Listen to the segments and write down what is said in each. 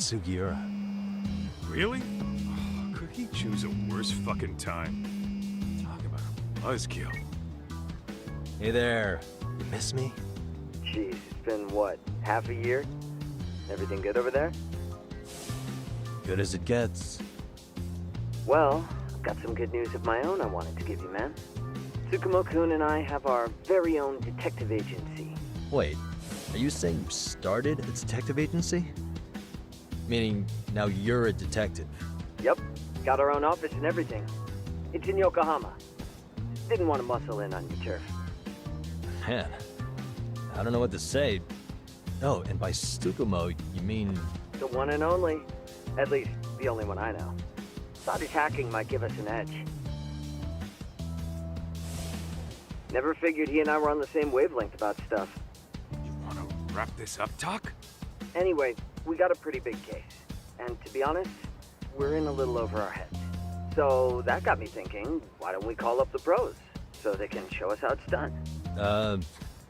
Sugiura. Really? Oh, could he choose a worse fucking time? Talk about a buzzkill. Hey there. You miss me? Jeez, it's been what, half a year? Everything good over there? Good as it gets. Well, I've got some good news of my own I wanted to give you, man. Tsukumo-kun and I have our very own detective agency. Wait, are you saying you started a detective agency? Meaning, now you're a detective? Yep, got our own office and everything. It's in Yokohama. Didn't want to muscle in on your turf. Man, I don't know what to say. Oh, and by Tsukumo, you mean... The one and only. At least, the only one I know. Thought his hacking might give us an edge. Never figured he and I were on the same wavelength about stuff. You wanna wrap this up, Doc? Anyway, we got a pretty big case. And to be honest, we're in a little over our heads. So that got me thinking, why don't we call up the pros? So they can show us how it's done.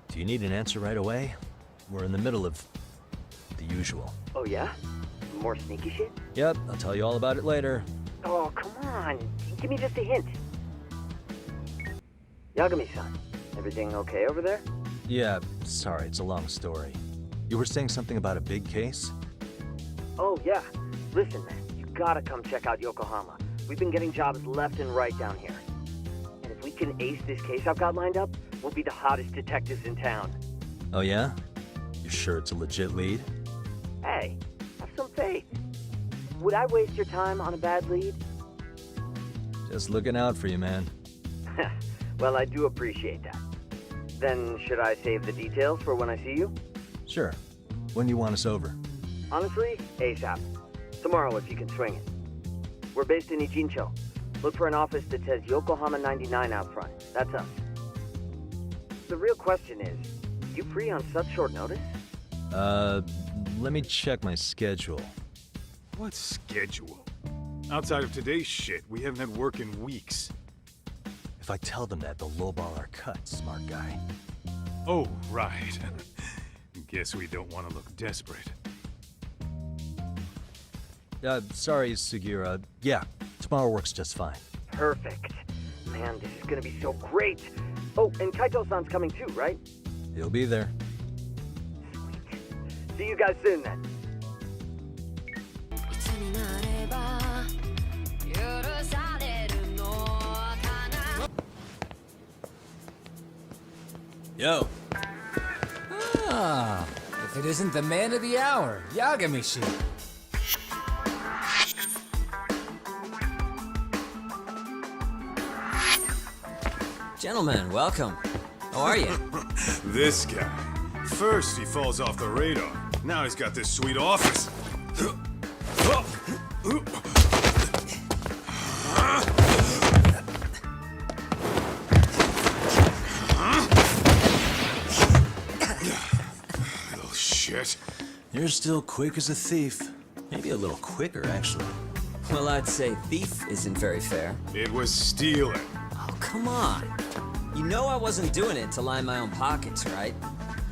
Do you need an answer right away? We're in the middle of the usual. Oh yeah? More sneaky shit? Yep, I'll tell you all about it later. Oh, come on. Give me just a hint. Yagami-san, everything okay over there? Yeah, sorry, it's a long story. You were saying something about a big case? Oh, yeah. Listen, man, you gotta come check out Yokohama. We've been getting jobs left and right down here. And if we can ace this case I've got lined up, we'll be the hottest detectives in town. Oh yeah? You sure it's a legit lead? Hey, have some faith. Would I waste your time on a bad lead? Just looking out for you, man. Well, I do appreciate that. Then, should I save the details for when I see you? Sure. When do you want us over? Honestly, ASAP. Tomorrow if you can swing it. We're based in Ijincho. Look for an office that says Yokohama 99 out front. That's us. The real question is, you free on such short notice? Let me check my schedule. What schedule? Outside of today's shit, we haven't had work in weeks. If I tell them that, they'll lowball our cut, smart guy. Oh, right. Guess we don't want to look desperate. Sorry, Sugiura. Yeah, tomorrow works just fine. Perfect. Man, this is gonna be so great. Oh, and Kaito-san's coming too, right? He'll be there. Sweet. See you guys soon then. Yo. Ah, if it isn't the man of the hour, Yagami-shi. Gentlemen, welcome. How are you? This guy. First he falls off the radar. Now he's got this sweet office. Little shit. You're still quick as a thief. Maybe a little quicker, actually. Well, I'd say thief isn't very fair. It was stealing. Oh, come on. You know I wasn't doing it to line my own pockets, right?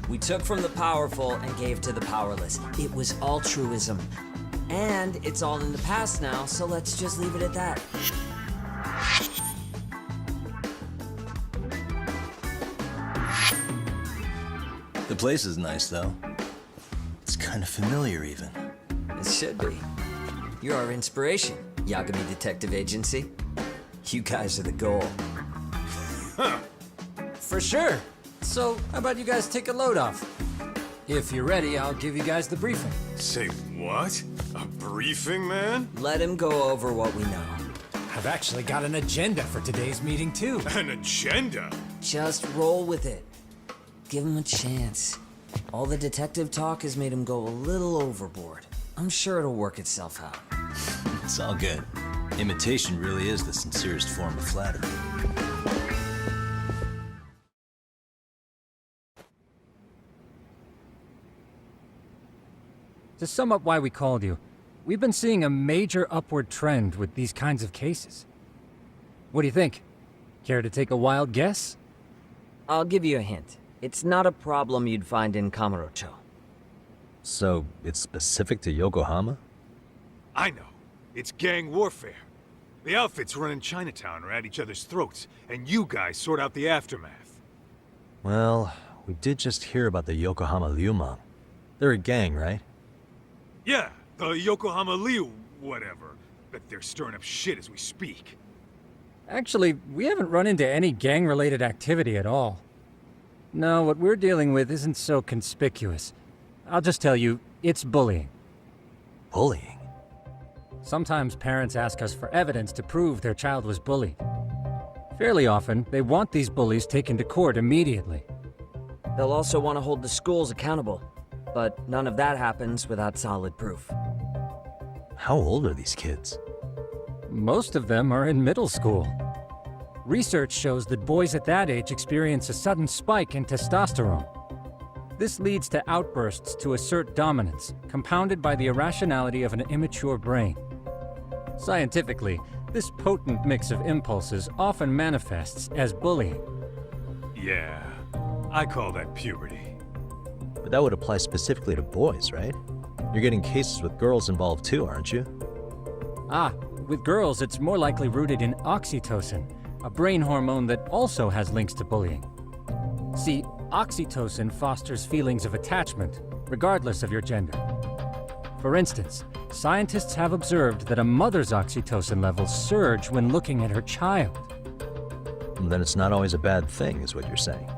We took from the powerful and gave to the powerless. It was altruism. And it's all in the past now, so let's just leave it at that. The place is nice, though. It's kind of familiar, even. It should be. You're our inspiration, Yagami Detective Agency. You guys are the goal. For sure. So, how about you guys take a load off? If you're ready, I'll give you guys the briefing. Say what? A briefing, man? Let him go over what we know. I've actually got an agenda for today's meeting, too. An agenda? Just roll with it. Give him a chance. All the detective talk has made him go a little overboard. I'm sure it'll work itself out. It's all good. Imitation really is the sincerest form of flattery. To sum up why we called you, we've been seeing a major upward trend with these kinds of cases. What do you think? Care to take a wild guess? I'll give you a hint. It's not a problem you'd find in Kamurocho. So, it's specific to Yokohama? I know. It's gang warfare. The outfits running Chinatown are at each other's throats, and you guys sort out the aftermath. Well, we did just hear about the Yokohama Liumang. They're a gang, right? Yeah, the Yokohama Liu whatever. Bet they're stirring up shit as we speak. Actually, we haven't run into any gang-related activity at all. No, what we're dealing with isn't so conspicuous. I'll just tell you, it's bullying. Bullying? Sometimes parents ask us for evidence to prove their child was bullied. Fairly often, they want these bullies taken to court immediately. They'll also want to hold the schools accountable, but none of that happens without solid proof. How old are these kids? Most of them are in middle school. Research shows that boys at that age experience a sudden spike in testosterone. This leads to outbursts to assert dominance, compounded by the irrationality of an immature brain. Scientifically, this potent mix of impulses often manifests as bullying. Yeah, I call that puberty. But that would apply specifically to boys, right? You're getting cases with girls involved too, aren't you? Ah, with girls it's more likely rooted in oxytocin, a brain hormone that also has links to bullying. See, oxytocin fosters feelings of attachment, regardless of your gender. For instance, scientists have observed that a mother's oxytocin levels surge when looking at her child. Then it's not always a bad thing, is what you're saying.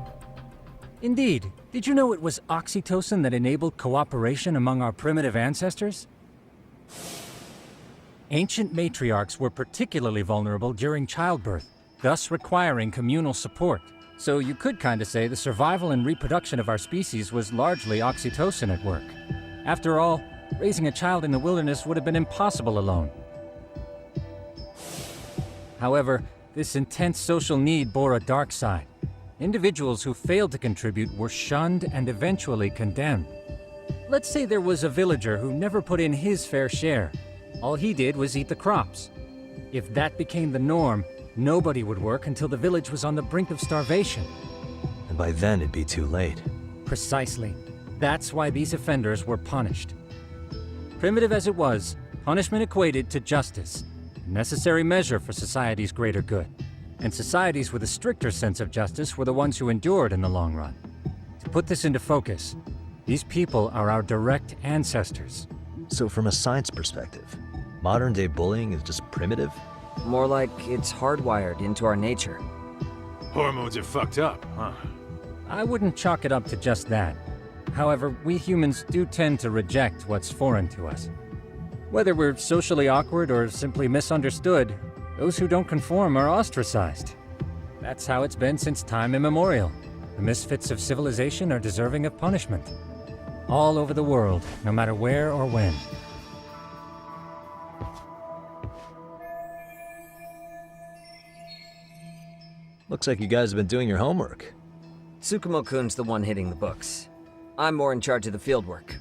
Indeed. Did you know it was oxytocin that enabled cooperation among our primitive ancestors? Ancient matriarchs were particularly vulnerable during childbirth, thus requiring communal support. So you could kinda say the survival and reproduction of our species was largely oxytocin at work. After all, raising a child in the wilderness would have been impossible alone. However, this intense social need bore a dark side. Individuals who failed to contribute were shunned and eventually condemned. Let's say there was a villager who never put in his fair share. All he did was eat the crops. If that became the norm, nobody would work until the village was on the brink of starvation. And by then it'd be too late. Precisely. That's why these offenders were punished. Primitive as it was, punishment equated to justice, a necessary measure for society's greater good. And societies with a stricter sense of justice were the ones who endured in the long run. To put this into focus, these people are our direct ancestors. So from a science perspective, modern-day bullying is just primitive? More like it's hardwired into our nature. Hormones are fucked up, huh? I wouldn't chalk it up to just that. However, we humans do tend to reject what's foreign to us. Whether we're socially awkward or simply misunderstood, those who don't conform are ostracized. That's how it's been since time immemorial. The misfits of civilization are deserving of punishment. All over the world, no matter where or when. Looks like you guys have been doing your homework. Tsukumo-kun's the one hitting the books. I'm more in charge of the fieldwork.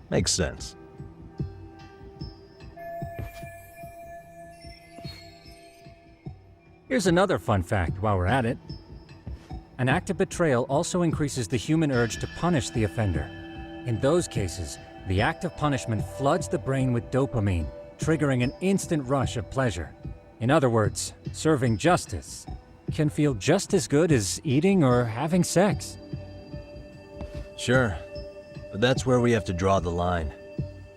Makes sense. Here's another fun fact while we're at it. An act of betrayal also increases the human urge to punish the offender. In those cases, the act of punishment floods the brain with dopamine, triggering an instant rush of pleasure. In other words, serving justice can feel just as good as eating or having sex. Sure, but that's where we have to draw the line.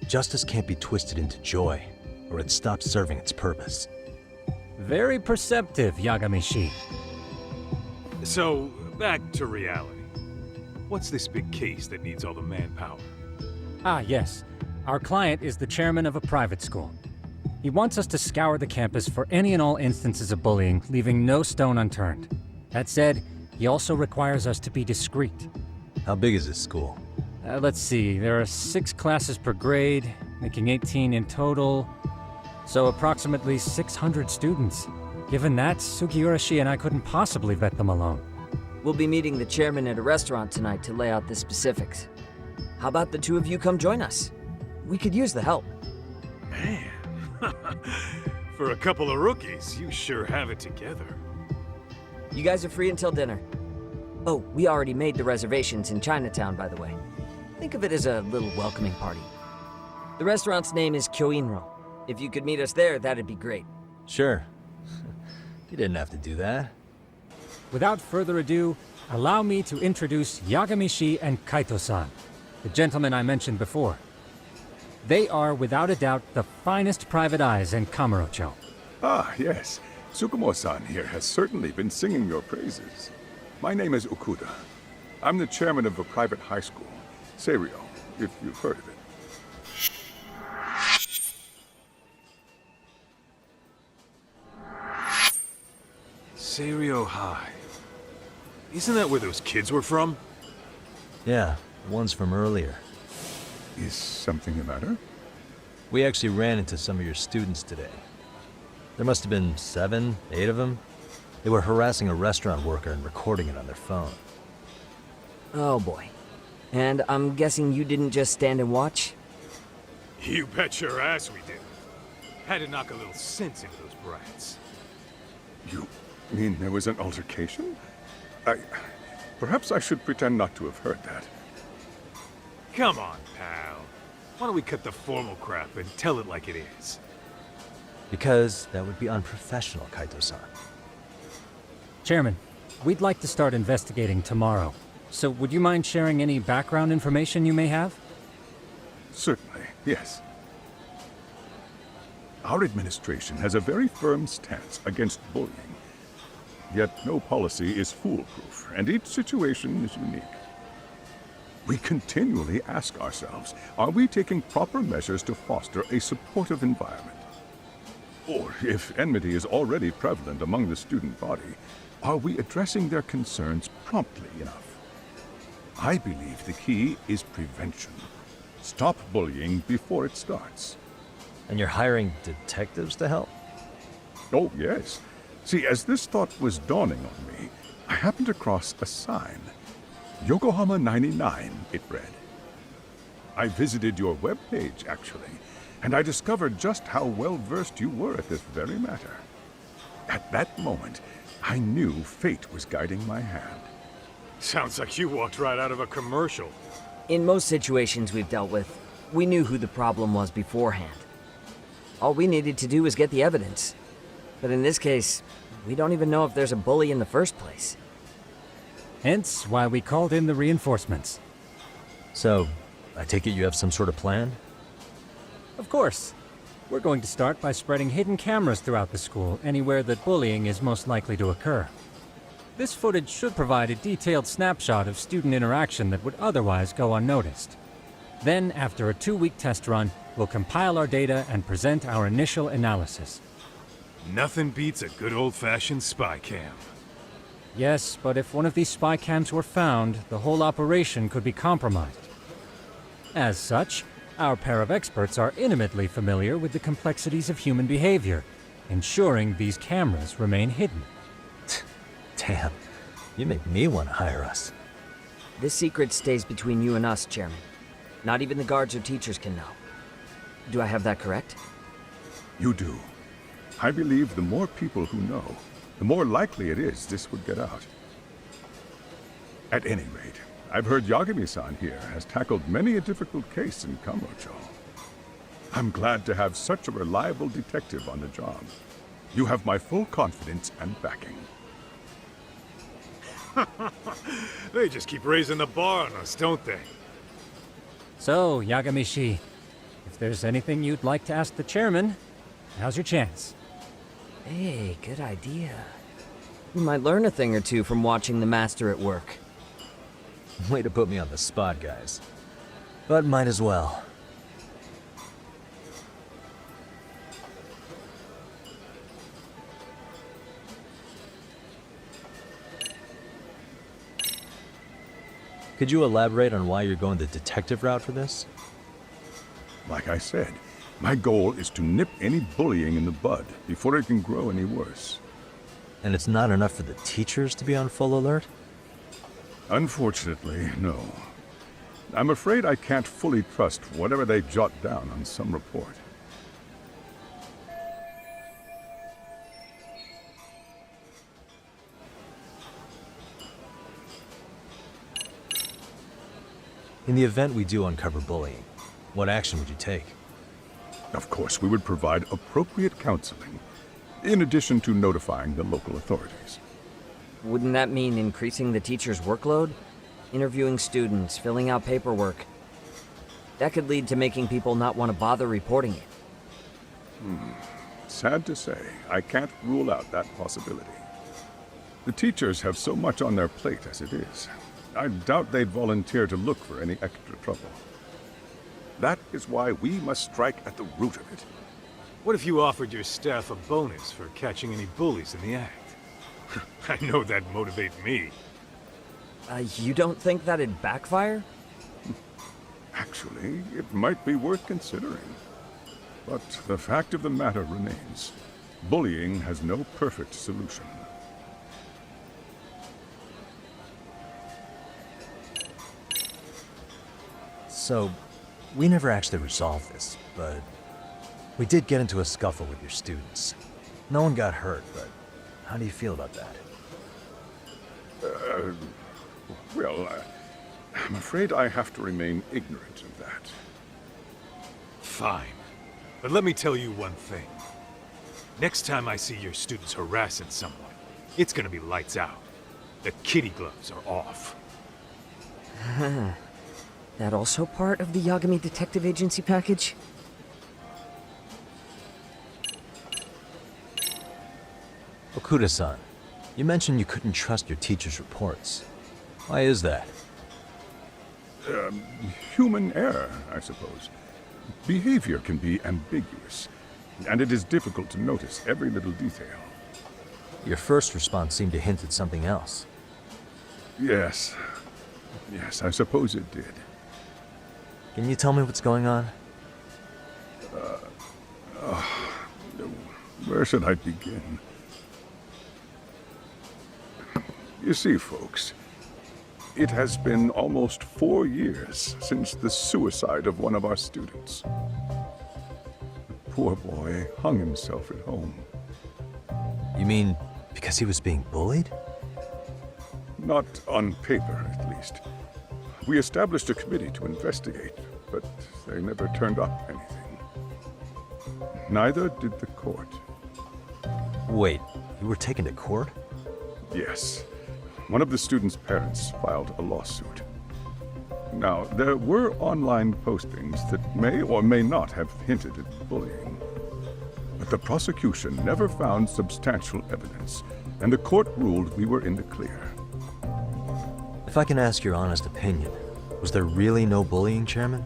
Justice can't be twisted into joy, or it stops serving its purpose. Very perceptive, Yagami-shi. So, back to reality. What's this big case that needs all the manpower? Ah, yes. Our client is the chairman of a private school. He wants us to scour the campus for any and all instances of bullying, leaving no stone unturned. That said, he also requires us to be discreet. How big is this school? Let's see, there are 6 classes per grade, making 18 in total. So approximately 600 students. Given that, Sugiura and I couldn't possibly vet them alone. We'll be meeting the chairman at a restaurant tonight to lay out the specifics. How about the two of you come join us? We could use the help. Man, for a couple of rookies, you sure have it together. You guys are free until dinner. Oh, we already made the reservations in Chinatown, by the way. Think of it as a little welcoming party. The restaurant's name is Kyoinro. If you could meet us there, that'd be great. Sure. You didn't have to do that. Without further ado, allow me to introduce Yagami-shi and Kaito-san, the gentlemen I mentioned before. They are, without a doubt, the finest private eyes in Kamurocho. Ah, yes. Tsukumo-san here has certainly been singing your praises. My name is Okuda. I'm the chairman of a private high school, Seiryo, if you've heard of it. Seiryo High. Isn't that where those kids were from? Yeah, the ones from earlier. Is something the matter? We actually ran into some of your students today. There must have been 7, 8 of them. They were harassing a restaurant worker and recording it on their phone. Oh boy. And I'm guessing you didn't just stand and watch? You bet your ass we did. Had to knock a little sense into those brats. You mean there was an altercation? Perhaps I should pretend not to have heard that. Come on, pal. Why don't we cut the formal crap and tell it like it is? Because that would be unprofessional, Kaito-san. Chairman, we'd like to start investigating tomorrow. So would you mind sharing any background information you may have? Certainly, yes. Our administration has a very firm stance against bullying. Yet no policy is foolproof, and each situation is unique. We continually ask ourselves, are we taking proper measures to foster a supportive environment? Or, if enmity is already prevalent among the student body, are we addressing their concerns promptly enough? I believe the key is prevention. Stop bullying before it starts. And you're hiring detectives to help? Oh, yes. See, as this thought was dawning on me, I happened across a sign. Yokohama 99, it read. I visited your webpage, actually, and I discovered just how well-versed you were at this very matter. At that moment, I knew fate was guiding my hand. Sounds like you walked right out of a commercial. In most situations we've dealt with, we knew who the problem was beforehand. All we needed to do was get the evidence. But in this case, we don't even know if there's a bully in the first place. Hence why we called in the reinforcements. So, I take it you have some sort of plan? Of course. We're going to start by spreading hidden cameras throughout the school, anywhere that bullying is most likely to occur. This footage should provide a detailed snapshot of student interaction that would otherwise go unnoticed. Then, after a 2-week test run, we'll compile our data and present our initial analysis. Nothing beats a good old-fashioned spy cam. Yes, but if one of these spy cams were found, the whole operation could be compromised. As such, our pair of experts are intimately familiar with the complexities of human behavior, ensuring these cameras remain hidden. Damn, you make me want to hire us. This secret stays between you and us, Chairman. Not even the guards or teachers can know. Do I have that correct? You do. I believe the more people who know, the more likely it is this would get out. At any rate, I've heard Yagami-san here has tackled many a difficult case in Kamurocho. I'm glad to have such a reliable detective on the job. You have my full confidence and backing. They just keep raising the bar on us, don't they? So, Yagami-shi, if there's anything you'd like to ask the chairman, now's your chance. Hey, good idea. We might learn a thing or two from watching the master at work. Way to put me on the spot, guys. But might as well. Could you elaborate on why you're going the detective route for this? Like I said, my goal is to nip any bullying in the bud before it can grow any worse. And it's not enough for the teachers to be on full alert? Unfortunately, no. I'm afraid I can't fully trust whatever they jot down on some report. In the event we do uncover bullying, what action would you take? Of course, we would provide appropriate counseling, in addition to notifying the local authorities. Wouldn't that mean increasing the teacher's workload? Interviewing students, filling out paperwork. That could lead to making people not want to bother reporting it. Sad to say, I can't rule out that possibility. The teachers have so much on their plate as it is. I doubt they'd volunteer to look for any extra trouble. That is why we must strike at the root of it. What if you offered your staff a bonus for catching any bullies in the act? I know that'd motivate me. You don't think that'd backfire? Actually, it might be worth considering. But the fact of the matter remains, bullying has no perfect solution. So, we never actually resolved this, but we did get into a scuffle with your students. No one got hurt, but how do you feel about that? Well, I'm afraid I have to remain ignorant of that. Fine. But let me tell you one thing. Next time I see your students harassing someone, it's gonna be lights out. The kitty gloves are off. That also part of the Yagami Detective Agency package? Okuda-san, you mentioned you couldn't trust your teacher's reports. Why is that? Human error, I suppose. Behavior can be ambiguous, and it is difficult to notice every little detail. Your first response seemed to hint at something else. Yes, I suppose it did. Can you tell me what's going on? Where should I begin? You see, folks, it has been almost 4 years since the suicide of one of our students. The poor boy hung himself at home. You mean because he was being bullied? Not on paper, at least. We established a committee to investigate, but they never turned up anything. Neither did the court. Wait, you were taken to court? Yes. One of the students' parents filed a lawsuit. Now, there were online postings that may or may not have hinted at bullying. But the prosecution never found substantial evidence, and the court ruled we were in the clear. If I can ask your honest opinion, was there really no bullying, Chairman?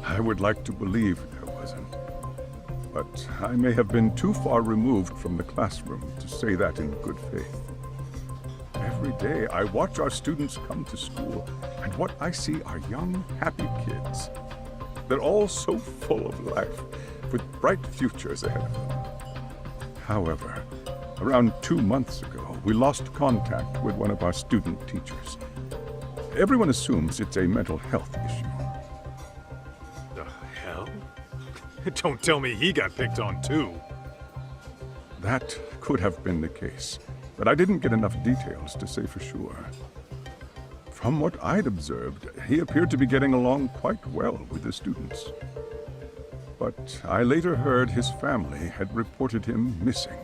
I would like to believe there wasn't. But I may have been too far removed from the classroom to say that in good faith. Every day I watch our students come to school, and what I see are young, happy kids. They're all so full of life, with bright futures ahead of them. However, around 2 months ago, we lost contact with one of our student teachers. Everyone assumes it's a mental health issue. The hell? Don't tell me he got picked on too. That could have been the case, but I didn't get enough details to say for sure. From what I'd observed, he appeared to be getting along quite well with the students. But I later heard his family had reported him missing.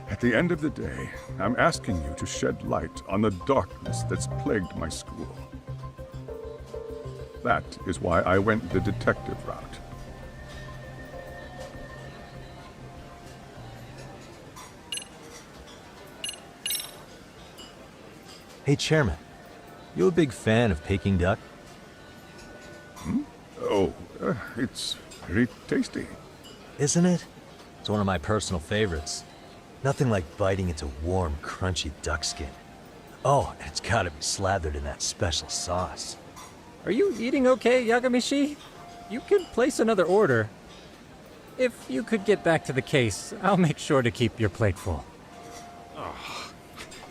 At the end of the day, I'm asking you to shed light on the darkness that's plagued my school. That is why I went the detective route. Hey, Chairman, you a big fan of Peking duck? Oh, it's very tasty. Isn't it? It's one of my personal favorites. Nothing like biting into warm, crunchy duck skin. Oh, and it's gotta be slathered in that special sauce. Are you eating okay, Yagamishi? You can place another order. If you could get back to the case, I'll make sure to keep your plate full.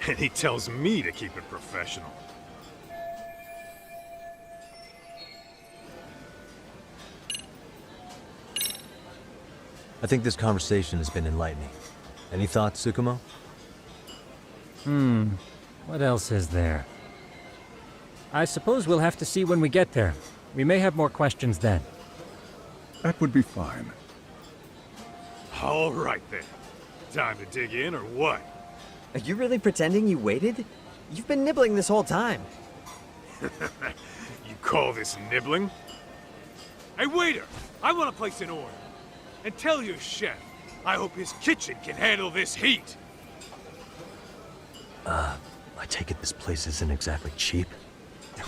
And he tells me to keep it professional. I think this conversation has been enlightening. Any thoughts, Tsukumo? What else is there? I suppose we'll have to see when we get there. We may have more questions then. That would be fine. All right then. Time to dig in or what? Are you really pretending you waited? You've been nibbling this whole time. You call this nibbling? Hey waiter, I want to place an order. And tell your chef, I hope his kitchen can handle this heat. I take it this place isn't exactly cheap?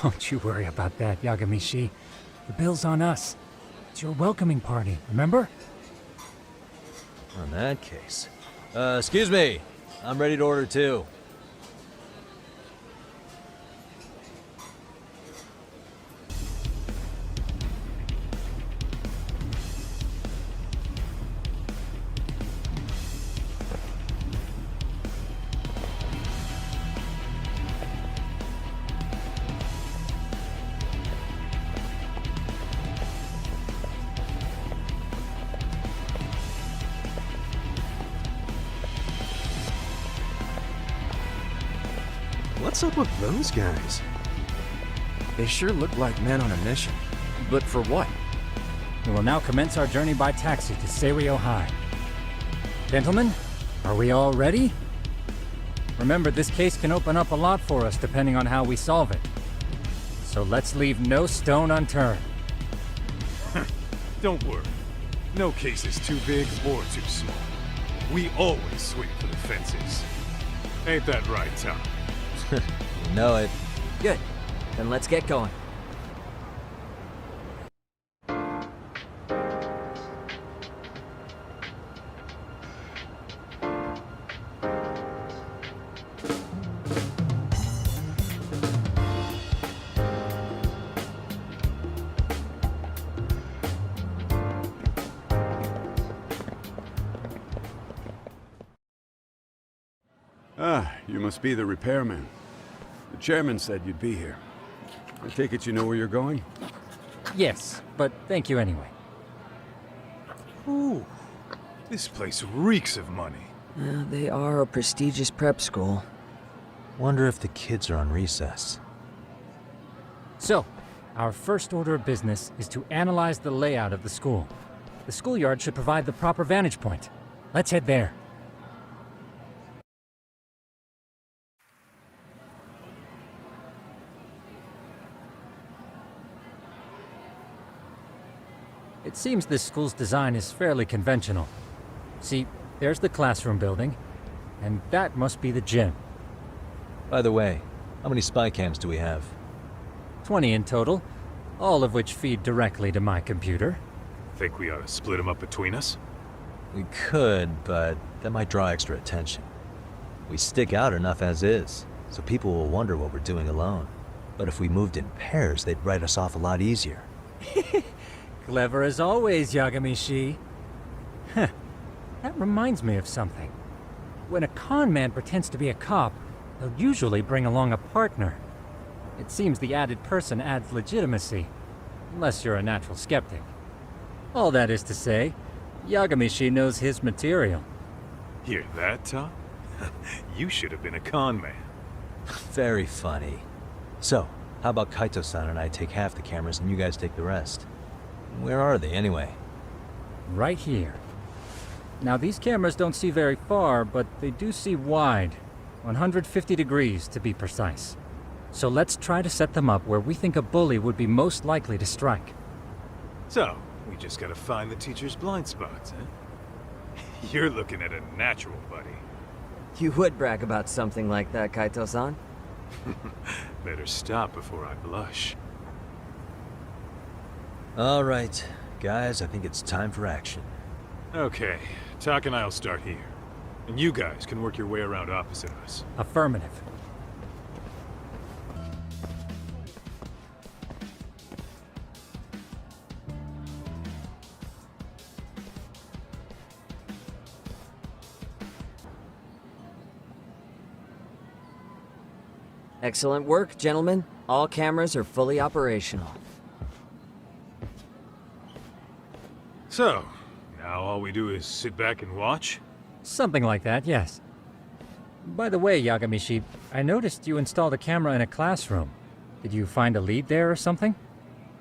Don't you worry about that, Yagamishi. The bill's on us. It's your welcoming party, remember? In that case. Excuse me. I'm ready to order too. What's up with those guys? They sure look like men on a mission. But for what? We will now commence our journey by taxi to Seiryo High. Gentlemen, are we all ready? Remember, this case can open up a lot for us depending on how we solve it. So let's leave no stone unturned. Don't worry. No case is too big or too small. We always swing for the fences. Ain't that right, Tom? You know it. Good. Then let's get going. Ah, you must be the repairman. The chairman said you'd be here. I take it you know where you're going? Yes, but thank you anyway. Ooh, this place reeks of money. They are a prestigious prep school. Wonder if the kids are on recess. So, our first order of business is to analyze the layout of the school. The schoolyard should provide the proper vantage point. Let's head there. It seems this school's design is fairly conventional. See, there's the classroom building, and that must be the gym. By the way, how many spy cams do we have? 20 in total, all of which feed directly to my computer. Think we ought to split them up between us? We could, but that might draw extra attention. We stick out enough as is, so people will wonder what we're doing alone. But if we moved in pairs, they'd write us off a lot easier. Clever as always, Yagamishi. Huh. That reminds me of something. When a con man pretends to be a cop, they'll usually bring along a partner. It seems the added person adds legitimacy, unless you're a natural skeptic. All that is to say, Yagamishi knows his material. Hear that, Tom? You should have been a con man. Very funny. So, how about Kaito-san and I take half the cameras and you guys take the rest? Where are they, anyway? Right here. Now, these cameras don't see very far, but they do see wide. 150 degrees, to be precise. So let's try to set them up where we think a bully would be most likely to strike. So, we just gotta find the teacher's blind spots, huh? You're looking at a natural, buddy. You would brag about something like that, Kaito-san. Better stop before I blush. All right, guys, I think it's time for action. Okay, Tak and I'll start here. And you guys can work your way around opposite us. Affirmative. Excellent work, gentlemen. All cameras are fully operational. So, now all we do is sit back and watch? Something like that, yes. By the way, Yagamishi, I noticed you installed a camera in a classroom. Did you find a lead there or something?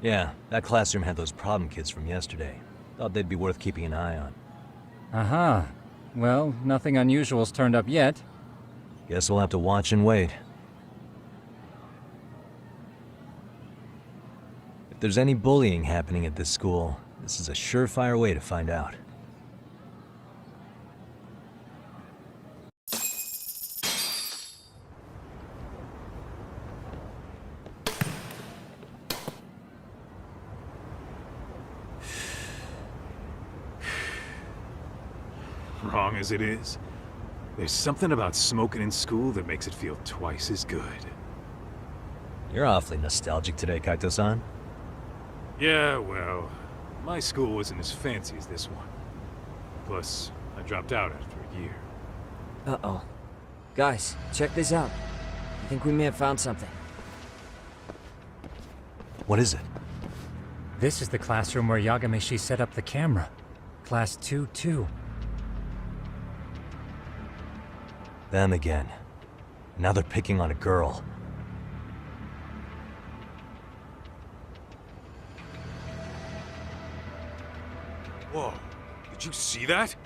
Yeah, that classroom had those problem kids from yesterday. Thought they'd be worth keeping an eye on. Aha. Well, nothing unusual's turned up yet. Guess we'll have to watch and wait. If there's any bullying happening at this school, this is a surefire way to find out. Wrong as it is, there's something about smoking in school that makes it feel twice as good. You're awfully nostalgic today, Kaito-san. Yeah, well, my school wasn't as fancy as this one. Plus, I dropped out after a year. Uh-oh. Guys, check this out. I think we may have found something. What is it? This is the classroom where Yagamishi set up the camera. Class 2-2. Them again. Now they're picking on a girl. Whoa, did you see that?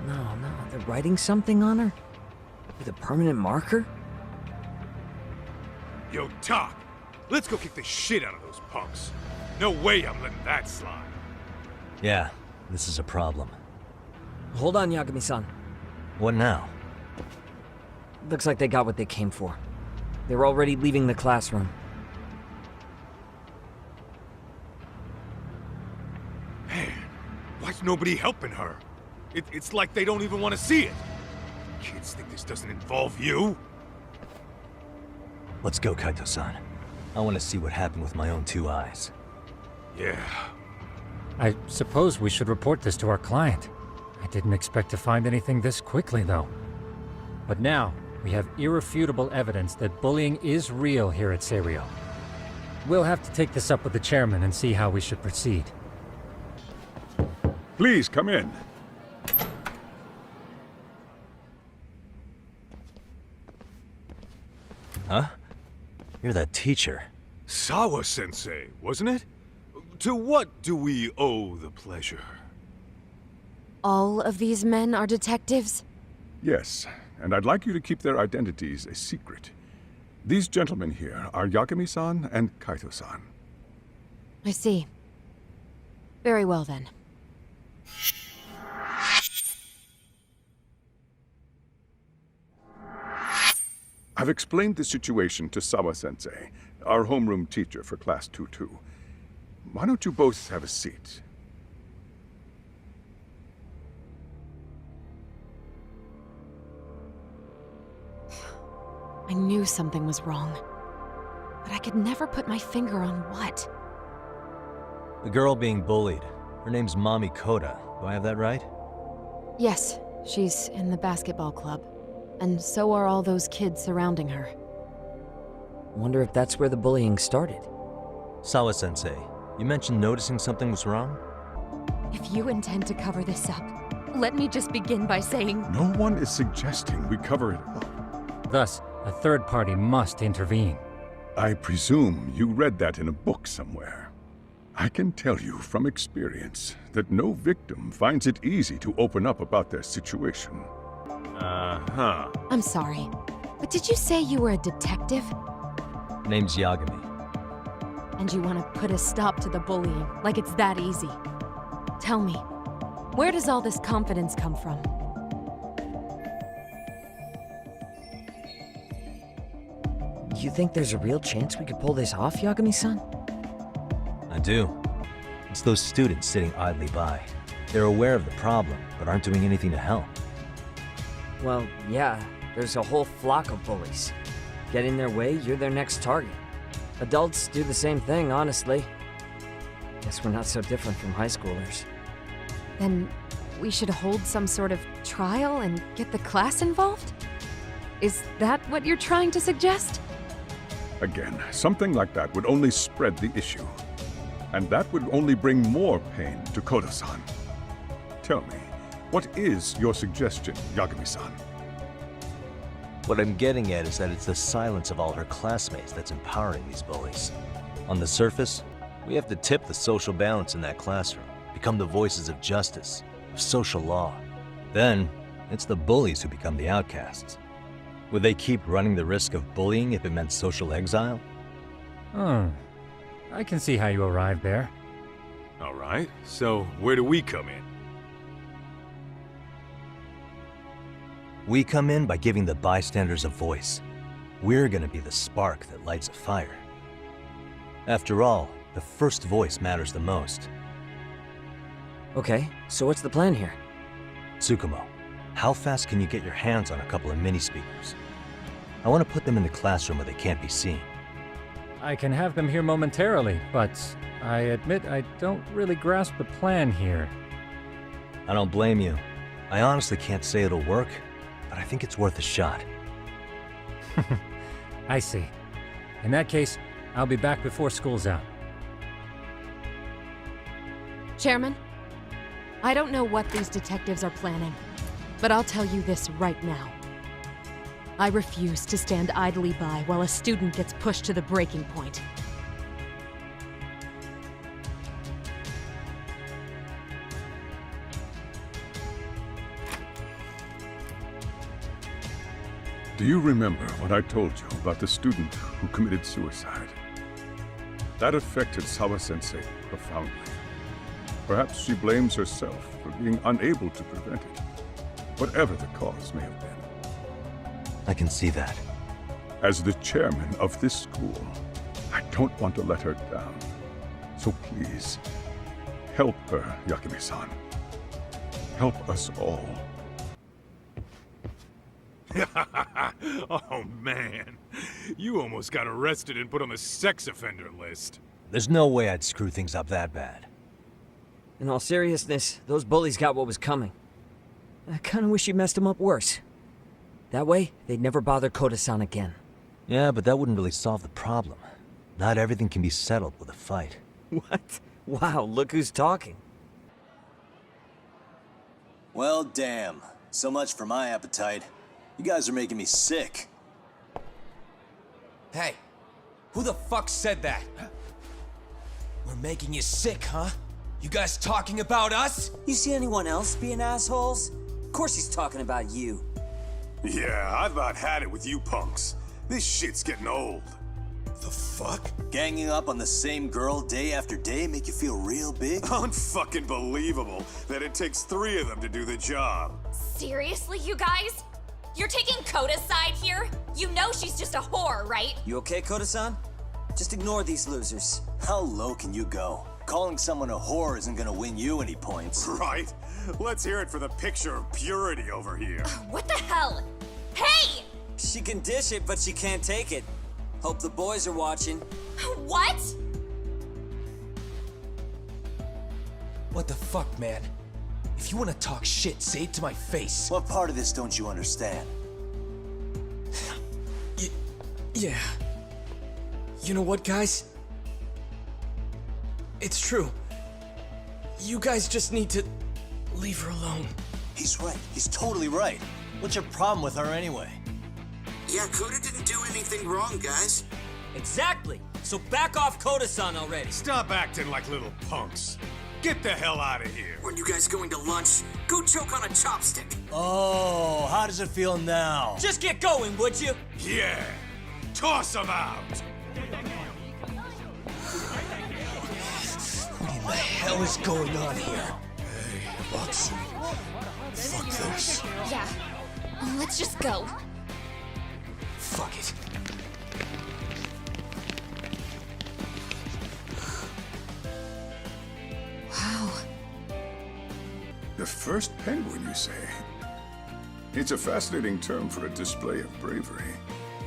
No, they're writing something on her? With a permanent marker? Yo, Doc, let's go kick the shit out of those punks. No way I'm letting that slide. Yeah, this is a problem. Hold on, Yagami-san. What now? Looks like they got what they came for. They were already leaving the classroom. Man, why's nobody helping her? It's like they don't even want to see it. Kids think this doesn't involve you? Let's go, Kaito-san. I want to see what happened with my own two eyes. Yeah. I suppose we should report this to our client. I didn't expect to find anything this quickly, though. But now, we have irrefutable evidence that bullying is real here at Serio. We'll have to take this up with the chairman and see how we should proceed. Please come in. Huh? You're that teacher. Sawa-sensei, wasn't it? To what do we owe the pleasure? All of these men are detectives? Yes, and I'd like you to keep their identities a secret. These gentlemen here are Yagami-san and Kaito-san. I see. Very well then. I've explained the situation to Sawa-sensei, our homeroom teacher for Class 2-2. Why don't you both have a seat? I knew something was wrong. But I could never put my finger on what. The girl being bullied. Her name's Mami Koda. Do I have that right? Yes, she's in the basketball club. And so are all those kids surrounding her. Wonder if that's where the bullying started. Sawa-sensei, you mentioned noticing something was wrong? If you intend to cover this up, let me just begin by saying... No one is suggesting we cover it up. Thus, a third party must intervene. I presume you read that in a book somewhere. I can tell you from experience that no victim finds it easy to open up about their situation. Uh-huh. I'm sorry, but did you say you were a detective? Name's Yagami. And you want to put a stop to the bullying, like it's that easy. Tell me, where does all this confidence come from? You think there's a real chance we could pull this off, Yagami-san? I do. It's those students sitting idly by. They're aware of the problem, but aren't doing anything to help. Well, yeah, there's a whole flock of bullies. Get in their way, you're their next target. Adults do the same thing, honestly. Guess we're not so different from high schoolers. Then we should hold some sort of trial and get the class involved? Is that what you're trying to suggest? Again, something like that would only spread the issue. and that would only bring more pain to Kodo-san. Tell me, what is your suggestion, Yagami-san? What I'm getting at is that it's the silence of all her classmates that's empowering these bullies. On the surface, we have to tip the social balance in that classroom, become the voices of justice, of social law. Then, it's the bullies who become the outcasts. Would they keep running the risk of bullying if it meant social exile? I can see how you arrived there. All right, so where do we come in? We come in by giving the bystanders a voice. We're gonna be the spark that lights a fire. After all, the first voice matters the most. Okay, so what's the plan here? Tsukumo, how fast can you get your hands on a couple of mini speakers? I want to put them in the classroom where they can't be seen. I can have them here momentarily, but I admit I don't really grasp the plan here. I don't blame you. I honestly can't say it'll work, but I think it's worth a shot. I see. In that case, I'll be back before school's out. Chairman, I don't know what these detectives are planning, but I'll tell you this right now. I refuse to stand idly by while a student gets pushed to the breaking point. Do you remember what I told you about the student who committed suicide? That affected Sawa-sensei profoundly. Perhaps she blames herself for being unable to prevent it, whatever the cause may have been. I can see that. As the chairman of this school, I don't want to let her down. So please, help her, Yagami-san. Help us all. Oh man, you almost got arrested and put on the sex offender list. There's no way I'd screw things up that bad. In all seriousness, those bullies got what was coming. I kinda wish you messed them up worse. That way, they'd never bother Koda-san again. Yeah, but that wouldn't really solve the problem. Not everything can be settled with a fight. What? Wow, look who's talking. Well, damn. So much for my appetite. You guys are making me sick. Hey, who the fuck said that? We're making you sick, huh? You guys talking about us? You see anyone else being assholes? Of course he's talking about you. Yeah, I've about had it with you punks. This shit's getting old. The fuck? Ganging up on the same girl day after day make you feel real big? Unfucking believable that it takes 3 of them to do the job. Seriously, you guys? You're taking Koda's side here? You know she's just a whore, right? You okay, Koda-san? Just ignore these losers. How low can you go? Calling someone a whore isn't gonna win you any points. Right? Let's hear it for the picture of purity over here. What the hell? Hey! She can dish it, but she can't take it. Hope the boys are watching. What? What the fuck, man? If you want to talk shit, say it to my face. What part of this don't you understand? Yeah. You know what, guys? It's true. You guys just need to leave her alone. He's right. He's totally right. What's your problem with her anyway? Yeah, Koda didn't do anything wrong, guys. Exactly. So back off Koda-san already. Stop acting like little punks. Get the hell out of here. When you guys going to lunch, go choke on a chopstick. Oh, how does it feel now? Just get going, would you? Yeah. Toss them out. What in the hell is going on here? Hey, Boxy. Fuck this. Yeah. Let's just go. Fuck it. Wow. The first penguin, you say? It's a fascinating term for a display of bravery.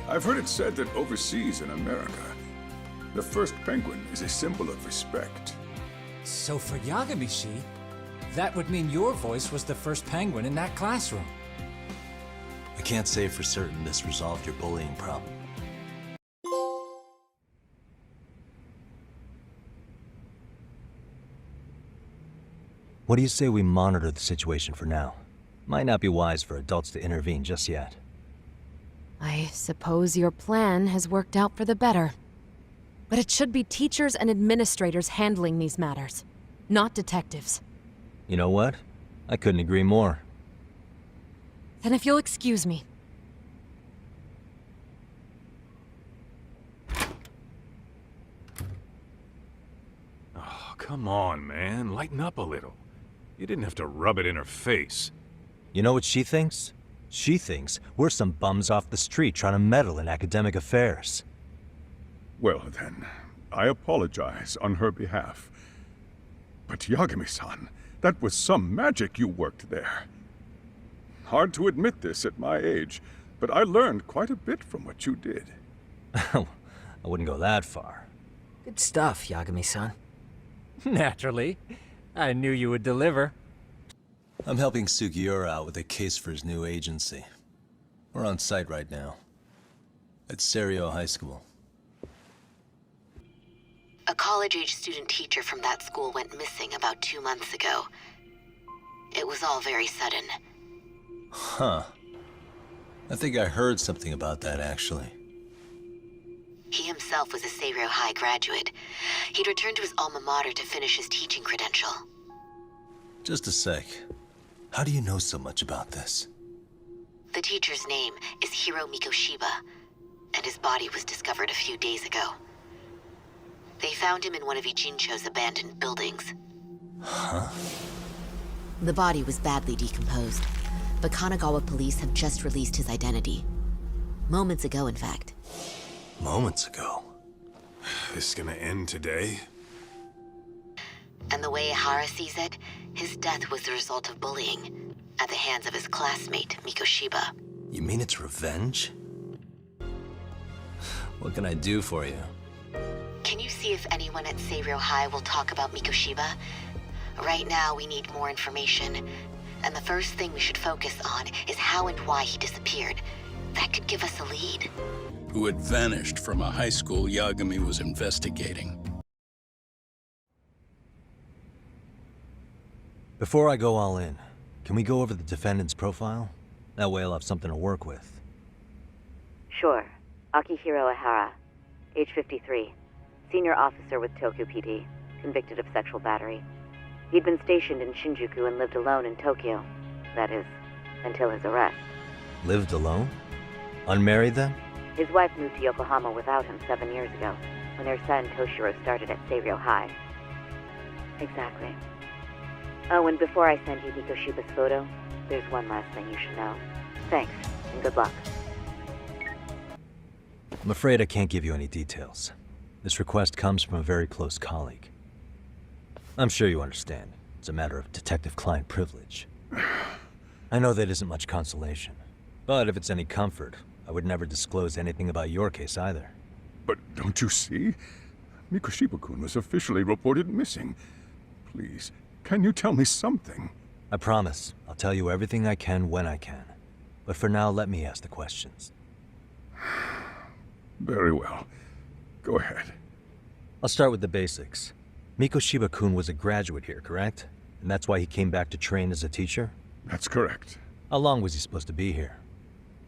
I've heard it said that overseas in America, the first penguin is a symbol of respect. So for Yagami-shi, that would mean your voice was the first penguin in that classroom. I can't say for certain this resolved your bullying problem. What do you say we monitor the situation for now? Might not be wise for adults to intervene just yet. I suppose your plan has worked out for the better. But it should be teachers and administrators handling these matters, not detectives. You know what? I couldn't agree more. Then if you'll excuse me. Oh, come on, man. Lighten up a little. You didn't have to rub it in her face. You know what she thinks? She thinks we're some bums off the street trying to meddle in academic affairs. Well then, I apologize on her behalf. But Yagami-san, that was some magic you worked there. Hard to admit this at my age, but I learned quite a bit from what you did. I wouldn't go that far. Good stuff, Yagami-san. Naturally. I knew you would deliver. I'm helping Sugiura out with a case for his new agency. We're on site right now. At Serio High School. A college-age student teacher from that school went missing about 2 months ago. It was all very sudden. Huh. I think I heard something about that, actually. He himself was a Serio High graduate. He'd returned to his alma mater to finish his teaching credential. Just a sec. How do you know so much about this? The teacher's name is Hiro Mikoshiba, and his body was discovered a few days ago. They found him in one of Ijincho's abandoned buildings. Huh? The body was badly decomposed, but Kanagawa police have just released his identity. Moments ago, in fact. Moments ago? This is gonna end today? And the way Hara sees it, his death was the result of bullying at the hands of his classmate, Mikoshiba. You mean it's revenge? What can I do for you? Can you see if anyone at Serio High will talk about Mikoshiba? Right now, we need more information. And the first thing we should focus on is how and why he disappeared. That could give us a lead. Who had vanished from a high school Yagami was investigating. Before I go all in, can we go over the defendant's profile? That way I'll have something to work with. Sure. Akihiro Ahara, age 53. Senior officer with Tokyo PD, convicted of sexual battery. He'd been stationed in Shinjuku and lived alone in Tokyo. That is, until his arrest. Lived alone? Unmarried then? His wife moved to Yokohama without him 7 years ago, when their son Toshiro started at Serio High. Exactly. Oh, and before I send you Mikoshiba's photo, there's one last thing you should know. Thanks, and good luck. I'm afraid I can't give you any details. This request comes from a very close colleague. I'm sure you understand. It's a matter of detective-client privilege. I know that isn't much consolation, but if it's any comfort, I would never disclose anything about your case either. But don't you see? Mikoshiba-kun was officially reported missing. Please, can you tell me something? I promise. I'll tell you everything I can when I can. But for now, let me ask the questions. Very well. Go ahead. I'll start with the basics. Mikoshiba-kun was a graduate here, correct? And that's why he came back to train as a teacher? That's correct. How long was he supposed to be here?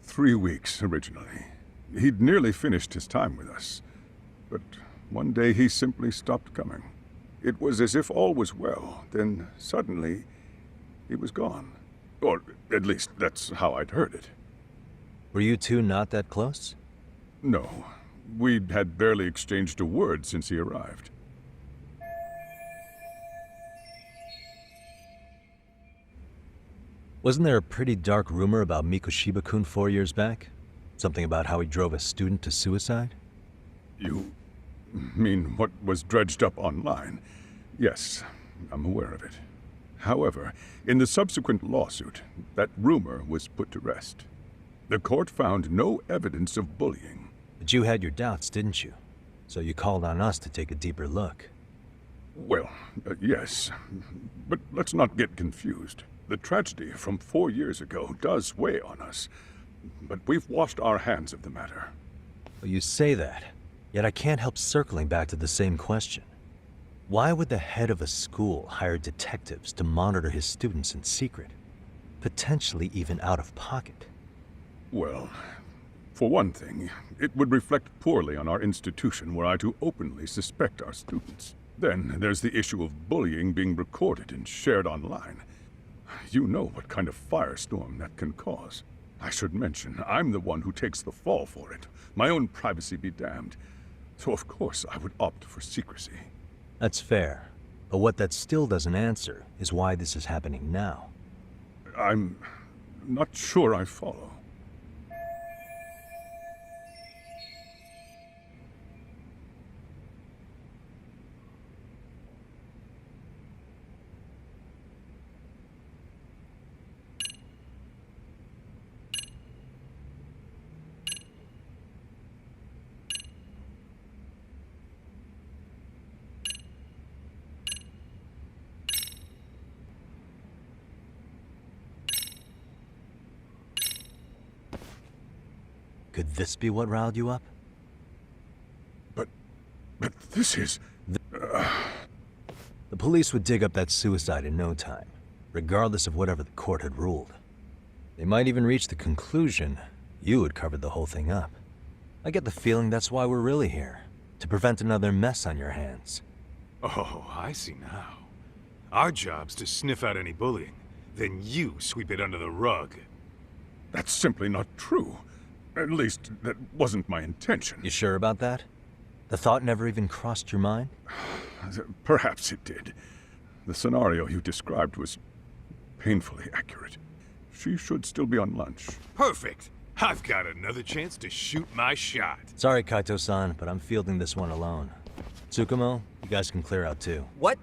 3 weeks, originally. He'd nearly finished his time with us. But one day he simply stopped coming. It was as if all was well, then suddenly he was gone. Or at least that's how I'd heard it. Were you two not that close? No. We'd had barely exchanged a word since he arrived. Wasn't there a pretty dark rumor about Mikoshiba-kun 4 years back? Something about how he drove a student to suicide? You mean what was dredged up online? Yes, I'm aware of it. However, in the subsequent lawsuit, that rumor was put to rest. The court found no evidence of bullying. But you had your doubts, didn't you? So you called on us to take a deeper look. Well, yes. But let's not get confused. The tragedy from 4 years ago does weigh on us. But we've washed our hands of the matter. Well, you say that, yet I can't help circling back to the same question. Why would the head of a school hire detectives to monitor his students in secret? Potentially even out of pocket. Well, for one thing, it would reflect poorly on our institution were I to openly suspect our students. Then there's the issue of bullying being recorded and shared online. You know what kind of firestorm that can cause. I should mention, I'm the one who takes the fall for it. My own privacy be damned. So of course I would opt for secrecy. That's fair. But what that still doesn't answer is why this is happening now. I'm not sure I follow. Could this be what riled you up? But this is... The police would dig up that suicide in no time, regardless of whatever the court had ruled. They might even reach the conclusion you had covered the whole thing up. I get the feeling that's why we're really here, to prevent another mess on your hands. Oh, I see now. Our job's to sniff out any bullying, then you sweep it under the rug. That's simply not true. At least, that wasn't my intention. You sure about that? The thought never even crossed your mind? Perhaps it did. The scenario you described was painfully accurate. She should still be on lunch. Perfect! I've got another chance to shoot my shot. Sorry, Kaito-san, but I'm fielding this one alone. Tsukumo, you guys can clear out too. What?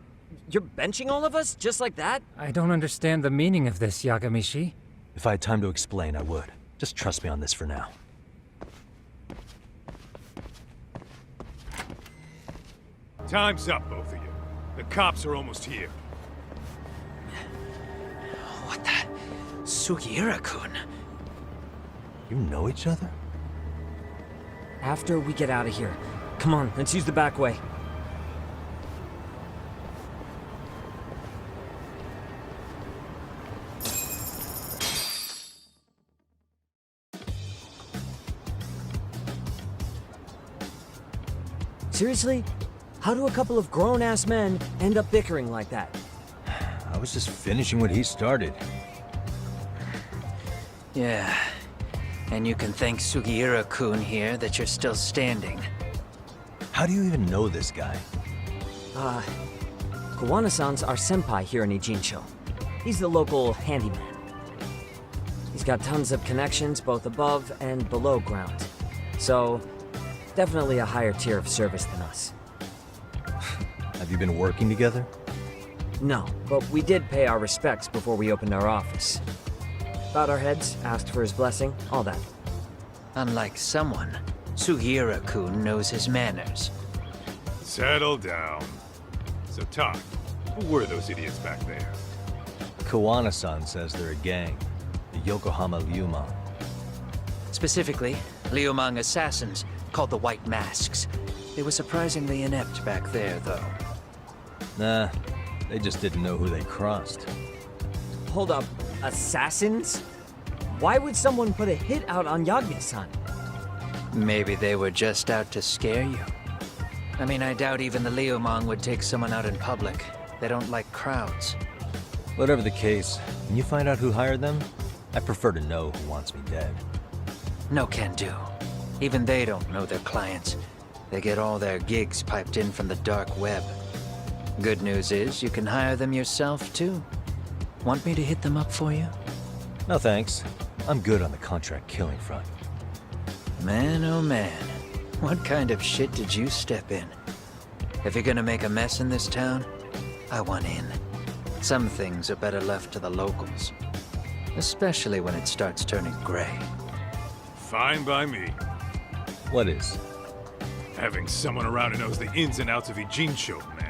You're benching all of us? Just like that? I don't understand the meaning of this, Yagamishi. If I had time to explain, I would. Just trust me on this for now. Time's up, both of you. The cops are almost here. What the? Sugiura-kun. You know each other? After we get out of here. Come on, let's use the back way. Seriously? How do a couple of grown-ass men end up bickering like that? I was just finishing what he started. Yeah. And you can thank Sugiura-kun here that you're still standing. How do you even know this guy? Kawana-san's our senpai here in Ijincho. He's the local handyman. He's got tons of connections both above and below ground. So, definitely a higher tier of service than us. Have you been working together? No, but we did pay our respects before we opened our office. Bowed our heads, asked for his blessing, all that. Unlike someone, Sugiura-kun knows his manners. Settle down. So, Todd, who were those idiots back there? Kawana-san says they're a gang. The Yokohama Ryumang. Specifically, Ryumang assassins called the White Masks. They were surprisingly inept back there, though. Nah, they just didn't know who they crossed. Hold up, assassins? Why would someone put a hit out on Yagami-san? Maybe they were just out to scare you. I mean, I doubt even the Ryumang would take someone out in public. They don't like crowds. Whatever the case, when you find out who hired them, I prefer to know who wants me dead. No can do. Even they don't know their clients. They get all their gigs piped in from the dark web. Good news is, you can hire them yourself, too. Want me to hit them up for you? No thanks. I'm good on the contract killing front. Man, oh man. What kind of shit did you step in? If you're gonna make a mess in this town, I want in. Some things are better left to the locals. Especially when it starts turning gray. Fine by me. What is? Having someone around who knows the ins and outs of Ijincho, man.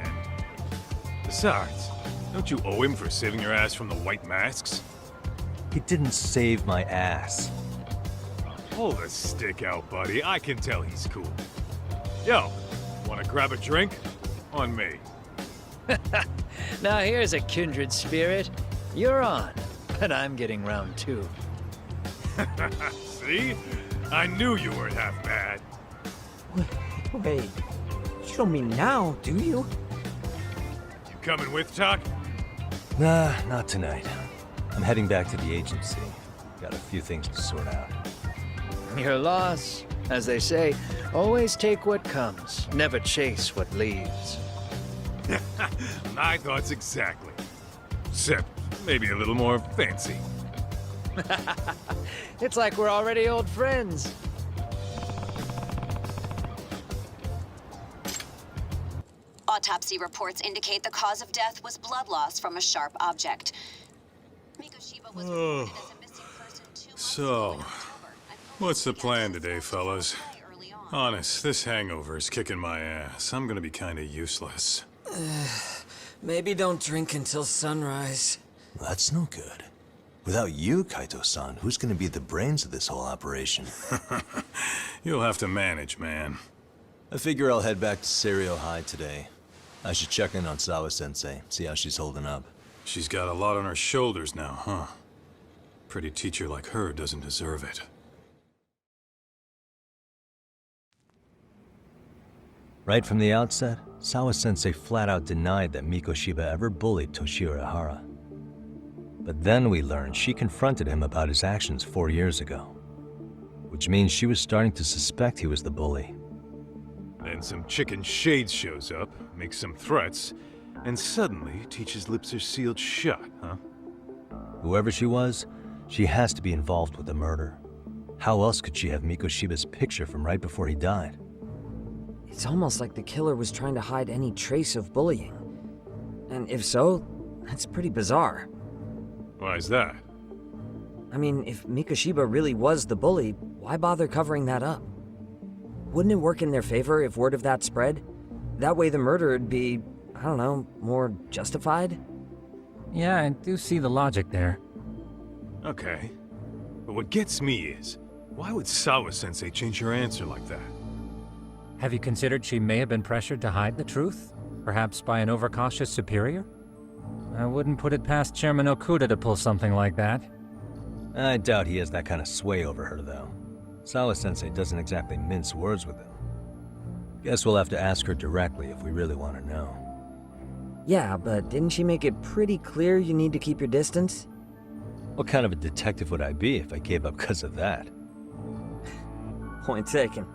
Besides, don't you owe him for saving your ass from the White Masks? He didn't save my ass. Pull the stick out, buddy. I can tell he's cool. Yo, wanna grab a drink? On me. Now here's a kindred spirit. You're on, but I'm getting round 2. See? I knew you weren't half bad. Wait, you don't mean now, do you? You coming with, Doc? Nah, not tonight. I'm heading back to the agency. Got a few things to sort out. Your loss. As they say, always take what comes, never chase what leaves. My thoughts exactly. Except maybe a little more fancy. It's like we're already old friends. Autopsy reports indicate the cause of death was blood loss from a sharp object. Mikoshiba was reported as a missing person 2 months So, what's the plan today, fellas? Honest, this hangover is kicking my ass. I'm gonna be kinda useless. Maybe don't drink until sunrise. That's no good. Without you, Kaito-san, who's gonna be the brains of this whole operation? You'll have to manage, man. I figure I'll head back to Seiryo High today. I should check in on Sawa-sensei, see how she's holding up. She's got a lot on her shoulders now, huh? Pretty teacher like her doesn't deserve it. Right from the outset, Sawa-sensei flat out denied that Mikoshiba ever bullied Toshiro Hara. But then we learned she confronted him about his actions 4 years ago. Which means she was starting to suspect he was the bully. Then some chicken shade shows up, makes some threats, and suddenly Teach's lips are sealed shut, huh? Whoever she was, she has to be involved with the murder. How else could she have Mikoshiba's picture from right before he died? It's almost like the killer was trying to hide any trace of bullying. And if so, that's pretty bizarre. Why is that? I mean, if Mikoshiba really was the bully, why bother covering that up? Wouldn't it work in their favor if word of that spread? That way the murder would be, I don't know, more justified? Yeah, I do see the logic there. Okay. But what gets me is, why would Sawa-sensei change her answer like that? Have you considered she may have been pressured to hide the truth? Perhaps by an overcautious superior? I wouldn't put it past Chairman Okuda to pull something like that. I doubt he has that kind of sway over her, though. Sawa-sensei doesn't exactly mince words with him. Guess we'll have to ask her directly if we really want to know. Yeah, but didn't she make it pretty clear you need to keep your distance? What kind of a detective would I be if I gave up because of that? Point taken.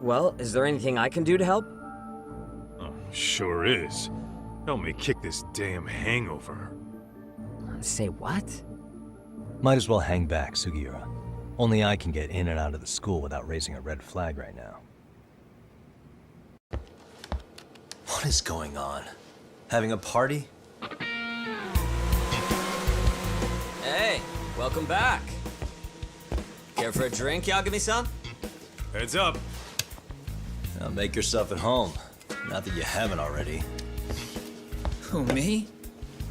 Well, is there anything I can do to help? Oh, sure is. Help me kick this damn hangover. Say what? Might as well hang back, Sugiura. Only I can get in and out of the school without raising a red flag right now. What is going on? Having a party? Hey, welcome back. Care for a drink, Yagami-san? Heads up. Now make yourself at home. Not that you haven't already. Who, me?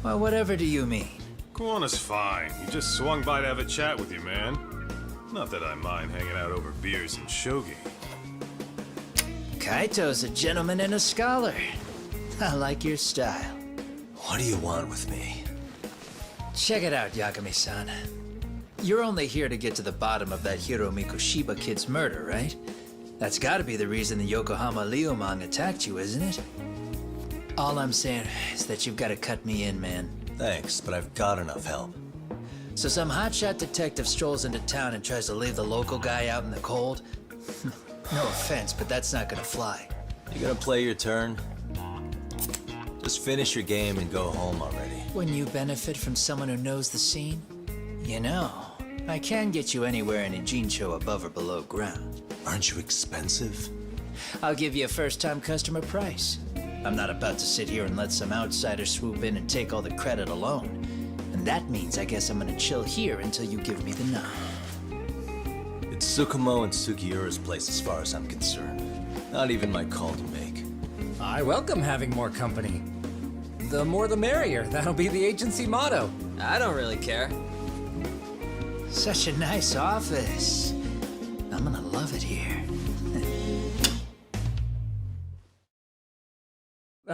Well, whatever do you mean? Kuwana's fine. He just swung by to have a chat with you, man. Not that I mind hanging out over beers and shogi. Kaito's a gentleman and a scholar. I like your style. What do you want with me? Check it out, Yagami-san. You're only here to get to the bottom of that Hiro Mikoshiba kid's murder, right? That's gotta be the reason the Yokohama Liumang attacked you, isn't it? All I'm saying is that you've gotta cut me in, man. Thanks, but I've got enough help. So some hotshot detective strolls into town and tries to leave the local guy out in the cold? No offense, but that's not gonna fly. You gonna play your turn? Just finish your game and go home already. Wouldn't you benefit from someone who knows the scene? You know, I can get you anywhere in a Jincho above or below ground. Aren't you expensive? I'll give you a first-time customer price. I'm not about to sit here and let some outsider swoop in and take all the credit alone. And that means I guess I'm gonna chill here until you give me the nod. It's Tsukumo and Sugiura's place as far as I'm concerned. Not even my call to make. I welcome having more company. The more the merrier. That'll be the agency motto. I don't really care. Such a nice office. I'm gonna love it here.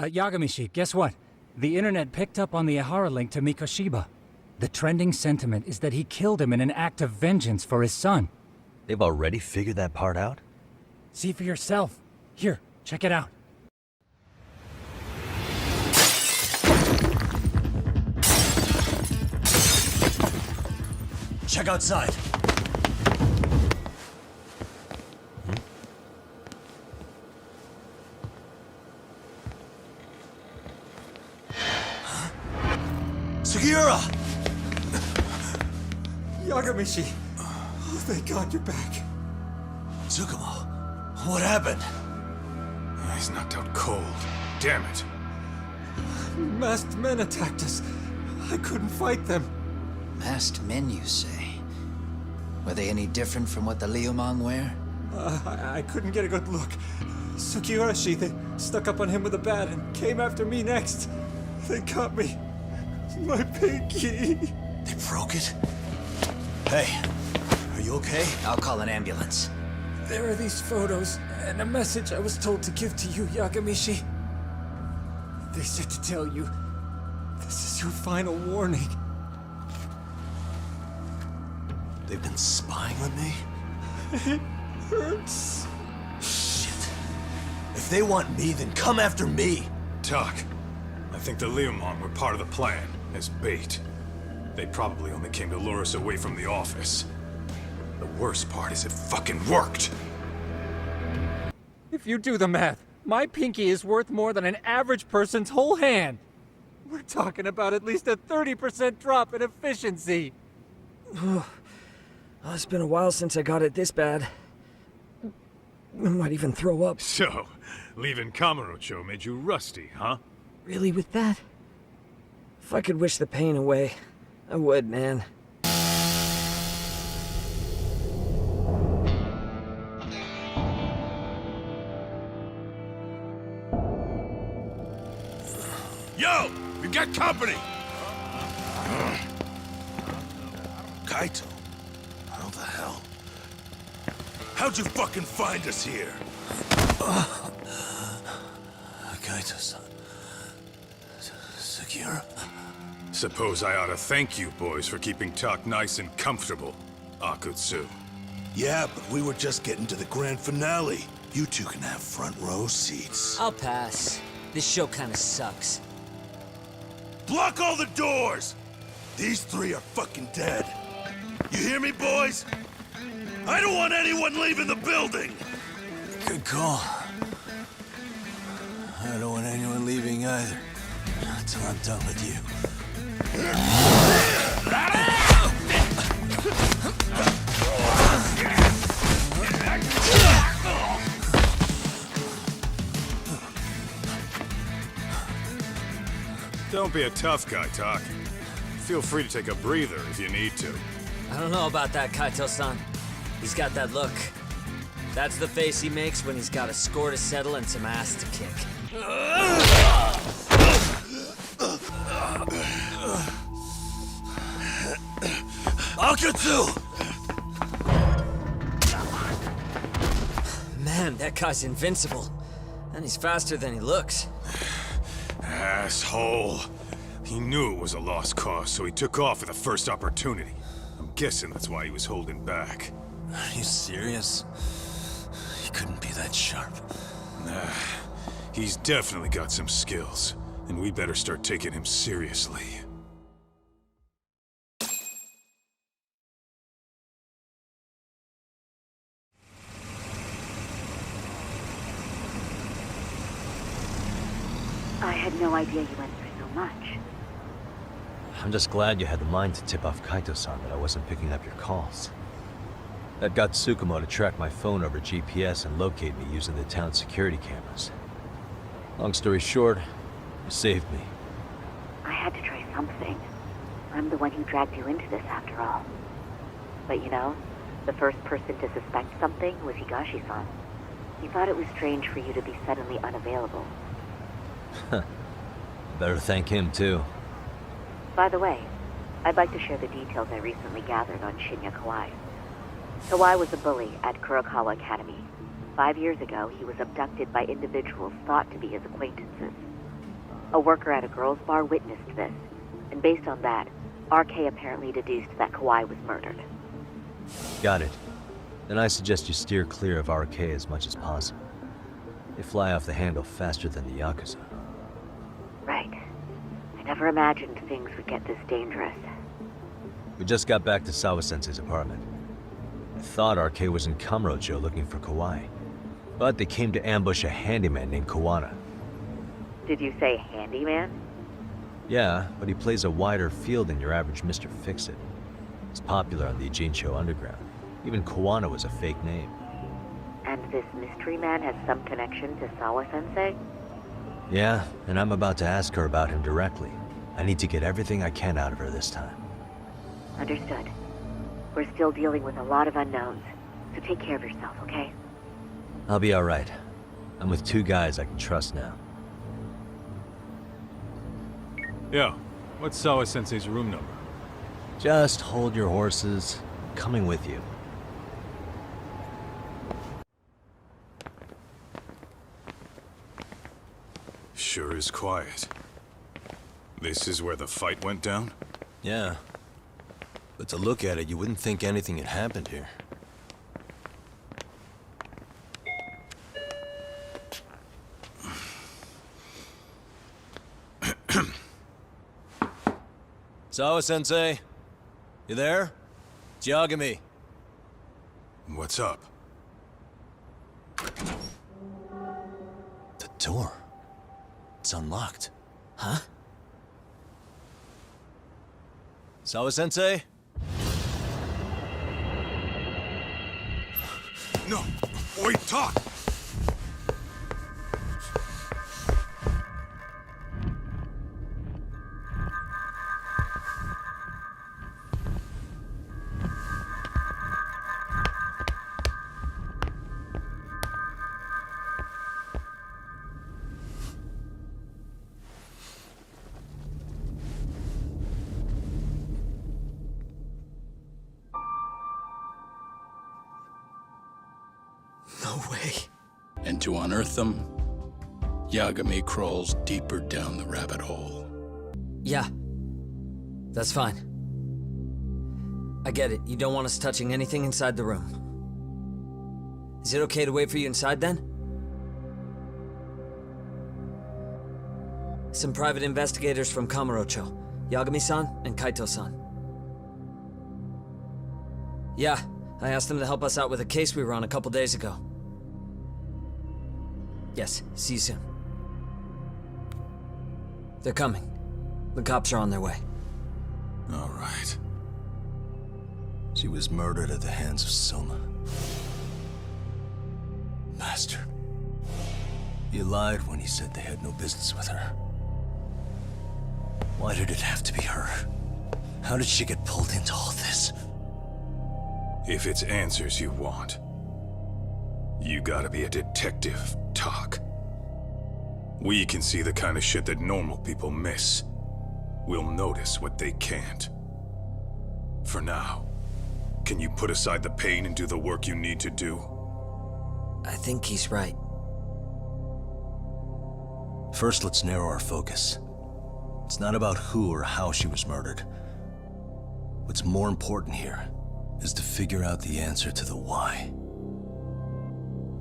Yagamishi, guess what? The internet picked up on the Ihara link to Mikoshiba. The trending sentiment is that he killed him in an act of vengeance for his son. They've already figured that part out? See for yourself. Here, check it out. Check outside. Sugiura! Yagamishi! Oh, thank God you're back. Tsukumo, what happened? He's knocked out cold. Damn it. Masked men attacked us. I couldn't fight them. Masked men, you say? Were they any different from what the Liumang wear? I couldn't get a good look. Sugiura, they stuck up on him with a bat and came after me next. They got me. My pinky. They broke it? Hey, are you okay? I'll call an ambulance. There are these photos and a message I was told to give to you, Yagamishi. They said to tell you, this is your final warning. They've been spying on me? It hurts. Shit. If they want me, then come after me. Talk. I think the Liumang were part of the plan, as bait. They probably only came to lure us away from the office. The worst part is it fucking worked! If you do the math, my pinky is worth more than an average person's whole hand. We're talking about at least a 30% drop in efficiency. It's been a while since I got it this bad. I might even throw up. So, leaving Kamurocho made you rusty, huh? Really, with that? If I could wish the pain away, I would, man. Yo! We got company! Kaito? How the hell? How'd you fucking find us here? Kaito-san. Sugiura. Suppose I ought to thank you boys for keeping talk nice and comfortable, Akutsu. Yeah, but we were just getting to the grand finale. You two can have front row seats. I'll pass. This show kinda sucks. Block all the doors! These three are fucking dead. You hear me, boys? I don't want anyone leaving the building! Good call. I don't want anyone leaving either. Until I'm done with you. Don't be a tough guy, Talk. Feel free to take a breather if you need to. I don't know about that, Kaito-san. He's got that look. That's the face he makes when he's got a score to settle and some ass to kick. Akutsu! Man, that guy's invincible. And he's faster than he looks. Asshole. He knew it was a lost cause, so he took off at the first opportunity. I'm guessing that's why he was holding back. Are you serious? He couldn't be that sharp. Nah, he's definitely got some skills, and we better start taking him seriously. I had no idea you went through so much. I'm just glad you had the mind to tip off Kaito-san that I wasn't picking up your calls. That got Tsukumo to track my phone over GPS and locate me using the town security cameras. Long story short, you saved me. I had to try something. I'm the one who dragged you into this after all. But you know, the first person to suspect something was Higashi-san. He thought it was strange for you to be suddenly unavailable. Better thank him, too. By the way, I'd like to share the details I recently gathered on Shinya Kawai. Kawai was a bully at Kurokawa Academy. 5 years ago, he was abducted by individuals thought to be his acquaintances. A worker at a girls' bar witnessed this, and based on that, RK apparently deduced that Kawhi was murdered. Got it. Then I suggest you steer clear of RK as much as possible. They fly off the handle faster than the Yakuza. Right. I never imagined things would get this dangerous. We just got back to Sawa-sensei's apartment. I thought RK was in Kamurocho looking for Kawhi, but they came to ambush a handyman named Kawana. Did you say handyman? Yeah, but he plays a wider field than your average Mr. Fix-It. He's popular on the Ijincho underground. Even Kawana was a fake name. And this mystery man has some connection to Sawa-sensei? Yeah, and I'm about to ask her about him directly. I need to get everything I can out of her this time. Understood. We're still dealing with a lot of unknowns, so take care of yourself, okay? I'll be alright. I'm with 2 guys I can trust now. Yo, what's Sawa-sensei's room number? Just hold your horses. I'm coming with you. Sure is quiet. This is where the fight went down? Yeah. But to look at it, you wouldn't think anything had happened here. Sawa-sensei? You there? It's Yagami. What's up? The door. It's unlocked. Huh? Sawa-sensei? No! Wait, talk! No way. And to unearth them, Yagami crawls deeper down the rabbit hole. Yeah. That's fine. I get it. You don't want us touching anything inside the room. Is it okay to wait for you inside then? Some private investigators from Kamurocho. Yagami-san and Kaito-san. Yeah, I asked them to help us out with a case we were on a couple days ago. Yes, see you soon. They're coming. The cops are on their way. All right. She was murdered at the hands of Soma. Bastard. He lied when he said they had no business with her. Why did it have to be her? How did she get pulled into all this? If it's answers you want, you gotta be a detective, Talk. We can see the kind of shit that normal people miss. We'll notice what they can't. For now, can you put aside the pain and do the work you need to do? I think he's right. First, let's narrow our focus. It's not about who or how she was murdered. What's more important here is to figure out the answer to the why.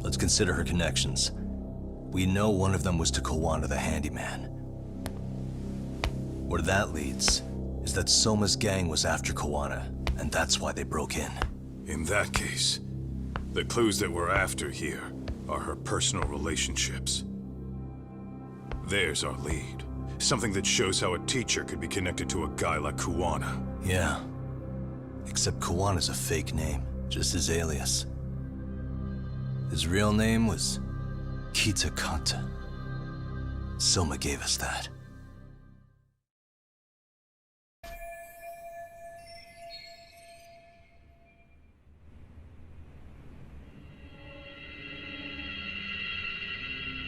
Let's consider her connections. We know one of them was to Kawana the handyman. Where that leads is that Soma's gang was after Kawana, and that's why they broke in. In that case, the clues that we're after here are her personal relationships. There's our lead. Something that shows how a teacher could be connected to a guy like Kawana. Yeah. Except Kawana's a fake name, just his alias. His real name was Kita Kanta. Soma gave us that.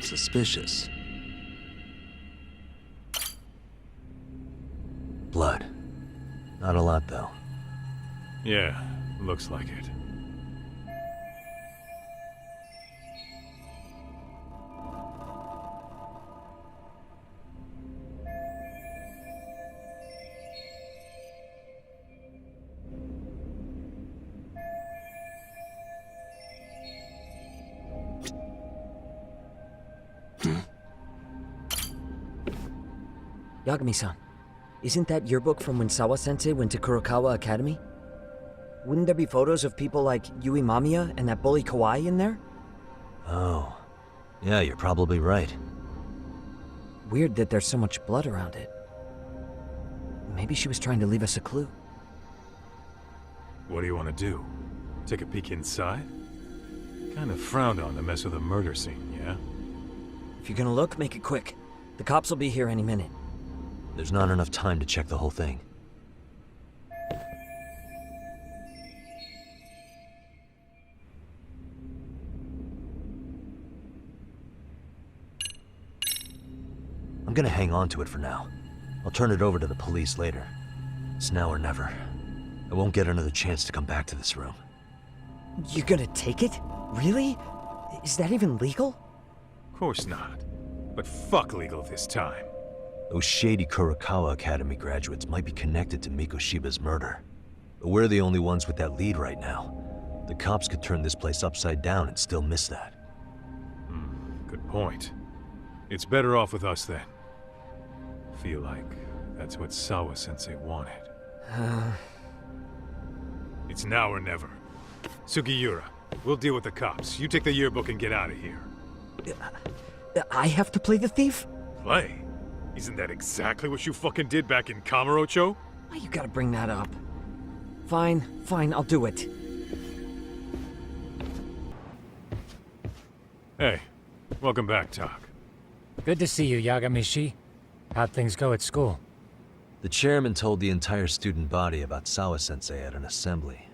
Suspicious. Blood. Not a lot, though. Yeah, looks like it. Yagami-san, isn't that yearbook from when Sawa-sensei went to Kurokawa Academy? Wouldn't there be photos of people like Yui Mamiya and that bully Kawai in there? Oh. Yeah, you're probably right. Weird that there's so much blood around it. Maybe she was trying to leave us a clue. What do you want to do? Take a peek inside? Kind of frowned on to mess with a murder scene, yeah? If you're gonna look, make it quick. The cops will be here any minute. There's not enough time to check the whole thing. I'm gonna hang on to it for now. I'll turn it over to the police later. It's now or never. I won't get another chance to come back to this room. You're gonna take it? Really? Is that even legal? Of course not. But fuck legal this time. Those shady Kurokawa Academy graduates might be connected to Mikoshiba's murder. But we're the only ones with that lead right now. The cops could turn this place upside down and still miss that. Good point. It's better off with us then. Feel like that's what Sawa-sensei wanted. It's now or never. Sugiura, we'll deal with the cops. You take the yearbook and get out of here. I have to play the thief? Play? Isn't that exactly what you fucking did back in Kamurocho? Why you gotta bring that up? Fine, I'll do it. Hey, welcome back, Tak. Good to see you, Yagami-shi. How'd things go at school? The chairman told the entire student body about Sawa-sensei at an assembly.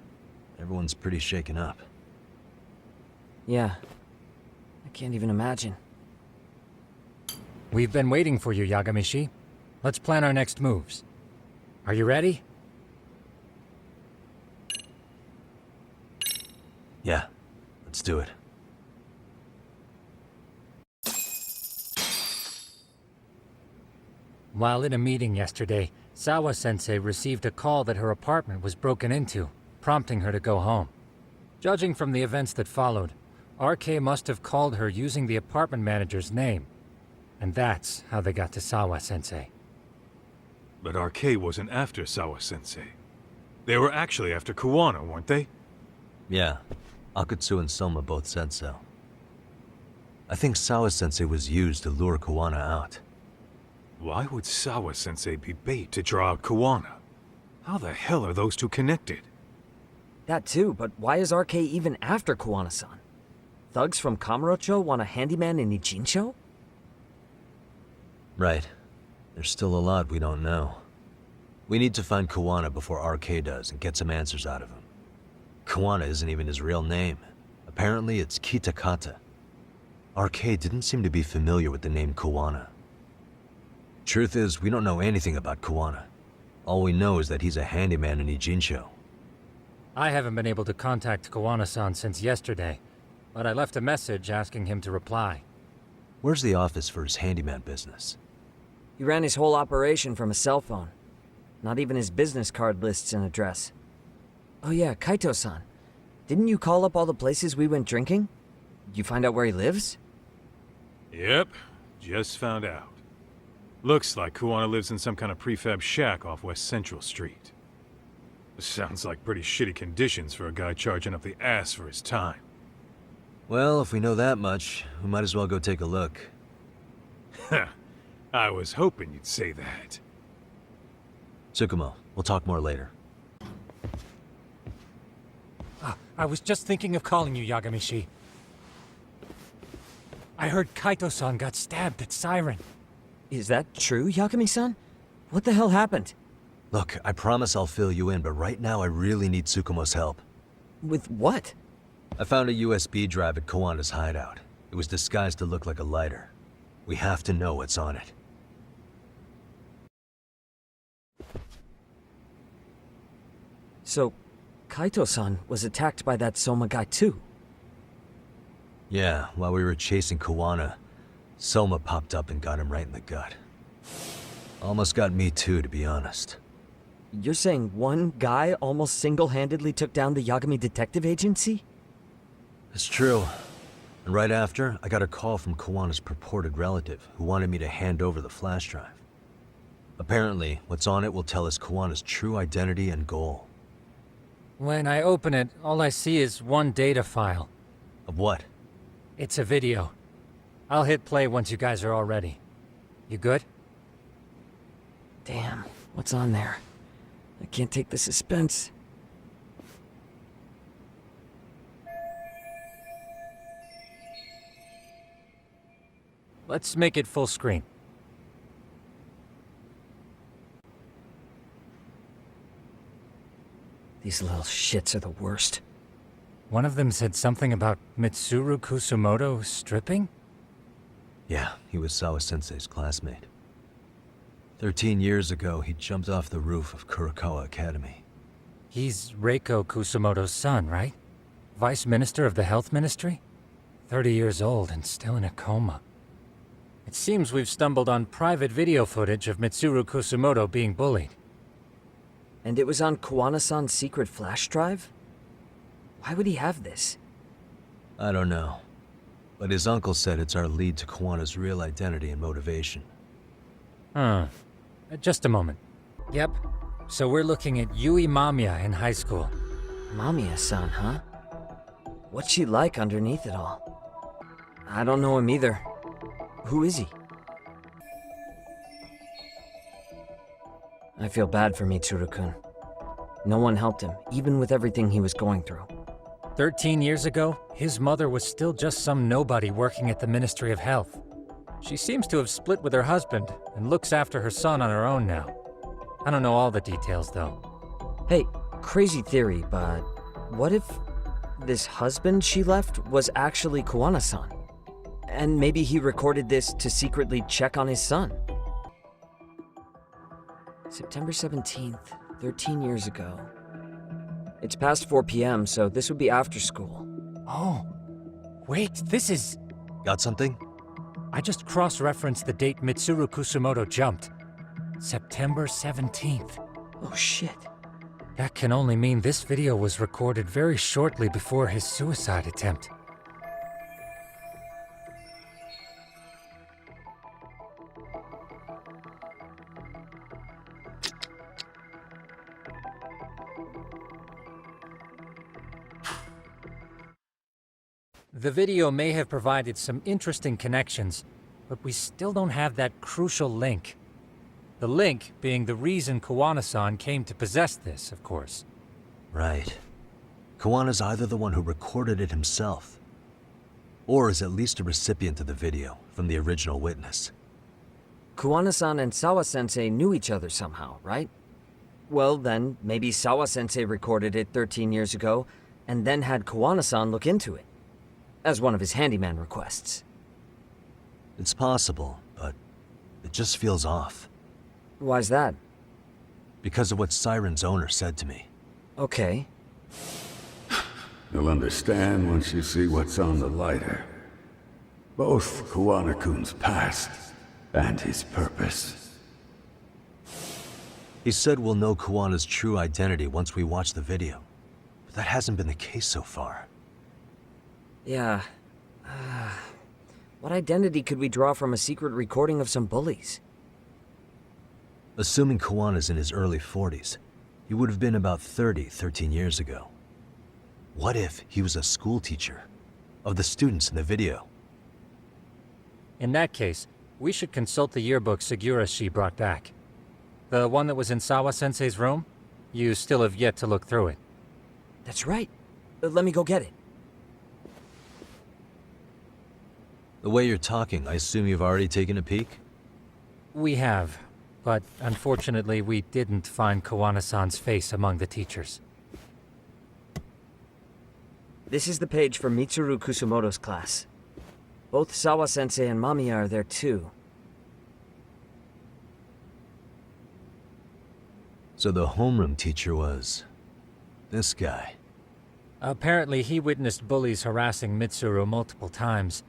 Everyone's pretty shaken up. Yeah. I can't even imagine. We've been waiting for you, Yagami-shi. Let's plan our next moves. Are you ready? Yeah, let's do it. While in a meeting yesterday, Sawa-sensei received a call that her apartment was broken into, prompting her to go home. Judging from the events that followed, RK must have called her using the apartment manager's name. And that's how they got to Sawa-sensei. But RK wasn't after Sawa-sensei. They were actually after Kuwana, weren't they? Yeah, Akutsu and Soma both said so. I think Sawa-sensei was used to lure Kuwana out. Why would Sawa-sensei be bait to draw out Kuwana? How the hell are those two connected? That too, but why is RK even after Kuwana-san? Thugs from Kamurocho want a handyman in Ijincho? Right. There's still a lot we don't know. We need to find Kuwana before RK does and get some answers out of him. Kuwana isn't even his real name. Apparently it's Kitakata. RK didn't seem to be familiar with the name Kuwana. Truth is, we don't know anything about Kuwana. All we know is that he's a handyman in Ijincho. I haven't been able to contact Kuwana-san since yesterday, but I left a message asking him to reply. Where's the office for his handyman business? He ran his whole operation from a cell phone. Not even his business card lists an address. Oh yeah, Kaito-san. Didn't you call up all the places we went drinking? Did you find out where he lives? Yep, just found out. Looks like Kuwana lives in some kind of prefab shack off West Central Street. Sounds like pretty shitty conditions for a guy charging up the ass for his time. Well, if we know that much, we might as well go take a look. I was hoping you'd say that. Tsukumo, we'll talk more later. I was just thinking of calling you, Yagami-shi. I heard Kaito-san got stabbed at Siren. Is that true, Yagami-san? What the hell happened? Look, I promise I'll fill you in, but right now I really need Tsukumo's help. With what? I found a USB drive at Kawana's hideout. It was disguised to look like a lighter. We have to know what's on it. So, Kaito-san was attacked by that Soma guy too? Yeah, while we were chasing Kuwana, Soma popped up and got him right in the gut. Almost got me too, to be honest. You're saying one guy almost single-handedly took down the Yagami Detective Agency? It's true. And right after, I got a call from Kawana's purported relative, who wanted me to hand over the flash drive. Apparently, what's on it will tell us Kawana's true identity and goal. When I open it, all I see is one data file. Of what? It's a video. I'll hit play once you guys are all ready. You good? Damn, what's on there? I can't take the suspense. Let's make it full screen. These little shits are the worst. One of them said something about Mitsuru Kusumoto stripping? Yeah, he was Sawa-sensei's classmate. 13 years ago, he jumped off the roof of Kurokawa Academy. He's Reiko Kusumoto's son, right? Vice Minister of the Health Ministry? 30 years old and still in a coma. It seems we've stumbled on private video footage of Mitsuru Kusumoto being bullied. And it was on Kawana-san's secret flash drive? Why would he have this? I don't know. But his uncle said it's our lead to Kawana's real identity and motivation. Huh. Just a moment. Yep. So we're looking at Yui Mamiya in high school. Mamiya-san, huh? What's she like underneath it all? I don't know him either. Who is he? I feel bad for Mitsuru-kun. No one helped him, even with everything he was going through. 13 years ago, his mother was still just some nobody working at the Ministry of Health. She seems to have split with her husband and looks after her son on her own now. I don't know all the details, though. Hey, crazy theory, but what if this husband she left was actually Kawana-san? And maybe he recorded this to secretly check on his son. September 17th, 13 years ago. It's past 4 p.m., so this would be after school. Oh, wait, this is... Got something? I just cross-referenced the date Mitsuru Kusumoto jumped. September 17th. Oh shit. That can only mean this video was recorded very shortly before his suicide attempt. The video may have provided some interesting connections, but we still don't have that crucial link. The link being the reason Kawana-san came to possess this, of course. Right. Kawana's either the one who recorded it himself, or is at least a recipient of the video from the original witness. Kawana-san and Sawa-sensei knew each other somehow, right? Well then, maybe Sawa-sensei recorded it 13 years ago, and then had Kawana-san look into it, as one of his handyman requests. It's possible, but it just feels off. Why's that? Because of what Siren's owner said to me. Okay. You'll understand once you see what's on the lighter. Both Kawana-kun's past and his purpose. He said we'll know Kawana's true identity once we watch the video. But that hasn't been the case so far. Yeah. What identity could we draw from a secret recording of some bullies? Assuming Kawana's in his early 40s, he would have been about 13 years ago. What if he was a school teacher of the students in the video? In that case, we should consult the yearbook Sugiura she brought back. The one that was in Sawa-sensei's room? You still have yet to look through it. That's right. Let me go get it. The way you're talking, I assume you've already taken a peek? We have, but unfortunately we didn't find Kawana-san's face among the teachers. This is the page for Mitsuru Kusumoto's class. Both Sawa-sensei and Mamiya are there too. So the homeroom teacher was... this guy. Apparently he witnessed bullies harassing Mitsuru multiple times,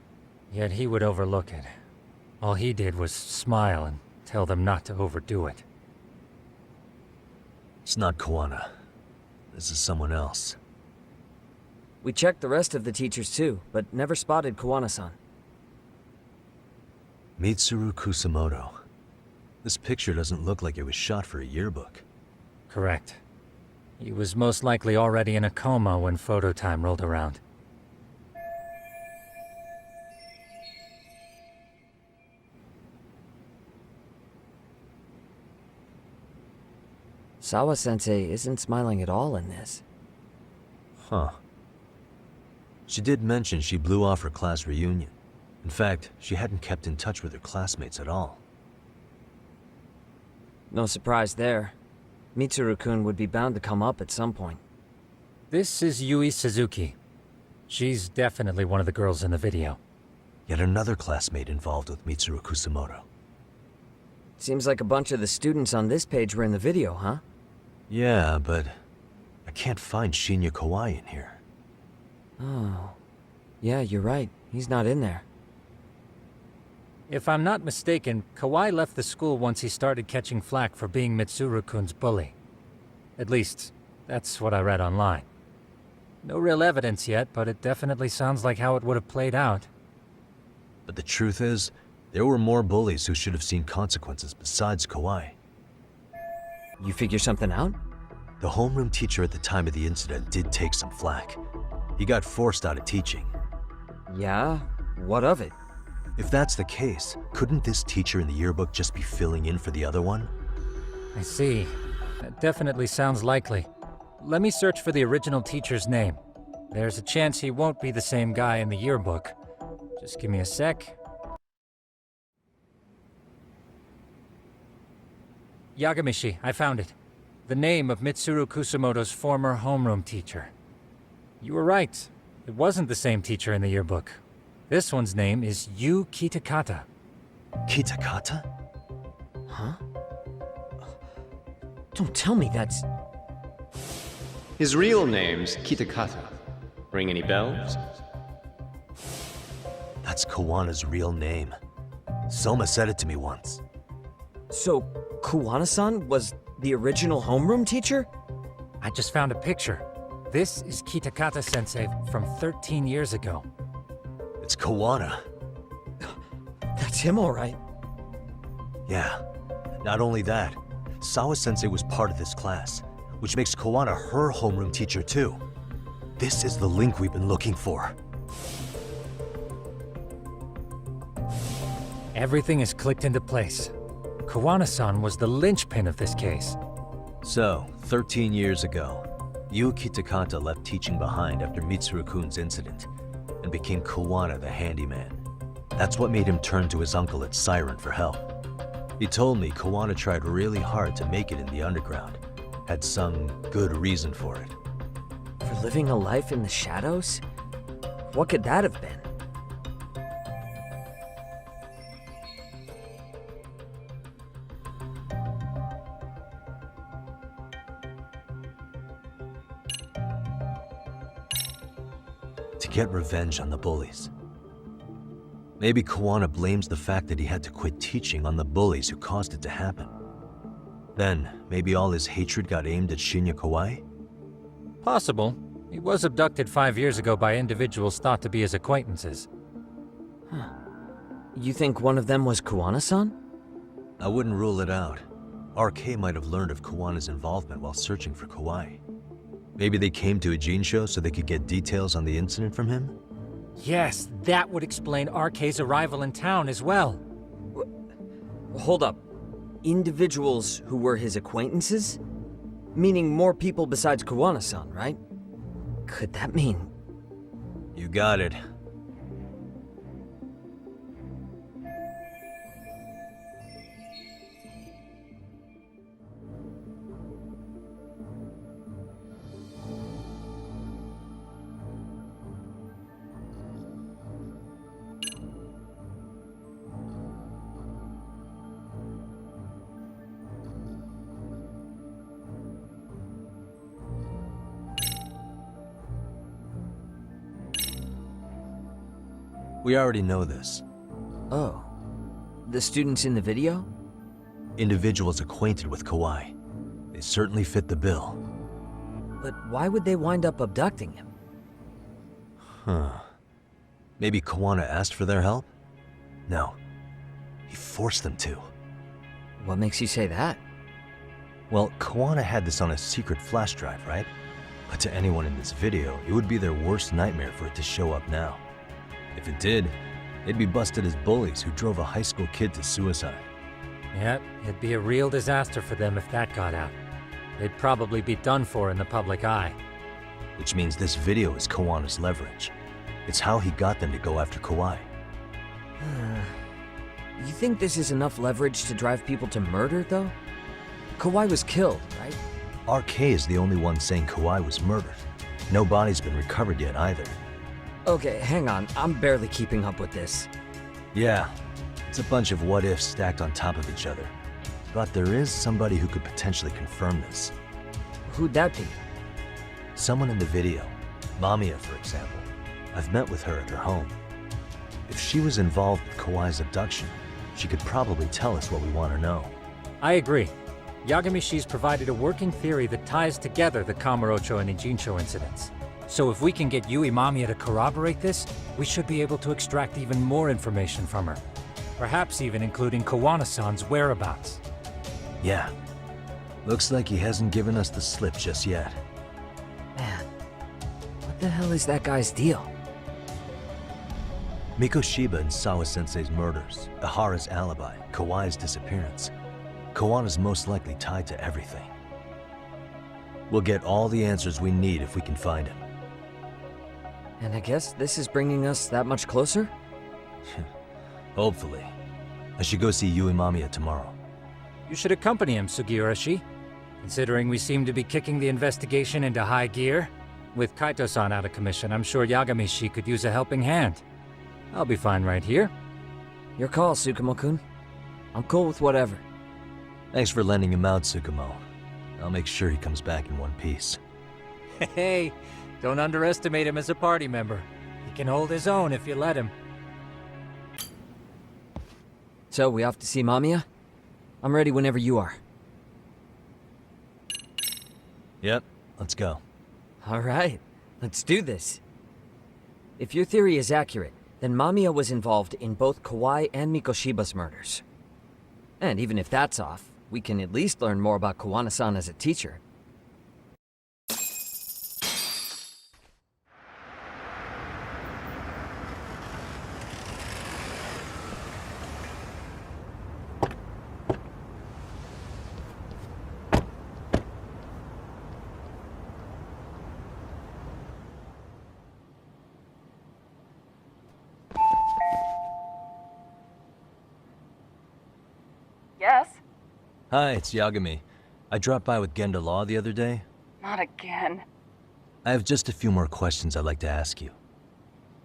yet he would overlook it. All he did was smile and tell them not to overdo it. It's not Kawana. This is someone else. We checked the rest of the teachers too, but never spotted Kawana-san. Mitsuru Kusumoto. This picture doesn't look like it was shot for a yearbook. Correct. He was most likely already in a coma when photo time rolled around. Sawa-sensei isn't smiling at all in this. Huh. She did mention she blew off her class reunion. In fact, she hadn't kept in touch with her classmates at all. No surprise there. Mitsuru-kun would be bound to come up at some point. This is Yui Suzuki. She's definitely one of the girls in the video. Yet another classmate involved with Mitsuru Kusamoto. Seems like a bunch of the students on this page were in the video, huh? Yeah, but I can't find Shinya Kawai in here. Oh. Yeah, you're right. He's not in there. If I'm not mistaken, Kawai left the school once he started catching flack for being Mitsuru-kun's bully. At least, that's what I read online. No real evidence yet, but it definitely sounds like how it would have played out. But the truth is, there were more bullies who should have seen consequences besides Kawai. You figure something out? The homeroom teacher at the time of the incident did take some flack. He got forced out of teaching. Yeah? What of it? If that's the case, couldn't this teacher in the yearbook just be filling in for the other one? I see. That definitely sounds likely. Let me search for the original teacher's name. There's a chance he won't be the same guy in the yearbook. Just give me a sec. Yagamishi, I found it. The name of Mitsuru Kusamoto's former homeroom teacher. You were right. It wasn't the same teacher in the yearbook. This one's name is Yu Kitakata. Kitakata? Huh? Don't tell me that's... His real name's Kitakata. Ring any bells? That's Kawana's real name. Soma said it to me once. So, Kuwana-san was the original homeroom teacher? I just found a picture. This is Kitakata-sensei from 13 years ago. It's Kawana. That's him, all right. Yeah. Not only that, Sawa-sensei was part of this class, which makes Kawana her homeroom teacher too. This is the link we've been looking for. Everything is clicked into place. Kawana-san was the linchpin of this case. So, 13 years ago, Yu Kitakata left teaching behind after Mitsuru-kun's incident, and became Kawana the handyman. That's what made him turn to his uncle at Siren for help. He told me Kawana tried really hard to make it in the underground. Had some good reason for it. For living a life in the shadows? What could that have been? To get revenge on the bullies. Maybe Kawana blames the fact that he had to quit teaching on the bullies who caused it to happen. Then, maybe all his hatred got aimed at Shinya Kawai? Possible. He was abducted 5 years ago by individuals thought to be his acquaintances. Huh. You think one of them was Kuwana-san? I wouldn't rule it out. RK might have learned of Kawana's involvement while searching for Kawai. Maybe they came to a Jinsho so they could get details on the incident from him? Yes, that would explain RK's arrival in town as well. Hold up. Individuals who were his acquaintances? Meaning more people besides Kawana-san, right? Could that mean... You got it. We already know this. Oh. The students in the video? Individuals acquainted with Kawai. They certainly fit the bill. But why would they wind up abducting him? Huh. Maybe Kawana asked for their help? No. He forced them to. What makes you say that? Well, Koana had this on a secret flash drive, right? But to anyone in this video, it would be their worst nightmare for it to show up now. If it did, they'd be busted as bullies who drove a high school kid to suicide. Yep, it'd be a real disaster for them if that got out. They'd probably be done for in the public eye. Which means this video is Koana's leverage. It's how he got them to go after Kauai. You think this is enough leverage to drive people to murder, though? Kauai was killed, right? RK is the only one saying Kauai was murdered. No body's been recovered yet either. Okay, hang on. I'm barely keeping up with this. Yeah, it's a bunch of what-ifs stacked on top of each other. But there is somebody who could potentially confirm this. Who'd that be? Someone in the video. Mamiya, for example. I've met with her at her home. If she was involved with Kauai's abduction, she could probably tell us what we want to know. I agree. Yagamishi's provided a working theory that ties together the Kamurocho and Ijincho incidents. So if we can get Yui Mamiya to corroborate this, we should be able to extract even more information from her. Perhaps even including Kawana-san's whereabouts. Yeah. Looks like he hasn't given us the slip just yet. Man, what the hell is that guy's deal? Mikoshiba and Sawa-sensei's murders, Ihara's alibi, Kauai's disappearance. Kawana's most likely tied to everything. We'll get all the answers we need if we can find him. And I guess this is bringing us that much closer? Hopefully. I should go see Yui Mamiya tomorrow. You should accompany him, Sugiura-shi. Considering we seem to be kicking the investigation into high gear, with Kaito-san out of commission, I'm sure Yagami-shi could use a helping hand. I'll be fine right here. Your call, Tsukumo-kun. I'm cool with whatever. Thanks for lending him out, Tsukumo. I'll make sure he comes back in one piece. Hey, don't underestimate him as a party member. He can hold his own if you let him. So, we off to see Mamiya? I'm ready whenever you are. Yep, let's go. Alright, let's do this. If your theory is accurate, then Mamiya was involved in both Kauai and Mikoshiba's murders. And even if that's off, we can at least learn more about Kawana-san as a teacher. Yes? Hi, it's Yagami. I dropped by with Genda Law the other day. Not again. I have just a few more questions I'd like to ask you.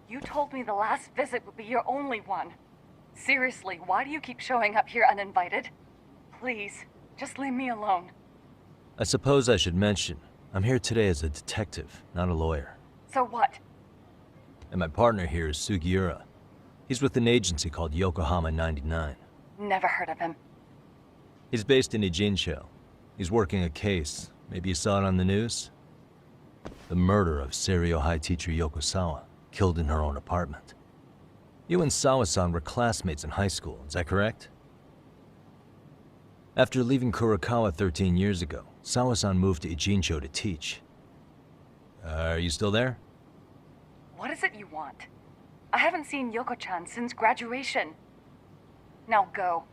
You told me the last visit would be your only one. Seriously, why do you keep showing up here uninvited? Please, just leave me alone. I suppose I should mention, I'm here today as a detective, not a lawyer. So what? And my partner here is Sugiura. He's with an agency called Yokohama 99. Never heard of him. He's based in Ijincho. He's working a case. Maybe you saw it on the news? The murder of Seiryo High teacher Yoko Sawa, killed in her own apartment. You and Sawa-san were classmates in high school, is that correct? After leaving Kurokawa 13 years ago, Sawa-san moved to Ijincho to teach. Are you still there? What is it you want? I haven't seen Yoko-chan since graduation. Now go.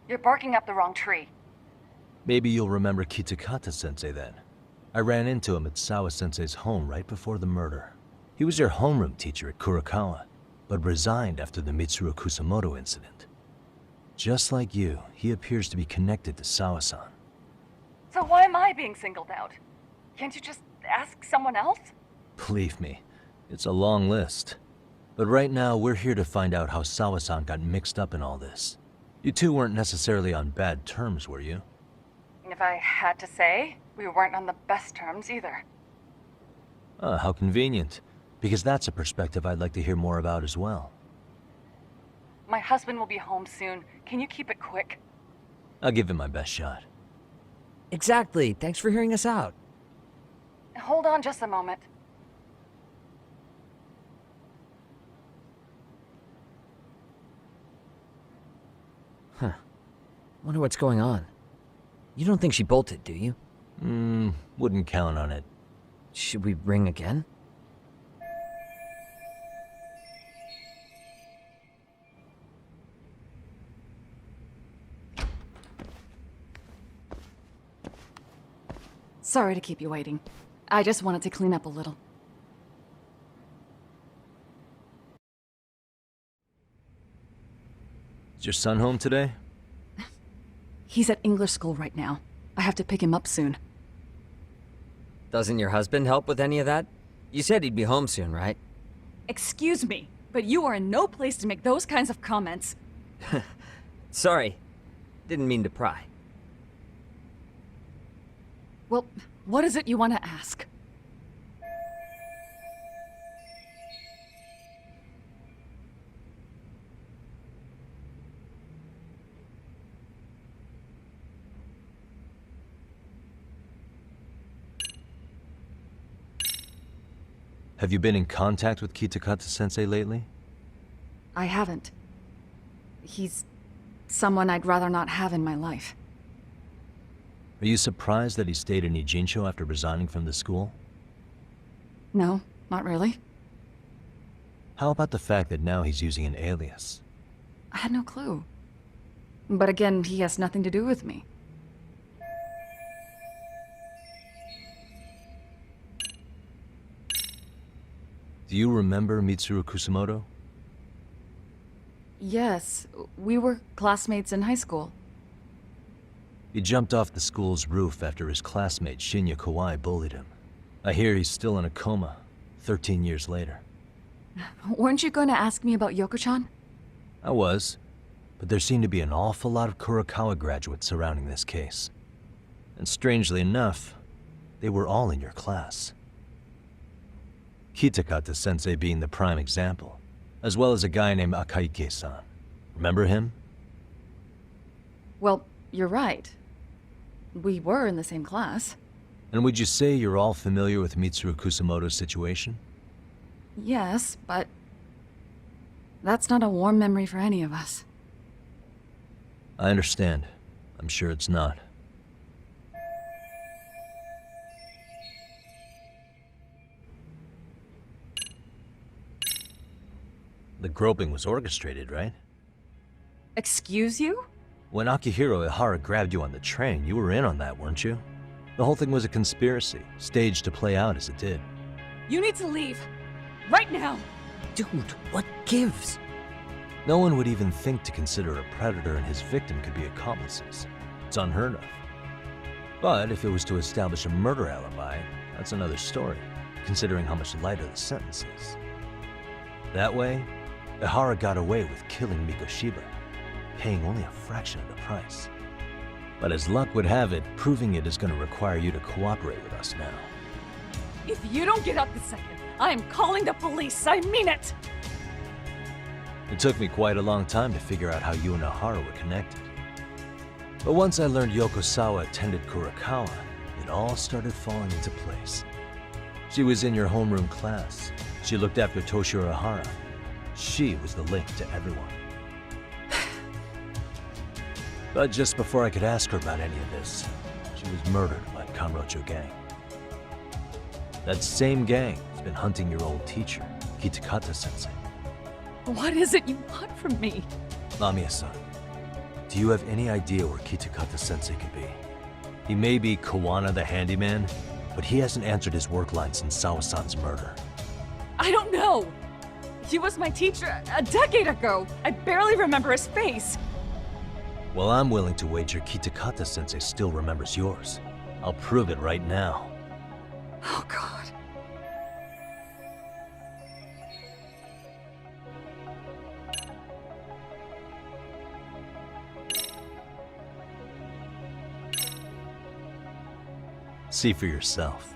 You're barking up the wrong tree. Maybe you'll remember Kitakata-sensei then. I ran into him at Sawa-sensei's home right before the murder. He was your homeroom teacher at Kurokawa, but resigned after the Mitsuru Kusamoto incident. Just like you, he appears to be connected to Sawa-san. So why am I being singled out? Can't you just ask someone else? Believe me, it's a long list. But right now, we're here to find out how Sawa-san got mixed up in all this. You two weren't necessarily on bad terms, were you? If I had to say, we weren't on the best terms either. Ah, how convenient. Because that's a perspective I'd like to hear more about as well. My husband will be home soon. Can you keep it quick? I'll give it my best shot. Exactly. Thanks for hearing us out. Hold on just a moment. Wonder what's going on. You don't think she bolted, do you? Wouldn't count on it. Should we ring again? Sorry to keep you waiting. I just wanted to clean up a little. Is your son home today? He's at English school right now. I have to pick him up soon. Doesn't your husband help with any of that? You said he'd be home soon, right? Excuse me, but you are in no place to make those kinds of comments. Sorry. Didn't mean to pry. Well, what is it you want to ask? Have you been in contact with Kitakata-sensei lately? I haven't. He's someone I'd rather not have in my life. Are you surprised that he stayed in Ijincho after resigning from the school? No, not really. How about the fact that now he's using an alias? I had no clue. But again, he has nothing to do with me. Do you remember Mitsuru Kusamoto? Yes, we were classmates in high school. He jumped off the school's roof after his classmate Shinya Kawai bullied him. I hear he's still in a coma, 13 years later. Weren't you going to ask me about Yoko-chan? I was, but there seemed to be an awful lot of Kurokawa graduates surrounding this case. And strangely enough, they were all in your class. Kitakata-sensei being the prime example, as well as a guy named Akaike-san. Remember him? Well, you're right. We were in the same class. And would you say you're all familiar with Mitsuru Kusamoto's situation? Yes, but that's not a warm memory for any of us. I understand. I'm sure it's not. The groping was orchestrated, right? Excuse you? When Akihiro Ihara grabbed you on the train, you were in on that, weren't you? The whole thing was a conspiracy, staged to play out as it did. You need to leave. Right now! Dude, what gives? No one would even think to consider a predator and his victim could be accomplices. It's unheard of. But if it was to establish a murder alibi, that's another story, considering how much lighter the sentence is. That way, Ihara got away with killing Mikoshiba, paying only a fraction of the price. But as luck would have it, proving it is going to require you to cooperate with us now. If you don't get out this second, I am calling the police. I mean it! It took me quite a long time to figure out how you and Ihara were connected. But once I learned Yokosawa attended Kurokawa, it all started falling into place. She was in your homeroom class. She looked after Toshiro Ihara. She was the link to everyone. But just before I could ask her about any of this, she was murdered by Kamurocho gang. That same gang has been hunting your old teacher, Kitakata-sensei. What is it you want from me? Lamia-san, do you have any idea where Kitakata-sensei could be? He may be Kawana the handyman, but he hasn't answered his work line since Sawa-san's murder. I don't know! He was my teacher a decade ago! I barely remember his face! Well, I'm willing to wager Kitakata-sensei still remembers yours. I'll prove it right now. Oh, God. See for yourself.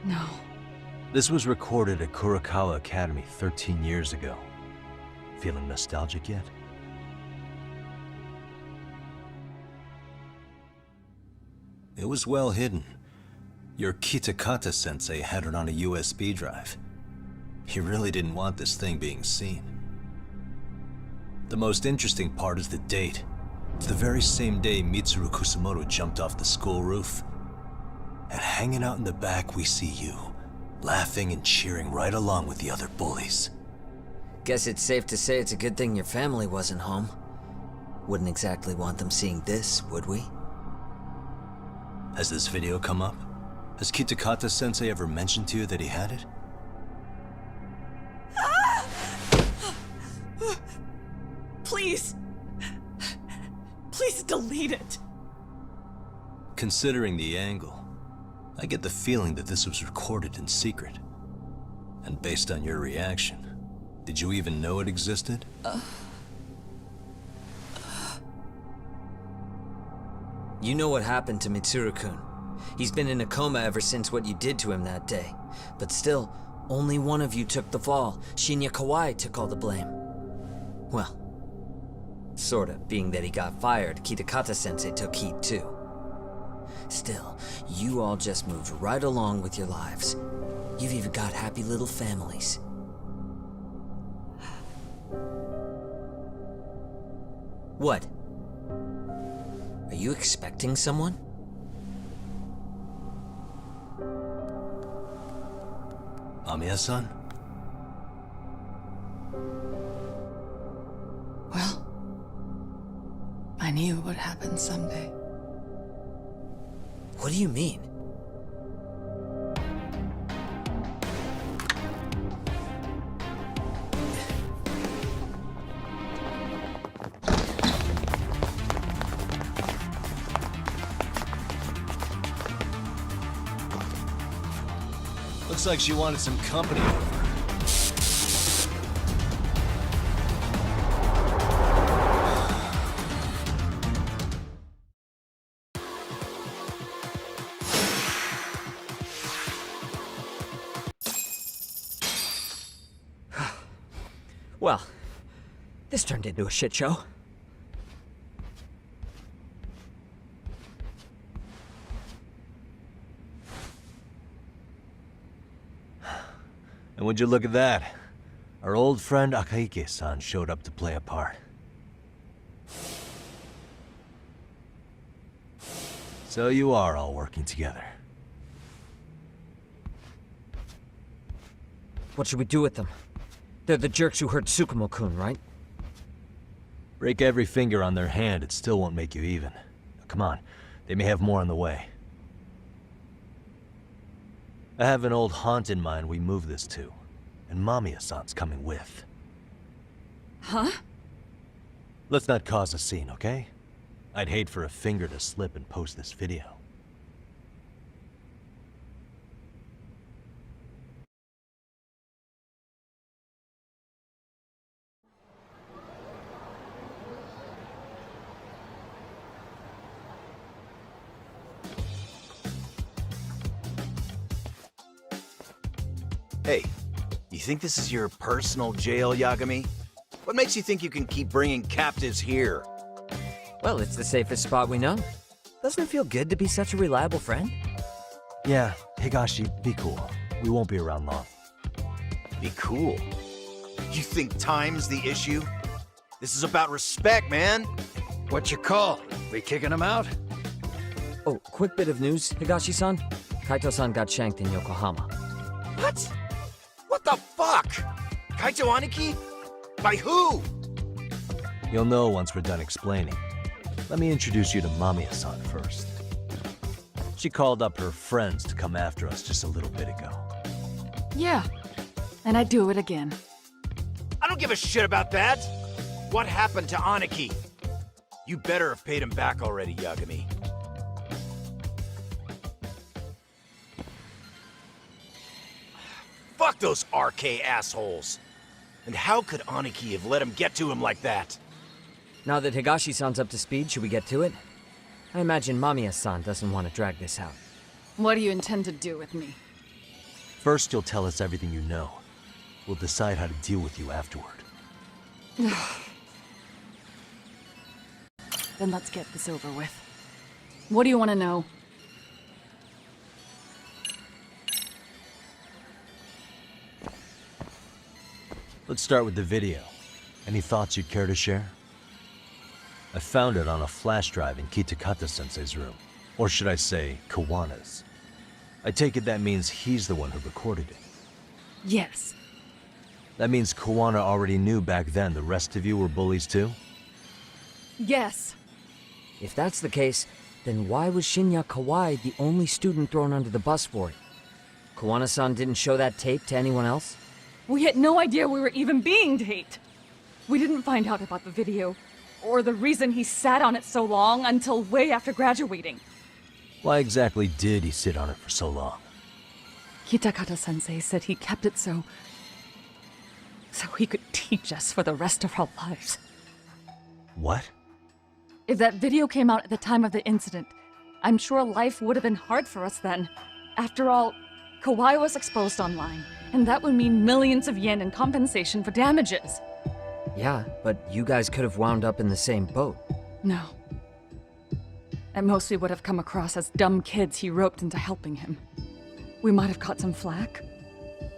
No. This was recorded at Kurokawa Academy 13 years ago. Feeling nostalgic yet? It was well hidden. Your Kitakata-sensei had it on a USB drive. He really didn't want this thing being seen. The most interesting part is the date. It's the very same day Mitsuru Kusamoto jumped off the school roof. And hanging out in the back, we see you, laughing and cheering right along with the other bullies. Guess it's safe to say it's a good thing your family wasn't home. Wouldn't exactly want them seeing this, would we? Has this video come up? Has Kitakata-sensei ever mentioned to you that he had it? Please. Please delete it. Considering the angle, I get the feeling that this was recorded in secret. And based on your reaction, did you even know it existed? You know what happened to Mitsuru-kun. He's been in a coma ever since what you did to him that day. But still, only one of you took the fall. Shinya Kawai took all the blame. Well, sorta, being that he got fired, Kitakata-sensei took heat too. Still, you all just moved right along with your lives. You've even got happy little families. What? Are you expecting someone? Amiya-san? Well, I knew it would happen someday. What do you mean? Looks like she wanted some company over. Well, this turned into a shit show. And would you look at that? Our old friend Akaike-san showed up to play a part. So you are all working together. What should we do with them? They're the jerks who hurt Tsukumo-kun, right? Break every finger on their hand, it still won't make you even. Come on, they may have more on the way. I have an old haunt in mind we move this to, and Mamiya-san's coming with. Huh? Let's not cause a scene, okay? I'd hate for a finger to slip and post this video. Hey, you think this is your personal jail, Yagami? What makes you think you can keep bringing captives here? Well, it's the safest spot we know. Doesn't it feel good to be such a reliable friend? Yeah, Higashi, be cool. We won't be around long. Be cool? You think time's the issue? This is about respect, man! What you call? We kicking him out? Oh, quick bit of news, Higashi-san. Kaito-san got shanked in Yokohama. What? What the fuck? Kaito Aniki? By who? You'll know once we're done explaining. Let me introduce you to Mamiya-san first. She called up her friends to come after us just a little bit ago. Yeah, and I'd do it again. I don't give a shit about that! What happened to Aniki? You better have paid him back already, Yagami. Fuck those RK assholes! And how could Aniki have let him get to him like that? Now that Higashi-san's up to speed, should we get to it? I imagine Mamiya-san doesn't want to drag this out. What do you intend to do with me? First, you'll tell us everything you know. We'll decide how to deal with you afterward. Then let's get this over with. What do you want to know? Let's start with the video. Any thoughts you'd care to share? I found it on a flash drive in Kitakata-sensei's room. Or should I say, Kawana's. I take it that means he's the one who recorded it. Yes. That means Kawana already knew back then the rest of you were bullies too? Yes. If that's the case, then why was Shinya Kawai the only student thrown under the bus for it? Kawana-san didn't show that tape to anyone else? We had no idea we were even being taped. We didn't find out about the video, or the reason he sat on it so long until way after graduating. Why exactly did he sit on it for so long? Kitakata-sensei said he kept it so he could teach us for the rest of our lives. What? If that video came out at the time of the incident, I'm sure life would have been hard for us then. After all, Kawai was exposed online, and that would mean millions of yen in compensation for damages. Yeah, but you guys could have wound up in the same boat. No. At most, we would have come across as dumb kids he roped into helping him. We might have caught some flack,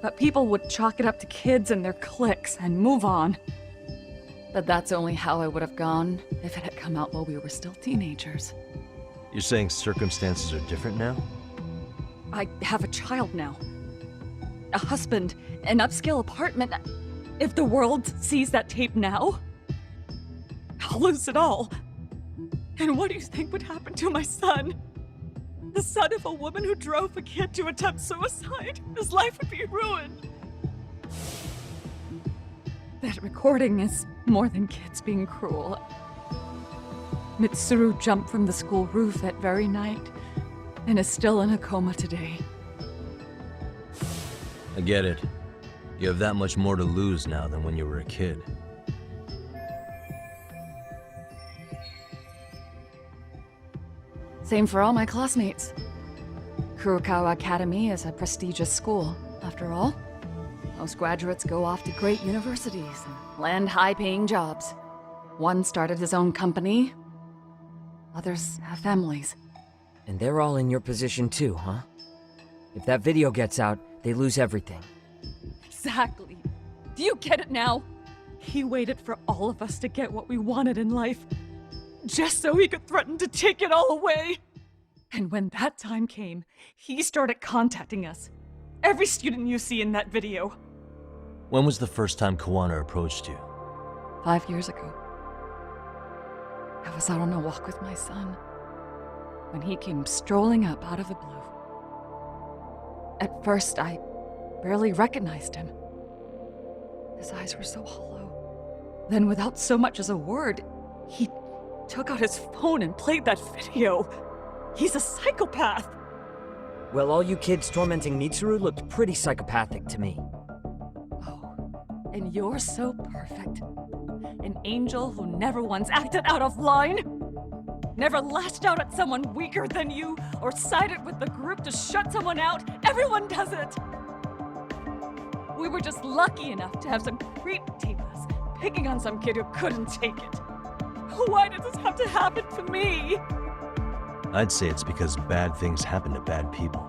but people would chalk it up to kids and their cliques and move on. But that's only how I would have gone if it had come out while we were still teenagers. You're saying circumstances are different now? I have a child now. A husband, an upscale apartment. If the world sees that tape now, I'll lose it all. And what do you think would happen to my son? The son of a woman who drove a kid to attempt suicide? His life would be ruined. That recording is more than kids being cruel. Mitsuru jumped from the school roof that very night and is still in a coma today. I get it. You have that much more to lose now than when you were a kid. Same for all my classmates. Kurokawa Academy is a prestigious school, after all. Most graduates go off to great universities and land high-paying jobs. One started his own company. Others have families. And they're all in your position too, huh? If that video gets out, they lose everything. Exactly. Do you get it now? He waited for all of us to get what we wanted in life, just so he could threaten to take it all away. And when that time came, he started contacting us. Every student you see in that video. When was the first time Kawana approached you? 5 years ago. I was out on a walk with my son when he came strolling up out of the blue. At first, I barely recognized him. His eyes were so hollow. Then, without so much as a word, he took out his phone and played that video. He's a psychopath. Well, all you kids tormenting Mitsuru looked pretty psychopathic to me. And you're so perfect. An angel who never once acted out of line. Never lashed out at someone weaker than you, or sided with the group to shut someone out. Everyone does it. We were just lucky enough to have some creep tape us, picking on some kid who couldn't take it. Why did this have to happen to me? I'd say it's because bad things happen to bad people.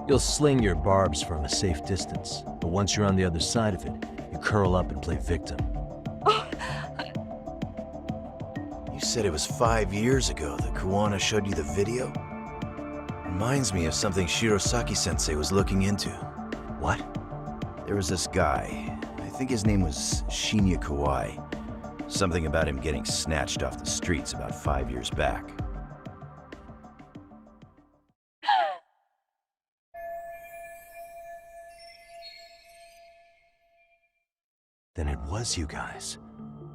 You'll sling your barbs from a safe distance, but once you're on the other side of it, you curl up and play victim. You said it was 5 years ago that Kawana showed you the video? Reminds me of something Shirosaki-sensei was looking into. What? There was this guy. I think his name was Shinya Kawai. Something about him getting snatched off the streets about 5 years back. Then it was you guys.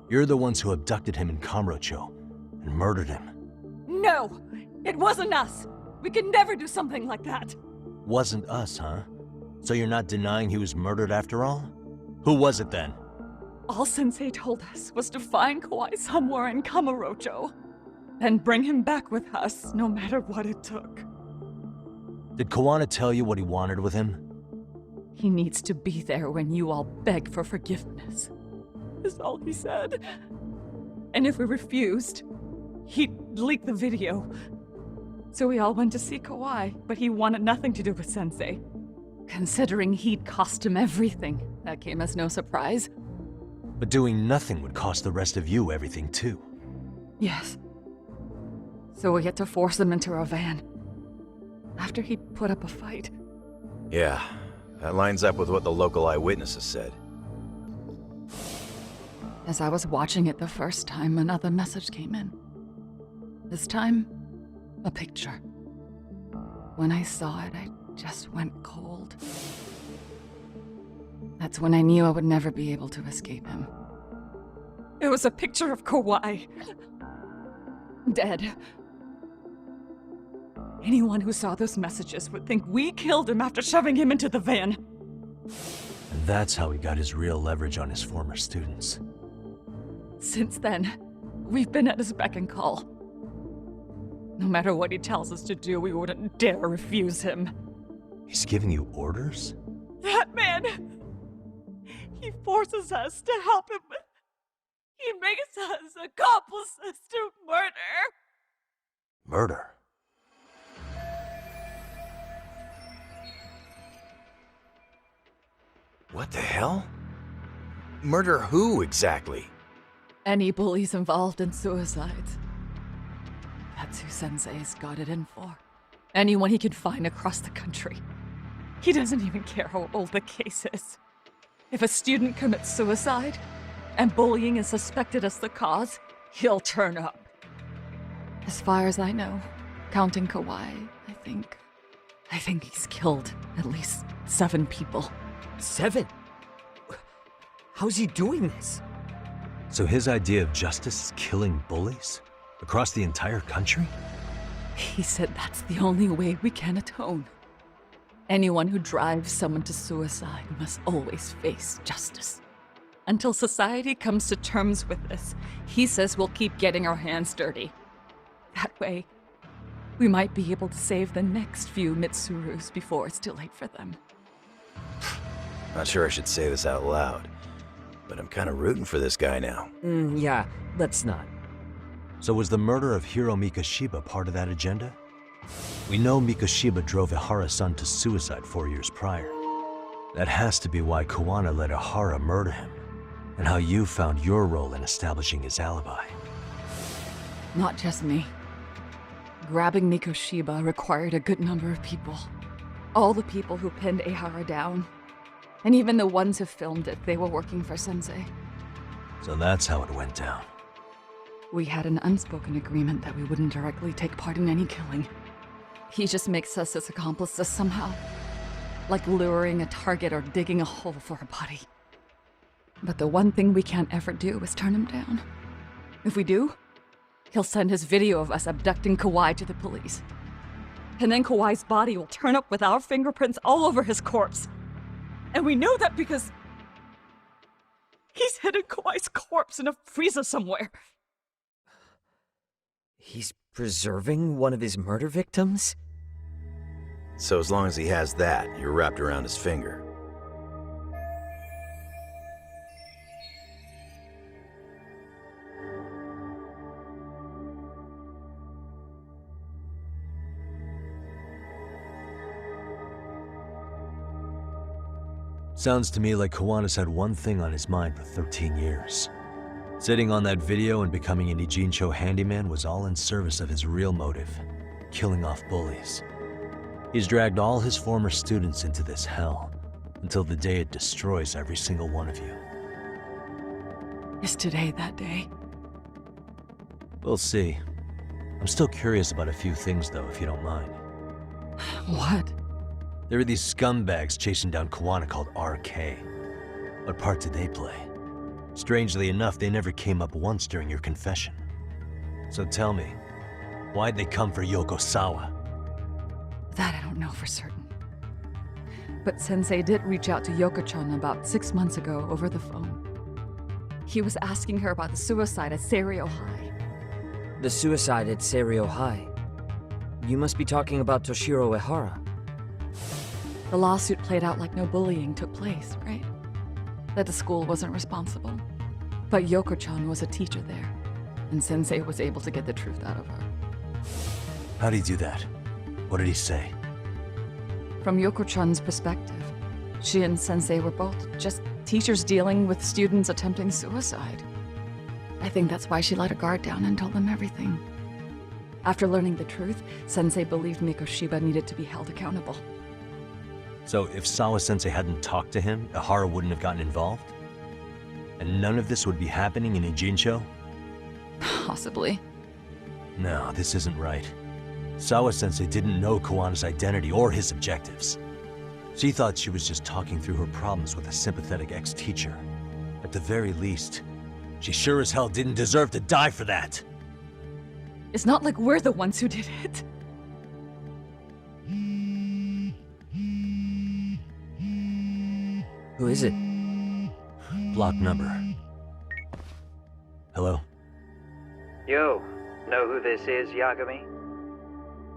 You're the ones who abducted him in Kamurocho and murdered him. No! It wasn't us! We could never do something like that! Wasn't us, huh? So you're not denying he was murdered after all? Who was it then? All Sensei told us was to find Kawai somewhere in Kamurocho, and bring him back with us, no matter what it took. Did Kawana tell you what he wanted with him? He needs to be there when you all beg for forgiveness, is all he said. And if we refused, he'd leak the video. So we all went to see Kawai, but he wanted nothing to do with Sensei. Considering he'd cost him everything, that came as no surprise. But doing nothing would cost the rest of you everything too. Yes. So we had to force him into a van. After he put up a fight. Yeah, that lines up with what the local eyewitnesses said. As I was watching it the first time, another message came in. This time, a picture. When I saw it, I just went cold. That's when I knew I would never be able to escape him. It was a picture of Kawhi. Dead. Anyone who saw those messages would think we killed him after shoving him into the van. And that's how he got his real leverage on his former students. Since then, we've been at his beck and call. No matter what he tells us to do, we wouldn't dare refuse him. He's giving you orders? That man! He forces us to help him. He makes us accomplices to murder. Murder? What the hell? Murder who, exactly? Any bullies involved in suicides. That's who Sensei's got it in for. Anyone he can find across the country. He doesn't even care how old the case is. If a student commits suicide, and bullying is suspected as the cause, he'll turn up. As far as I know, counting Kawhi, I think he's killed at least 7 people. 7? How's he doing this? So his idea of justice is killing bullies? Across the entire country? He said that's the only way we can atone. Anyone who drives someone to suicide must always face justice. Until society comes to terms with this, he says we'll keep getting our hands dirty. That way, we might be able to save the next few Mitsurus before it's too late for them. Not sure I should say this out loud, but I'm kind of rooting for this guy now. Yeah, let's not. So was the murder of Hiro Mikoshiba part of that agenda? We know Mikoshiba drove Ihara's son to suicide 4 years prior. That has to be why Kawana let Ihara murder him, and how you found your role in establishing his alibi. Not just me. Grabbing Mikoshiba required a good number of people. All the people who pinned Ihara down. And even the ones who filmed it, they were working for Sensei. So that's how it went down. We had an unspoken agreement that we wouldn't directly take part in any killing. He just makes us his accomplices somehow. Like luring a target or digging a hole for a body. But the one thing we can't ever do is turn him down. If we do, he'll send his video of us abducting Kawhi to the police. And then Kawhi's body will turn up with our fingerprints all over his corpse. And we know that because he's hidden Kawhi's corpse in a freezer somewhere. He's preserving one of his murder victims? So as long as he has that, you're wrapped around his finger. Sounds to me like Kawana's had one thing on his mind for 13 years. Sitting on that video and becoming an Ijincho handyman was all in service of his real motive, killing off bullies. He's dragged all his former students into this hell, until the day it destroys every single one of you. Is today that day? We'll see. I'm still curious about a few things though, if you don't mind. What? There are these scumbags chasing down Kawana called RK. What part did they play? Strangely enough, they never came up once during your confession. So tell me, why'd they come for Yokosawa? That I don't know for certain. But Sensei did reach out to Yoko-chan about 6 months ago over the phone. He was asking her about the suicide at Seiryo High. The suicide at Seiryo High? You must be talking about Toshiro Ihara. The lawsuit played out like no bullying took place, right? That the school wasn't responsible. But Yoko-chan was a teacher there, and Sensei was able to get the truth out of her. How'd he do that? What did he say? From Yoko-chan's perspective, she and Sensei were both just teachers dealing with students attempting suicide. I think that's why she let her guard down and told them everything. After learning the truth, Sensei believed Mikoshiba needed to be held accountable. So if Sawa-sensei hadn't talked to him, Ihara wouldn't have gotten involved? And none of this would be happening in Ijincho? Possibly. No, this isn't right. Sawa-sensei didn't know Kuwana's identity or his objectives. She thought she was just talking through her problems with a sympathetic ex-teacher. At the very least, she sure as hell didn't deserve to die for that! It's not like we're the ones who did it. Who is it? Block number. Hello? Yo, know who this is, Yagami?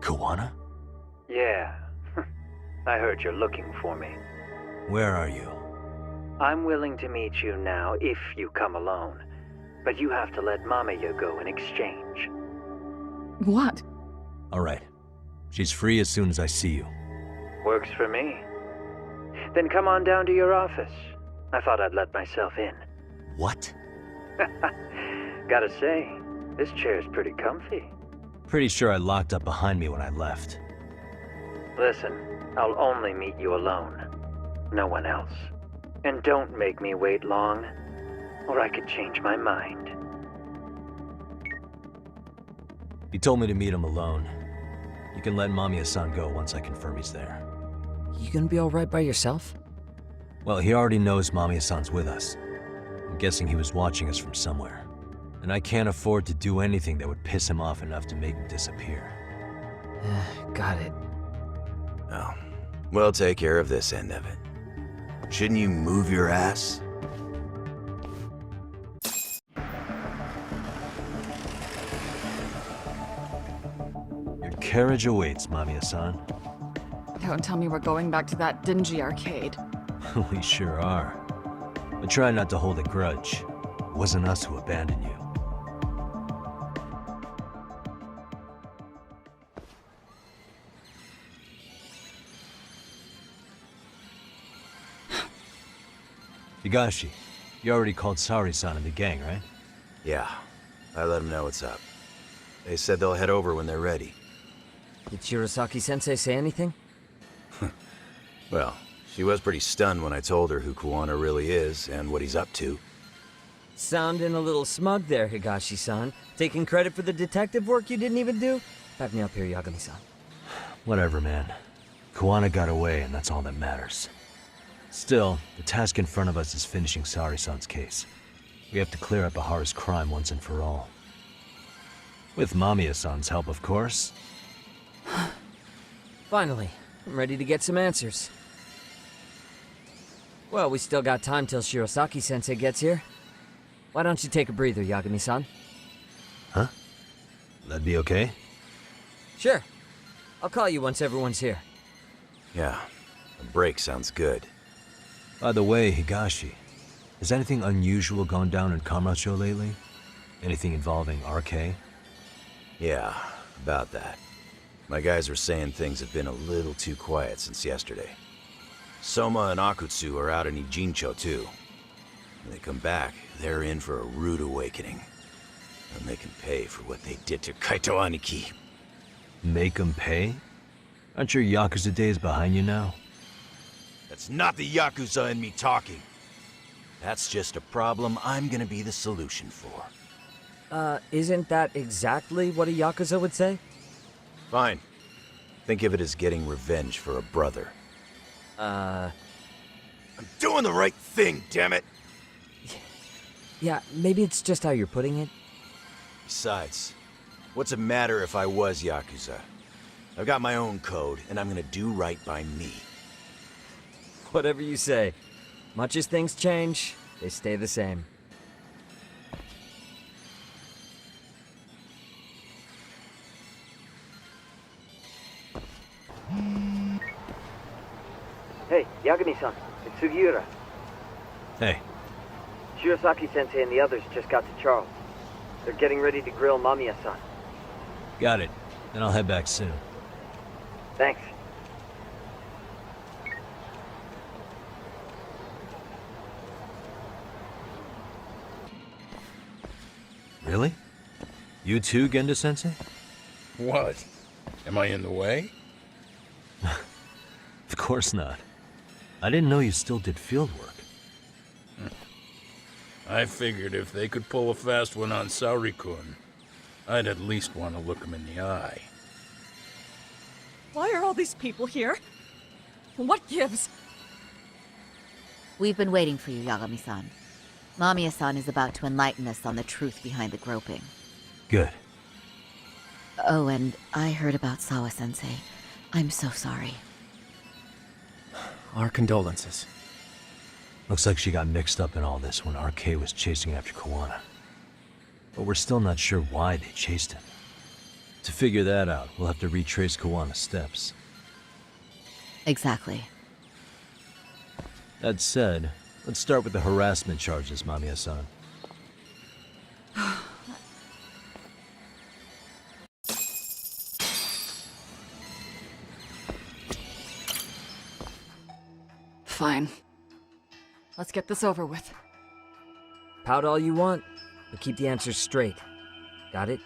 Kuwana? Yeah. I heard you're looking for me. Where are you? I'm willing to meet you now if you come alone. But you have to let Mamiya go in exchange. What? Alright. She's free as soon as I see you. Works for me. Then come on down to your office. I thought I'd let myself in. What? Gotta say, this chair's pretty comfy. Pretty sure I locked up behind me when I left. Listen, I'll only meet you alone. No one else. And don't make me wait long, or I could change my mind. He told me to meet him alone. You can let Mamiya-san go once I confirm he's there. You gonna be alright by yourself? Well, he already knows Mamiya-san's with us. I'm guessing he was watching us from somewhere. And I can't afford to do anything that would piss him off enough to make him disappear. Got it. Oh, we'll take care of this end of it. Shouldn't you move your ass? Your carriage awaits, Mamiya-san. Don't tell me we're going back to that dingy arcade. We sure are. But try not to hold a grudge. It wasn't us who abandoned you. Higashi, you already called Sari-san and the gang, right? Yeah, I let them know what's up. They said they'll head over when they're ready. Did Shirosaki-sensei say anything? Well, she was pretty stunned when I told her who Kuwana really is and what he's up to. Sounding a little smug there, Higashi-san. Taking credit for the detective work you didn't even do? Back me up here, Yagami-san. Whatever, man. Kuwana got away, and that's all that matters. Still, the task in front of us is finishing Sari-san's case. We have to clear up Ihara's crime once and for all. With Mamiya-san's help, of course. Finally, I'm ready to get some answers. Well, we still got time till Shirosaki-sensei gets here. Why don't you take a breather, Yagami-san? Huh? That'd be okay? Sure. I'll call you once everyone's here. Yeah, a break sounds good. By the way, Higashi, has anything unusual gone down in Kamurocho lately? Anything involving RK? Yeah, about that. My guys were saying things have been a little too quiet since yesterday. Soma and Akutsu are out in Ijincho too. When they come back, they're in for a rude awakening. And they can pay for what they did to Kaito Aniki. Make them pay? Aren't your Yakuza days behind you now? That's not the Yakuza in me talking. That's just a problem I'm gonna be the solution for. Isn't that exactly what a Yakuza would say? Fine. Think of it as getting revenge for a brother. I'm doing the right thing, damn it! Yeah, maybe it's just how you're putting it. Besides, what's it matter if I was Yakuza? I've got my own code, and I'm gonna do right by me. Whatever you say. Much as things change, they stay the same. Hey, Yagami-san, it's Sugiura. Hey. Shirosaki-sensei and the others just got to Charles. They're getting ready to grill Mamiya-san. Got it. Then I'll head back soon. Thanks. Really? You too, Genda-sensei? What? Am I in the way? Of course not. I didn't know you still did field work. I figured if they could pull a fast one on Saori-kun, I'd at least want to look him in the eye. Why are all these people here? What gives? We've been waiting for you, Yagami-san. Mamiya-san is about to enlighten us on the truth behind the groping. Good. Oh, and I heard about Sawa-sensei. I'm so sorry. Our condolences. Looks like she got mixed up in all this when RK was chasing after Kawana. But we're still not sure why they chased him. To figure that out, we'll have to retrace Kawana's steps. Exactly. That said, let's start with the harassment charges, Mamiya-san. Fine. Let's get this over with. Pout all you want, but keep the answers straight. Got it?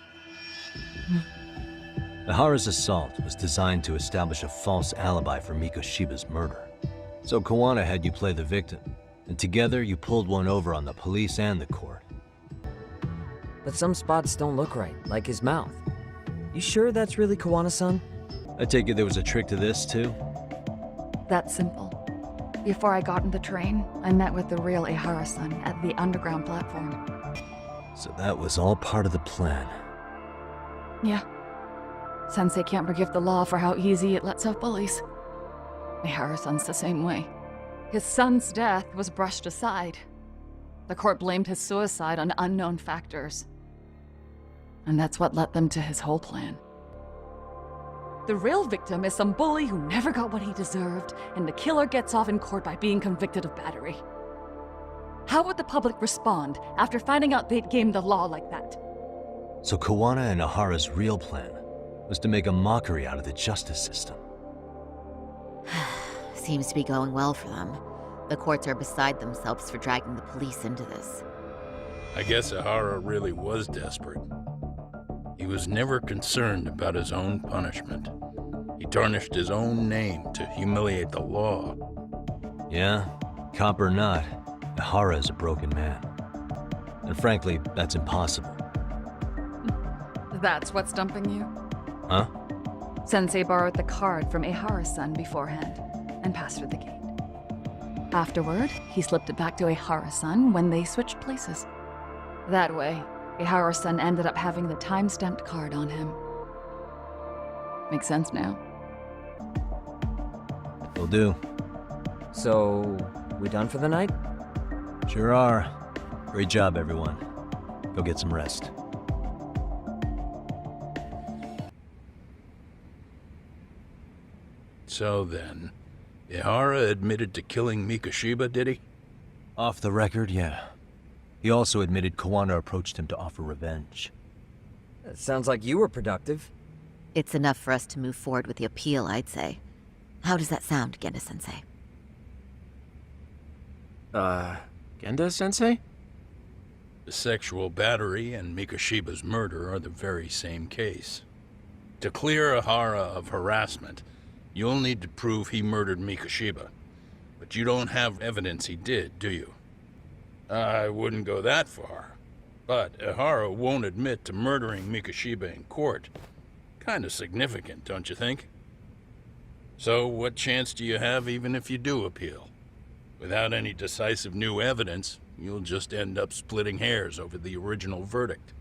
Ihara's assault was designed to establish a false alibi for Mikoshiba's murder. So Kawana had you play the victim, and together you pulled one over on the police and the court. But some spots don't look right, like his mouth. You sure that's really Kawana-san? I take it there was a trick to this, too? That's simple. Before I got in the train, I met with the real Ihara-san at the underground platform. So that was all part of the plan. Yeah. Sensei can't forgive the law for how easy it lets out bullies. Ihara-san's the same way. His son's death was brushed aside. The court blamed his suicide on unknown factors. And that's what led them to his whole plan. The real victim is some bully who never got what he deserved, and the killer gets off in court by being convicted of battery. How would the public respond after finding out they'd gamed the law like that? So Kawana and Ihara's real plan was to make a mockery out of the justice system. Seems to be going well for them. The courts are beside themselves for dragging the police into this. I guess Ihara really was desperate. He was never concerned about his own punishment. He tarnished his own name to humiliate the law. Yeah, cop or not, Ihara is a broken man. And frankly, that's impossible. That's what's stumping you? Huh? Sensei borrowed the card from Ihara-san beforehand and passed through the gate. Afterward, he slipped it back to Ihara-san when they switched places. That way, Ihara-san ended up having the time-stamped card on him. Makes sense now. Will do. So, we done for the night? Sure are. Great job, everyone. Go get some rest. So then, Ihara admitted to killing Mikoshiba, did he? Off the record, yeah. He also admitted Kawana approached him to offer revenge. That sounds like you were productive. It's enough for us to move forward with the appeal, I'd say. How does that sound, Genda-sensei? Genda-sensei? The sexual battery and Mikoshiba's murder are the very same case. To clear Ihara of harassment, you'll need to prove he murdered Mikoshiba. But you don't have evidence he did, do you? I wouldn't go that far. But Ihara won't admit to murdering Mikoshiba in court. Kind of significant, don't you think? So what chance do you have even if you do appeal? Without any decisive new evidence, you'll just end up splitting hairs over the original verdict.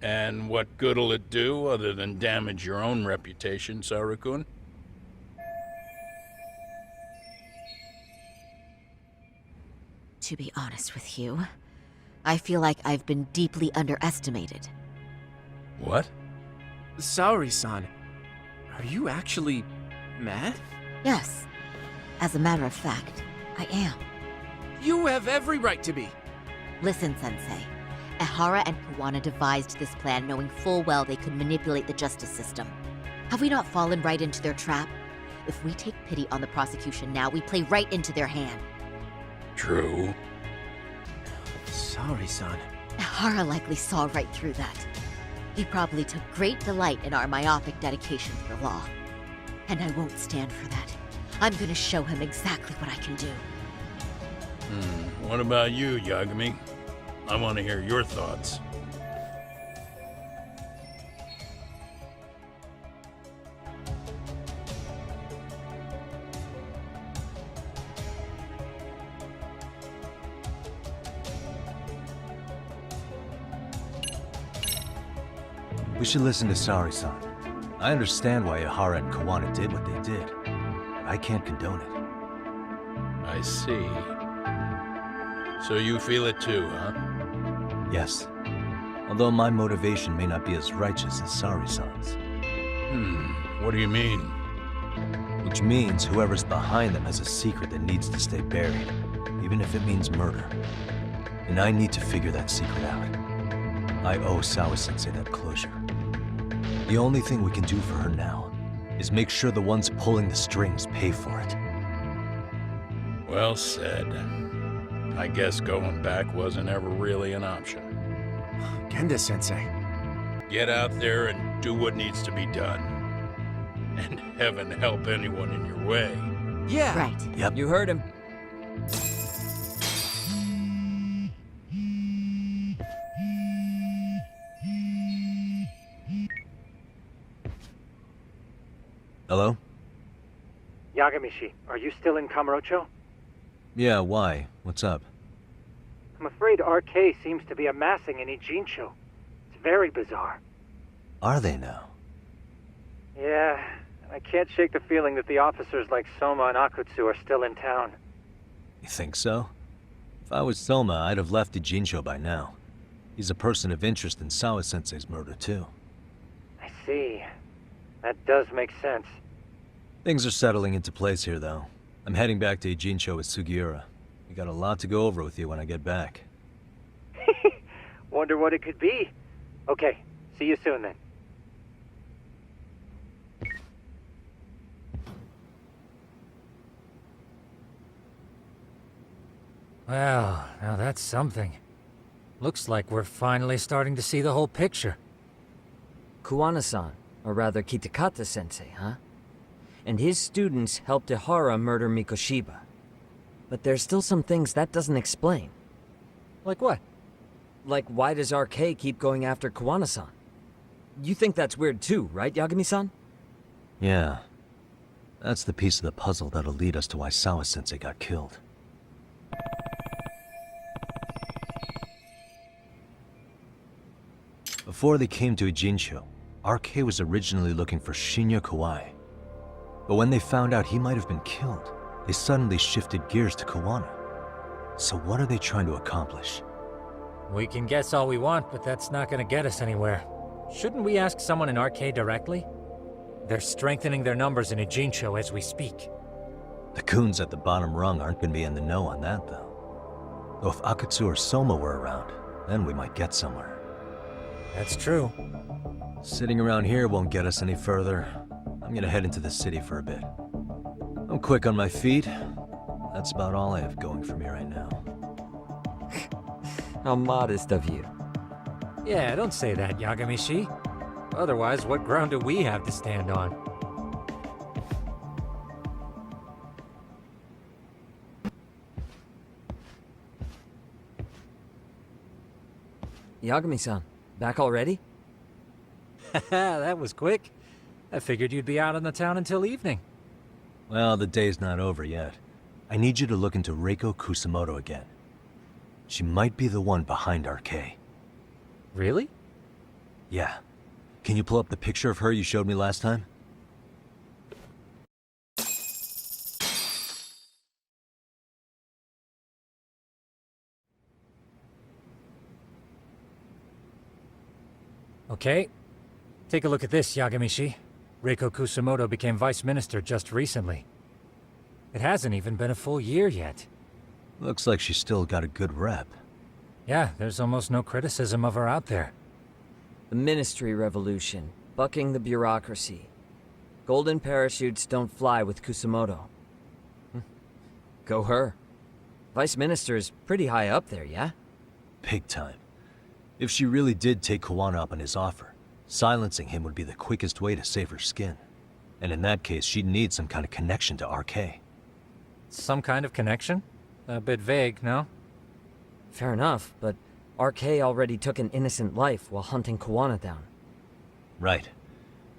And what good'll it do other than damage your own reputation, Saori-kun? To be honest with you, I feel like I've been deeply underestimated. What? Saori-san, are you actually mad? Yes. As a matter of fact, I am. You have every right to be. Listen, Sensei. Ihara and Kawana devised this plan knowing full well they could manipulate the justice system. Have we not fallen right into their trap? If we take pity on the prosecution now, we play right into their hand. True. Saori-san. Hara likely saw right through that. He probably took great delight in our myopic dedication to the law. And I won't stand for that. I'm gonna show him exactly what I can do. What about you, Yagami? I want to hear your thoughts. We should listen to Sari-san. I understand why Ihara and Kawana did what they did, but I can't condone it. I see. So you feel it too, huh? Yes. Although my motivation may not be as righteous as Sari-san's. What do you mean? Which means whoever's behind them has a secret that needs to stay buried, even if it means murder. And I need to figure that secret out. I owe Sawa-sensei that closure. The only thing we can do for her now is make sure the ones pulling the strings pay for it. Well said. I guess going back wasn't ever really an option. Genda-sensei. Get out there and do what needs to be done. And heaven help anyone in your way. Yeah! Right. Yep. You heard him. Hello? Yagamishi, are you still in Kamurocho? Yeah, why? What's up? I'm afraid RK seems to be amassing in Ijincho. It's very bizarre. Are they now? Yeah, I can't shake the feeling that the officers like Soma and Akutsu are still in town. You think so? If I was Soma, I'd have left Ijincho by now. He's a person of interest in Sawa-sensei's murder, too. I see. That does make sense. Things are settling into place here, though. I'm heading back to Ijincho with Sugiura. We got a lot to go over with you when I get back. Wonder what it could be. Okay, see you soon then. Well, now that's something. Looks like we're finally starting to see the whole picture. Kuwana-san, or rather Kitakata-sensei, huh? And his students helped Ihara murder Mikoshiba. But there's still some things that doesn't explain. Like what? Like, why does RK keep going after Kuwana-san? You think that's weird too, right, Yagami-san? Yeah. That's the piece of the puzzle that'll lead us to why Sawa-sensei got killed. Before they came to Ijincho, RK was originally looking for Shinya Kawai. But when they found out he might have been killed, they suddenly shifted gears to Kawana. So what are they trying to accomplish? We can guess all we want, but that's not gonna get us anywhere. Shouldn't we ask someone in RK directly? They're strengthening their numbers in Ijincho as we speak. The goons at the bottom rung aren't gonna be in the know on that, though. Though if Akutsu or Soma were around, then we might get somewhere. That's true. Sitting around here won't get us any further. I'm gonna head into the city for a bit. I'm quick on my feet. That's about all I have going for me right now. How modest of you. Yeah, don't say that, Yagami-shi. Otherwise, what ground do we have to stand on? Yagami-san, back already? That was quick. I figured you'd be out in the town until evening. Well, the day's not over yet. I need you to look into Reiko Kusamoto again. She might be the one behind RK. Really? Yeah. Can you pull up the picture of her you showed me last time? Okay. Take a look at this, Yagami-shi. Reiko Kusamoto became vice minister just recently. It hasn't even been a full year yet. Looks like she's still got a good rep. Yeah, there's almost no criticism of her out there. The Ministry Revolution, bucking the bureaucracy. Golden parachutes don't fly with Kusamoto. Go her. Vice Minister is pretty high up there, yeah? Big time. If she really did take Kuwana up on his offer, silencing him would be the quickest way to save her skin. And in that case, she'd need some kind of connection to RK. Some kind of connection? A bit vague, no? Fair enough, but RK already took an innocent life while hunting Kuwana down. Right.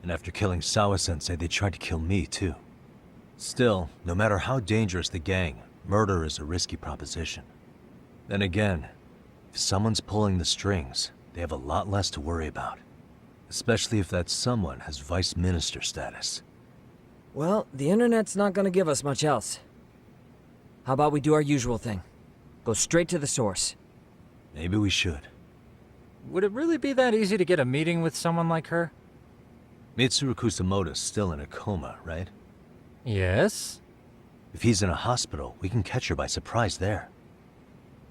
And after killing Sawa-sensei, they tried to kill me, too. Still, no matter how dangerous the gang, murder is a risky proposition. Then again, if someone's pulling the strings, they have a lot less to worry about. Especially if that someone has vice minister status. Well, the internet's not gonna give us much else. How about we do our usual thing? Go straight to the source. Maybe we should. Would it really be that easy to get a meeting with someone like her? Mitsuru Kusamoto's still in a coma, right? Yes? If he's in a hospital, we can catch her by surprise there.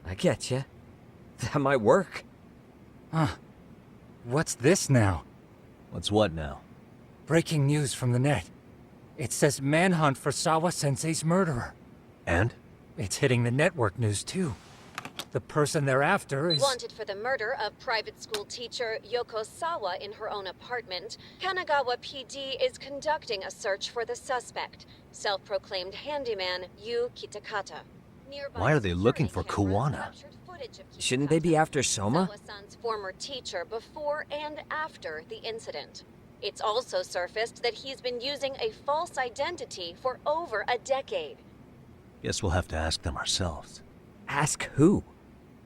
I get you. That might work. Huh. What's this now? What's what now? Breaking news from the net. It says manhunt for Sawa-sensei's murderer. And? It's hitting the network news, too. The person they're after is... Wanted for the murder of private school teacher Yoko Sawa in her own apartment, Kanagawa PD is conducting a search for the suspect, self-proclaimed handyman Yu Kitakata. Nearby Why are they looking for Kuwana? Shouldn't they be after Soma? Sawa-san's former teacher before and after the incident. It's also surfaced that he's been using a false identity for over a decade. Guess we'll have to ask them ourselves. Ask who?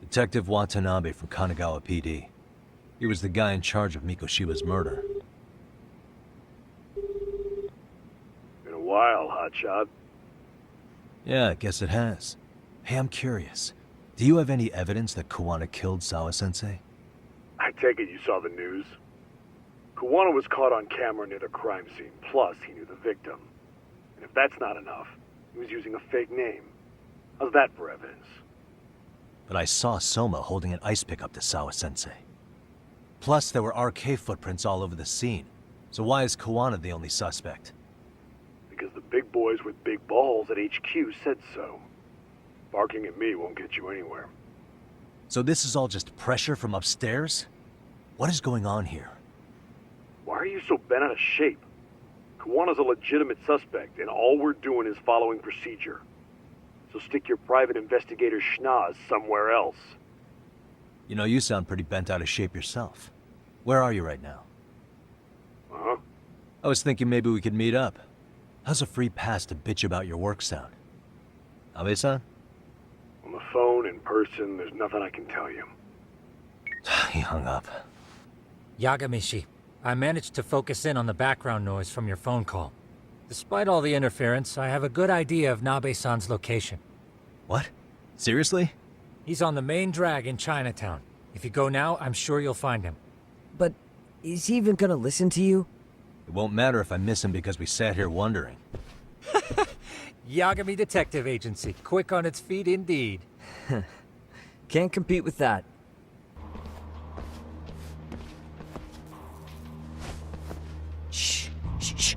Detective Watanabe from Kanagawa PD. He was the guy in charge of Mikoshiba's murder. Been a while, hotshot. Yeah, I guess it has. Hey, I'm curious. Do you have any evidence that Kuwana killed Sawa-sensei? I take it you saw the news? Kuwana was caught on camera near the crime scene, plus he knew the victim. And if that's not enough, he was using a fake name. How's that for evidence? But I saw Soma holding an ice pick up to Sawa-sensei. Plus, there were RK footprints all over the scene. So why is Kuwana the only suspect? Because the big boys with big balls at HQ said so. Barking at me won't get you anywhere. So this is all just pressure from upstairs? What is going on here? Why are you so bent out of shape? Kuwana's a legitimate suspect, and all we're doing is following procedure. So stick your private investigator schnoz somewhere else. You know, you sound pretty bent out of shape yourself. Where are you right now? Uh-huh. I was thinking maybe we could meet up. How's a free pass to bitch about your work sound? Abe-san? On the phone, in person, there's nothing I can tell you. He hung up. Yagamishi, I managed to focus in on the background noise from your phone call. Despite all the interference, I have a good idea of Nabe-san's location. What? Seriously? He's on the main drag in Chinatown. If you go now, I'm sure you'll find him. But is he even gonna listen to you? It won't matter if I miss him because we sat here wondering. Yagami Detective Agency, quick on its feet indeed. Can't compete with that. Shh, shh, shh.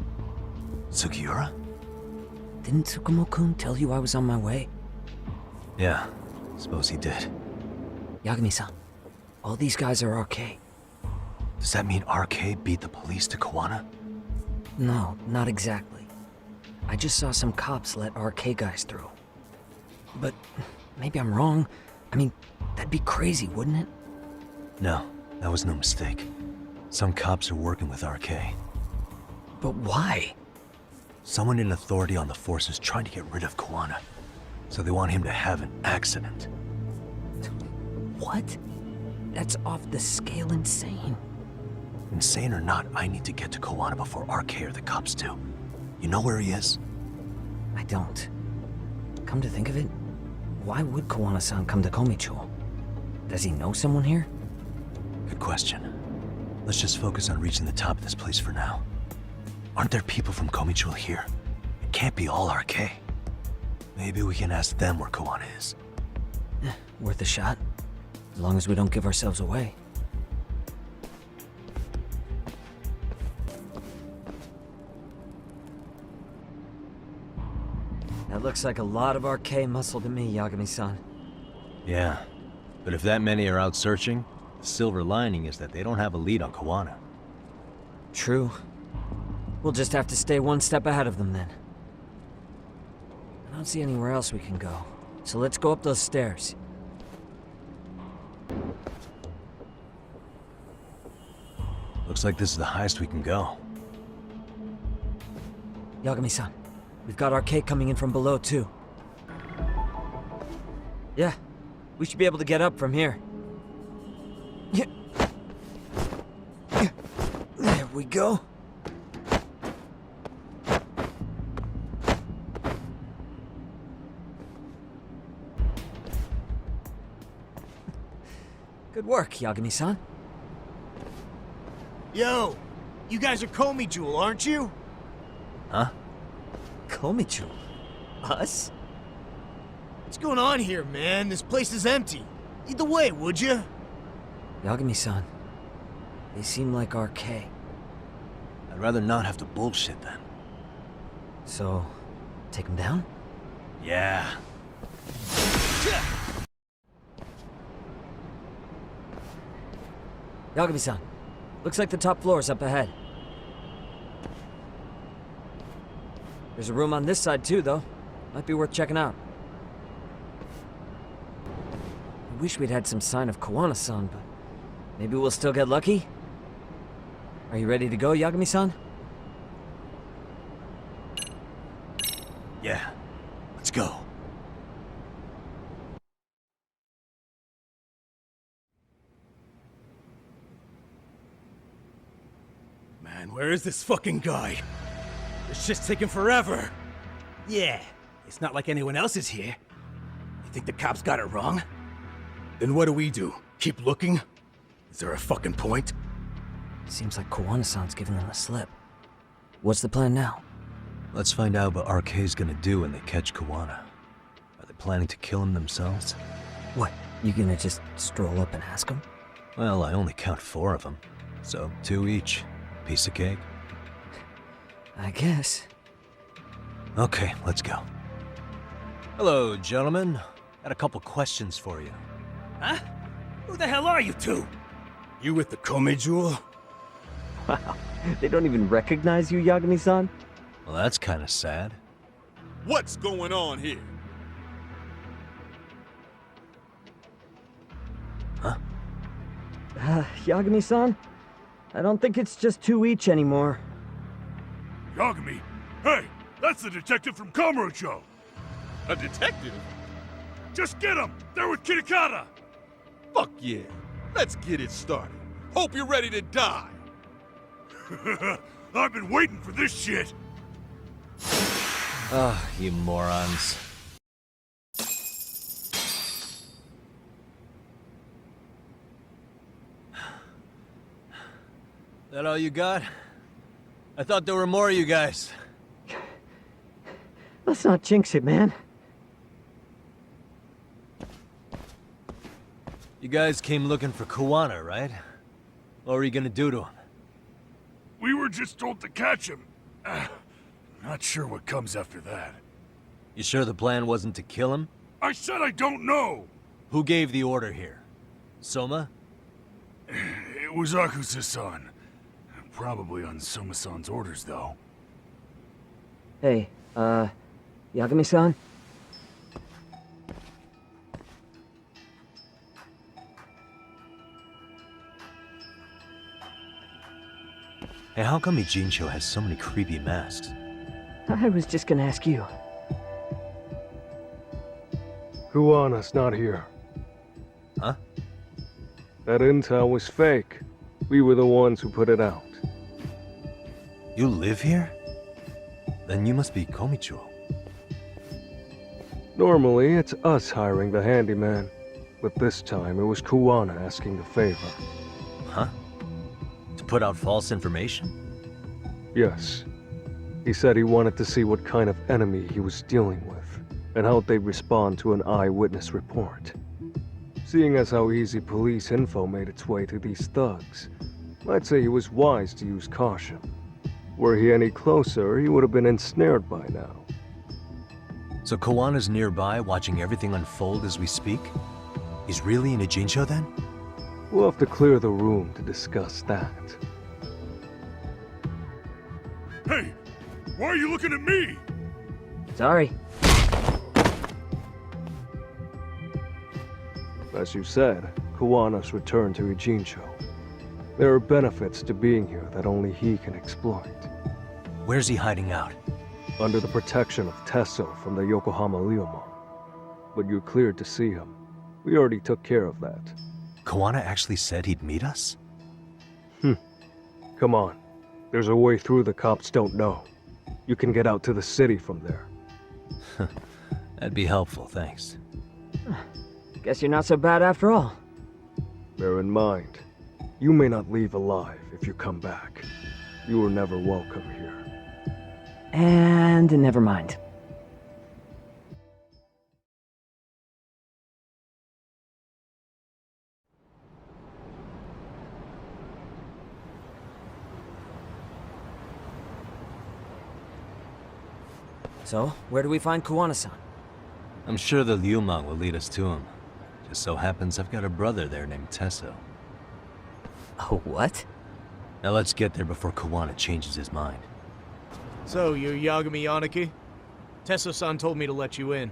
Sugiura? Didn't Tsukumo-kun tell you I was on my way? Yeah, suppose he did. Yagami-san, all these guys are RK. Does that mean RK beat the police to Kuwana? No, not exactly. I just saw some cops let RK guys through. But maybe I'm wrong. I mean, that'd be crazy, wouldn't it? No, that was no mistake. Some cops are working with RK. But why? Someone in authority on the force is trying to get rid of Kuwana. So they want him to have an accident. What? That's off the scale insane. Insane or not, I need to get to Kuwana before RK or the cops do. You know where he is? I don't. Come to think of it, why would Kuwana-san come to Komicho? Does he know someone here? Good question. Let's just focus on reaching the top of this place for now. Aren't there people from Komicho here? It can't be all RK. Maybe we can ask them where Kuwana is. Worth a shot. As long as we don't give ourselves away. That looks like a lot of RK muscle to me, Yagami-san. Yeah, but if that many are out searching, the Silver lining is that they don't have a lead on Kawana. True. We'll just have to stay one step ahead of them then. I don't see anywhere else we can go, so let's go up those stairs. Looks like this is the highest we can go. Yagami-san, we've got Arcade coming in from below too. Yeah, we should be able to get up from here. There we go. Good work, Yagami-san. Yo, you guys are Komi Jewel, aren't you? Huh? Komi Jewel? Us? What's going on here, man? This place is empty. Lead the way, would you? Yagami-san, they seem like RK. I'd rather not have to bullshit then. So, take them down? Yeah. Yagami-san, looks like the top floor is up ahead. There's a room on this side too, though. Might be worth checking out. I wish we'd had some sign of Kawana-san, but maybe we'll still get lucky? Are you ready to go, Yagami-san? Yeah. Let's go. Man, where is this fucking guy? This shit's taking forever. Yeah, it's not like anyone else is here. You think the cops got it wrong? Then what do we do? Keep looking? Is there a fucking point? Seems like Kawana-san's giving them the slip. What's the plan now? Let's find out what RK's gonna do when they catch Kawana. Are they planning to kill him themselves? What, you gonna just stroll up and ask them? Well, I only count 4 of them, so 2 each. Piece of cake. I guess. Okay, let's go. Hello, gentlemen. Got a couple questions for you. Huh? Who the hell are you two? You with the Komi Jewel? Wow, they don't even recognize you, Yagami-san? Well, that's kind of sad. What's going on here? Huh? Yagami-san? I don't think it's just 2 each anymore. Yagami? Hey, that's the detective from Kamurocho! A detective? Just get him! They're with Kitakata! Fuck yeah! Let's get it started. Hope you're ready to die! I've been waiting for this shit! Ah, you morons. That all you got? I thought there were more of you guys. Let's not jinx it, man. You guys came looking for Kawana, right? What were you gonna do to him? We were just told to catch him. Not sure what comes after that. You sure the plan wasn't to kill him? I said I don't know! Who gave the order here? Soma? It was Akusa-san. Probably on Soma-san's orders, though. Hey, Yagami-san? Hey, how come Ijincho has so many creepy masks? I was just gonna ask you. Kuwana's not here. Huh? That intel was fake. We were the ones who put it out. You live here? Then you must be Komicho. Normally, it's us hiring the handyman, but this time it was Kuwana asking the favor. Huh? To put out false information? Yes. He said he wanted to see what kind of enemy he was dealing with, and how they'd respond to an eyewitness report. Seeing as how easy police info made its way to these thugs, I'd say he was wise to use caution. Were he any closer, he would have been ensnared by now. So Kawana's nearby, watching everything unfold as we speak? He's really in Ijincho then? We'll have to clear the room to discuss that. Hey! Why are you looking at me? Sorry. As you said, Kuwana's returned to Ijincho. There are benefits to being here that only he can exploit. Where's he hiding out? Under the protection of Tesso from the Yokohama Ryomon. But you're cleared to see him. We already took care of that. Kuwana actually said he'd meet us? Come on. There's a way through the cops don't know. You can get out to the city from there. That'd be helpful, thanks. Guess you're not so bad after all. Bear in mind, you may not leave alive if you come back. You were never welcome here. And never mind. So, where do we find Kuwana-san? I'm sure the Liumang will lead us to him. Just so happens I've got a brother there named Tesso. Oh, what? Now let's get there before Kuwana changes his mind. So, you're Yagami Aniki? Tesso-san told me to let you in.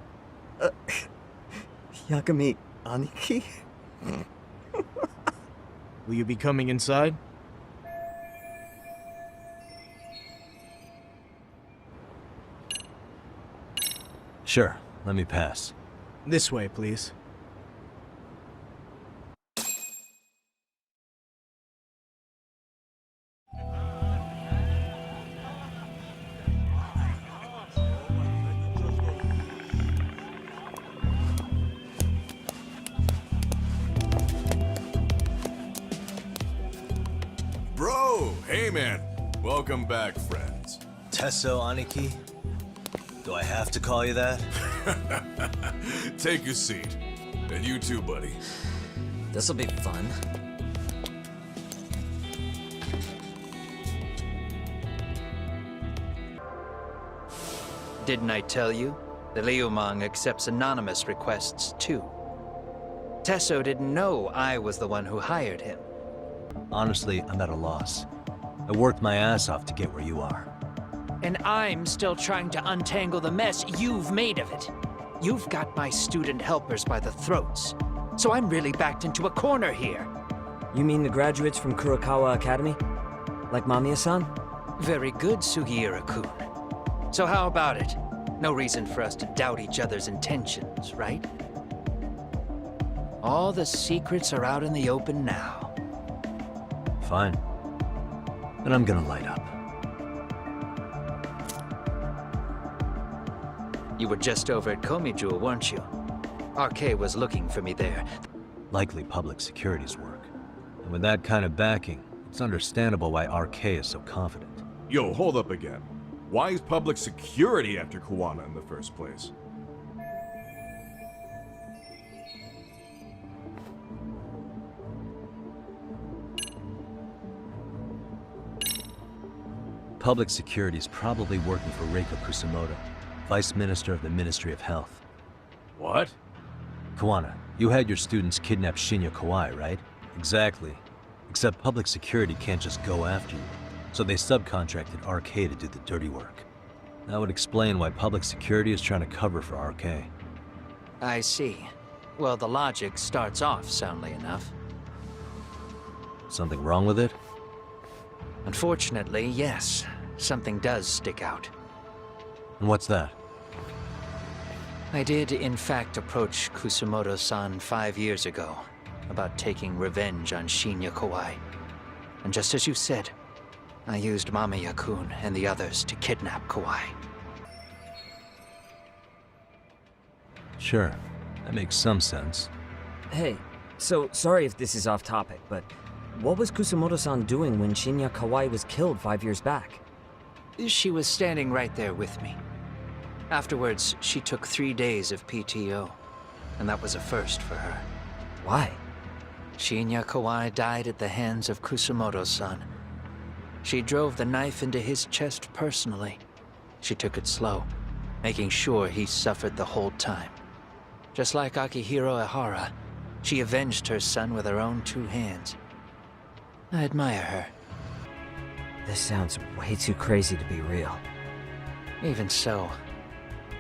Yagami Aniki? Will you be coming inside? Sure, let me pass. This way, please. Bro! Hey, man. Welcome back, friends. Tesso Aniki? Do I have to call you that? Take a seat. And you too, buddy. This'll be fun. Didn't I tell you? The Liumang accepts anonymous requests, too. Tesso didn't know I was the one who hired him. Honestly, I'm at a loss. I worked my ass off to get where you are. And I'm still trying to untangle the mess you've made of it. You've got my student helpers by the throats. So I'm really backed into a corner here. You mean the graduates from Kurokawa Academy? Like Mamiya-san? Very good, Sugiura-kun. So how about it? No reason for us to doubt each other's intentions, right? All the secrets are out in the open now. Fine. Then I'm gonna light up. You were just over at Komijul, weren't you? RK was looking for me there. Likely public security's work. And with that kind of backing, it's understandable why RK is so confident. Yo, hold up again. Why is public security after Kuwana in the first place? Public security is probably working for Reiko Kusumoto, Vice Minister of the Ministry of Health. What? Kuwana, you had your students kidnap Shinya Kawai, right? Exactly. Except public security can't just go after you, so they subcontracted RK to do the dirty work. That would explain why public security is trying to cover for RK. I see. Well, the logic starts off soundly enough. Something wrong with it? Unfortunately, yes. Something does stick out. And what's that? I did, in fact, approach Kusumoto-san 5 years ago about taking revenge on Shinya Kawai. And just as you said, I used Mamiya-kun and the others to kidnap Kawai. Sure, that makes some sense. Hey, so sorry if this is off topic, but what was Kusumoto-san doing when Shinya Kawai was killed 5 years back? She was standing right there with me. Afterwards, she took 3 days of PTO, and that was a first for her. Why? Shinya Kawai died at the hands of Kusumoto-san. She drove the knife into his chest personally. She took it slow, making sure he suffered the whole time. Just like Akihiro Ehara, She avenged her son with her own 2 hands. I admire her. This sounds way too crazy to be real. Even so,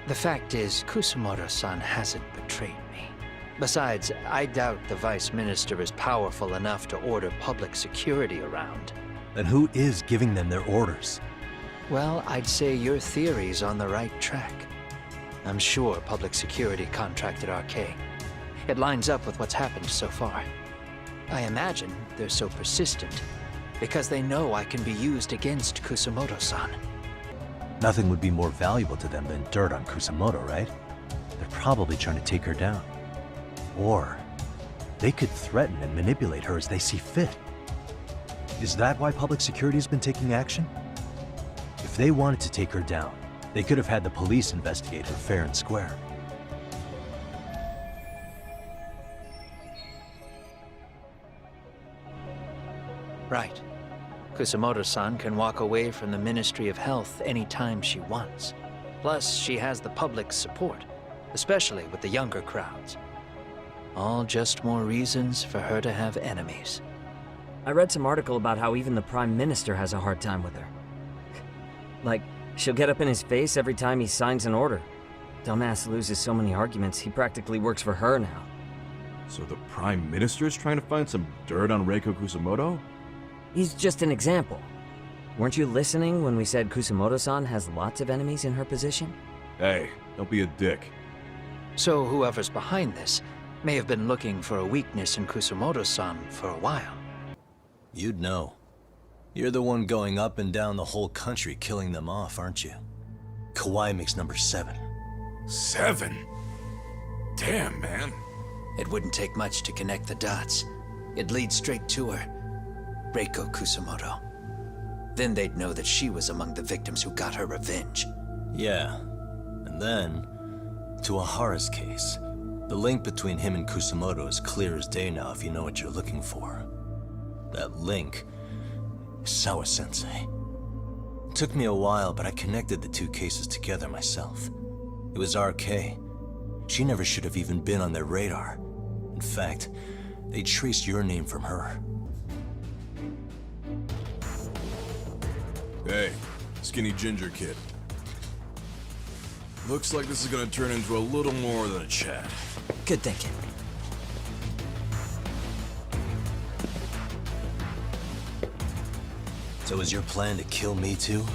the fact is, Kusumoto-san hasn't betrayed me. Besides, I doubt the Vice Minister is powerful enough to order public security around. Then who is giving them their orders? Well, I'd say your theory's on the right track. I'm sure public security contracted RK. It lines up with what's happened so far. I imagine they're so persistent because they know I can be used against Kusumoto-san. Nothing would be more valuable to them than dirt on Kusumoto, right? They're probably trying to take her down. Or they could threaten and manipulate her as they see fit. Is that why public security has been taking action? If they wanted to take her down, they could have had the police investigate her fair and square. Right. Kusumoto-san can walk away from the Ministry of Health anytime she wants. Plus, she has the public's support, especially with the younger crowds. All just more reasons for her to have enemies. I read some article about how even the Prime Minister has a hard time with her. Like, she'll get up in his face every time he signs an order. Dumbass loses so many arguments, he practically works for her now. So the Prime Minister's trying to find some dirt on Reiko Kusumoto? He's just an example. Weren't you listening when we said Kusumoto-san has lots of enemies in her position? Hey, don't be a dick. So whoever's behind this may have been looking for a weakness in Kusumoto-san for a while. You'd know. You're the one going up and down the whole country killing them off, aren't you? Kawai makes number 7. 7? Damn, man. It wouldn't take much to connect the dots. It'd lead straight to her. Reiko Kusumoto. Then they'd know that she was among the victims who got her revenge. Yeah. And then, to Ahara's case. The link between him and Kusumoto is clear as day now if you know what you're looking for. That link is Sawa-sensei. It took me a while, but I connected the 2 cases together myself. It was RK. She never should have even been on their radar. In fact, they traced your name from her. Hey, skinny ginger kid. Looks like this is gonna turn into a little more than a chat. Good thinking. So is your plan to kill me too?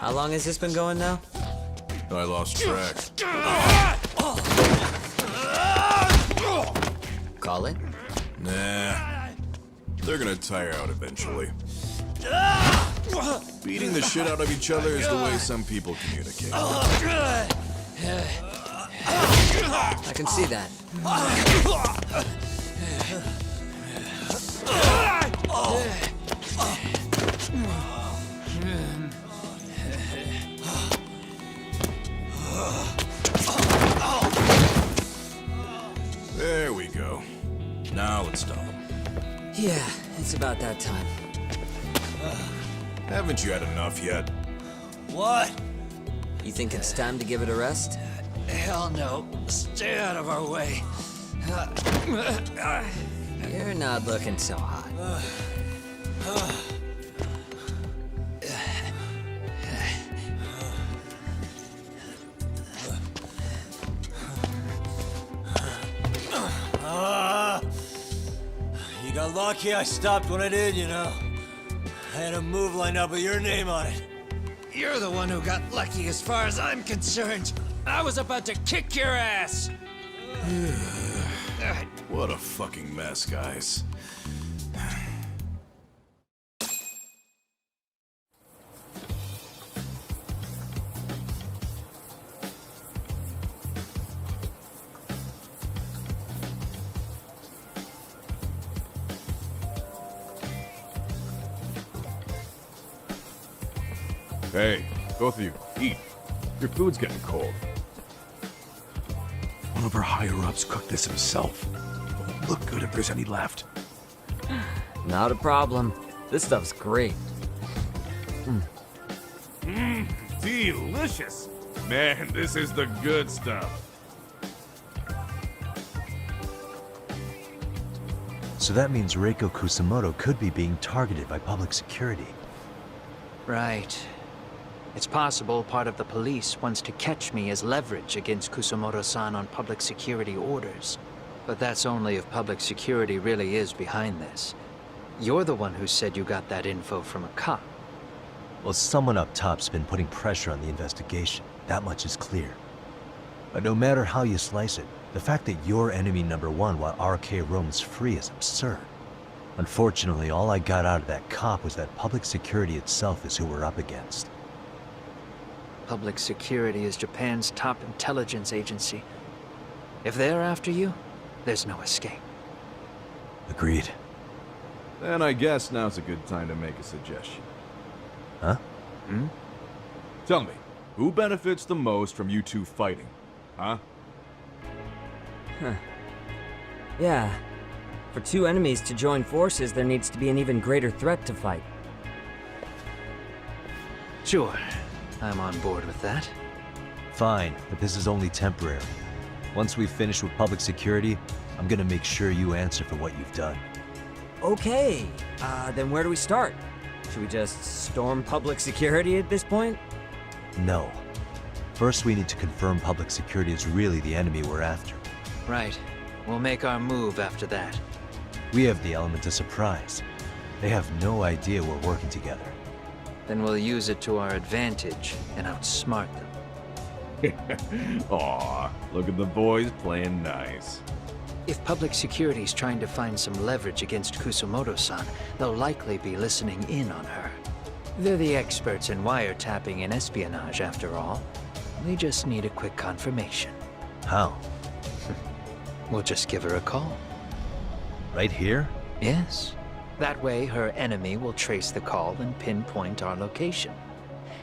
How long has this been going now? I lost track. Call it? Nah. They're gonna tire out eventually. Beating the shit out of each other is the way some people communicate. I can see that. There we go. Now let's stop them. Yeah, it's about that time. Haven't you had enough yet? What? You think it's time to give it a rest? Hell no. Stay out of our way. You're not looking so hot. You got lucky I stopped when I did, you know. I had a move lined up with your name on it. You're the one who got lucky as far as I'm concerned. I was about to kick your ass. What a fucking mess, guys. Hey, both of you, eat. Your food's getting cold. One of our higher-ups cooked this himself. It won't look good if there's any left. Not a problem. This stuff's great. Delicious! Man, this is the good stuff. So that means Reiko Kusamoto could be being targeted by public security. Right. It's possible part of the police wants to catch me as leverage against Kusamoto-san on public security orders. But that's only if public security really is behind this. You're the one who said you got that info from a cop. Well, someone up top's been putting pressure on the investigation. That much is clear. But no matter how you slice it, the fact that you're enemy number one while RK roams free is absurd. Unfortunately, all I got out of that cop was that public security itself is who we're up against. Public security is Japan's top intelligence agency. If they're after you, there's no escape. Agreed. Then I guess now's a good time to make a suggestion. Huh? Tell me, who benefits the most from you two fighting? Huh? Yeah. For two enemies to join forces, there needs to be an even greater threat to fight. Sure. I'm on board with that. Fine, but this is only temporary. Once we finish with public security, I'm gonna make sure you answer for what you've done. Okay, then where do we start? Should we just storm public security at this point? No. First, we need to confirm public security is really the enemy we're after. Right. We'll make our move after that. We have the element of surprise. They have no idea we're working together. Then we'll use it to our advantage and outsmart them. Aw, look at the boys playing nice. If public security's trying to find some leverage against Kusamoto-san, they'll likely be listening in on her. They're the experts in wiretapping and espionage, after all. We just need a quick confirmation. How? We'll just give her a call. Right here? Yes. That way, her enemy will trace the call and pinpoint our location.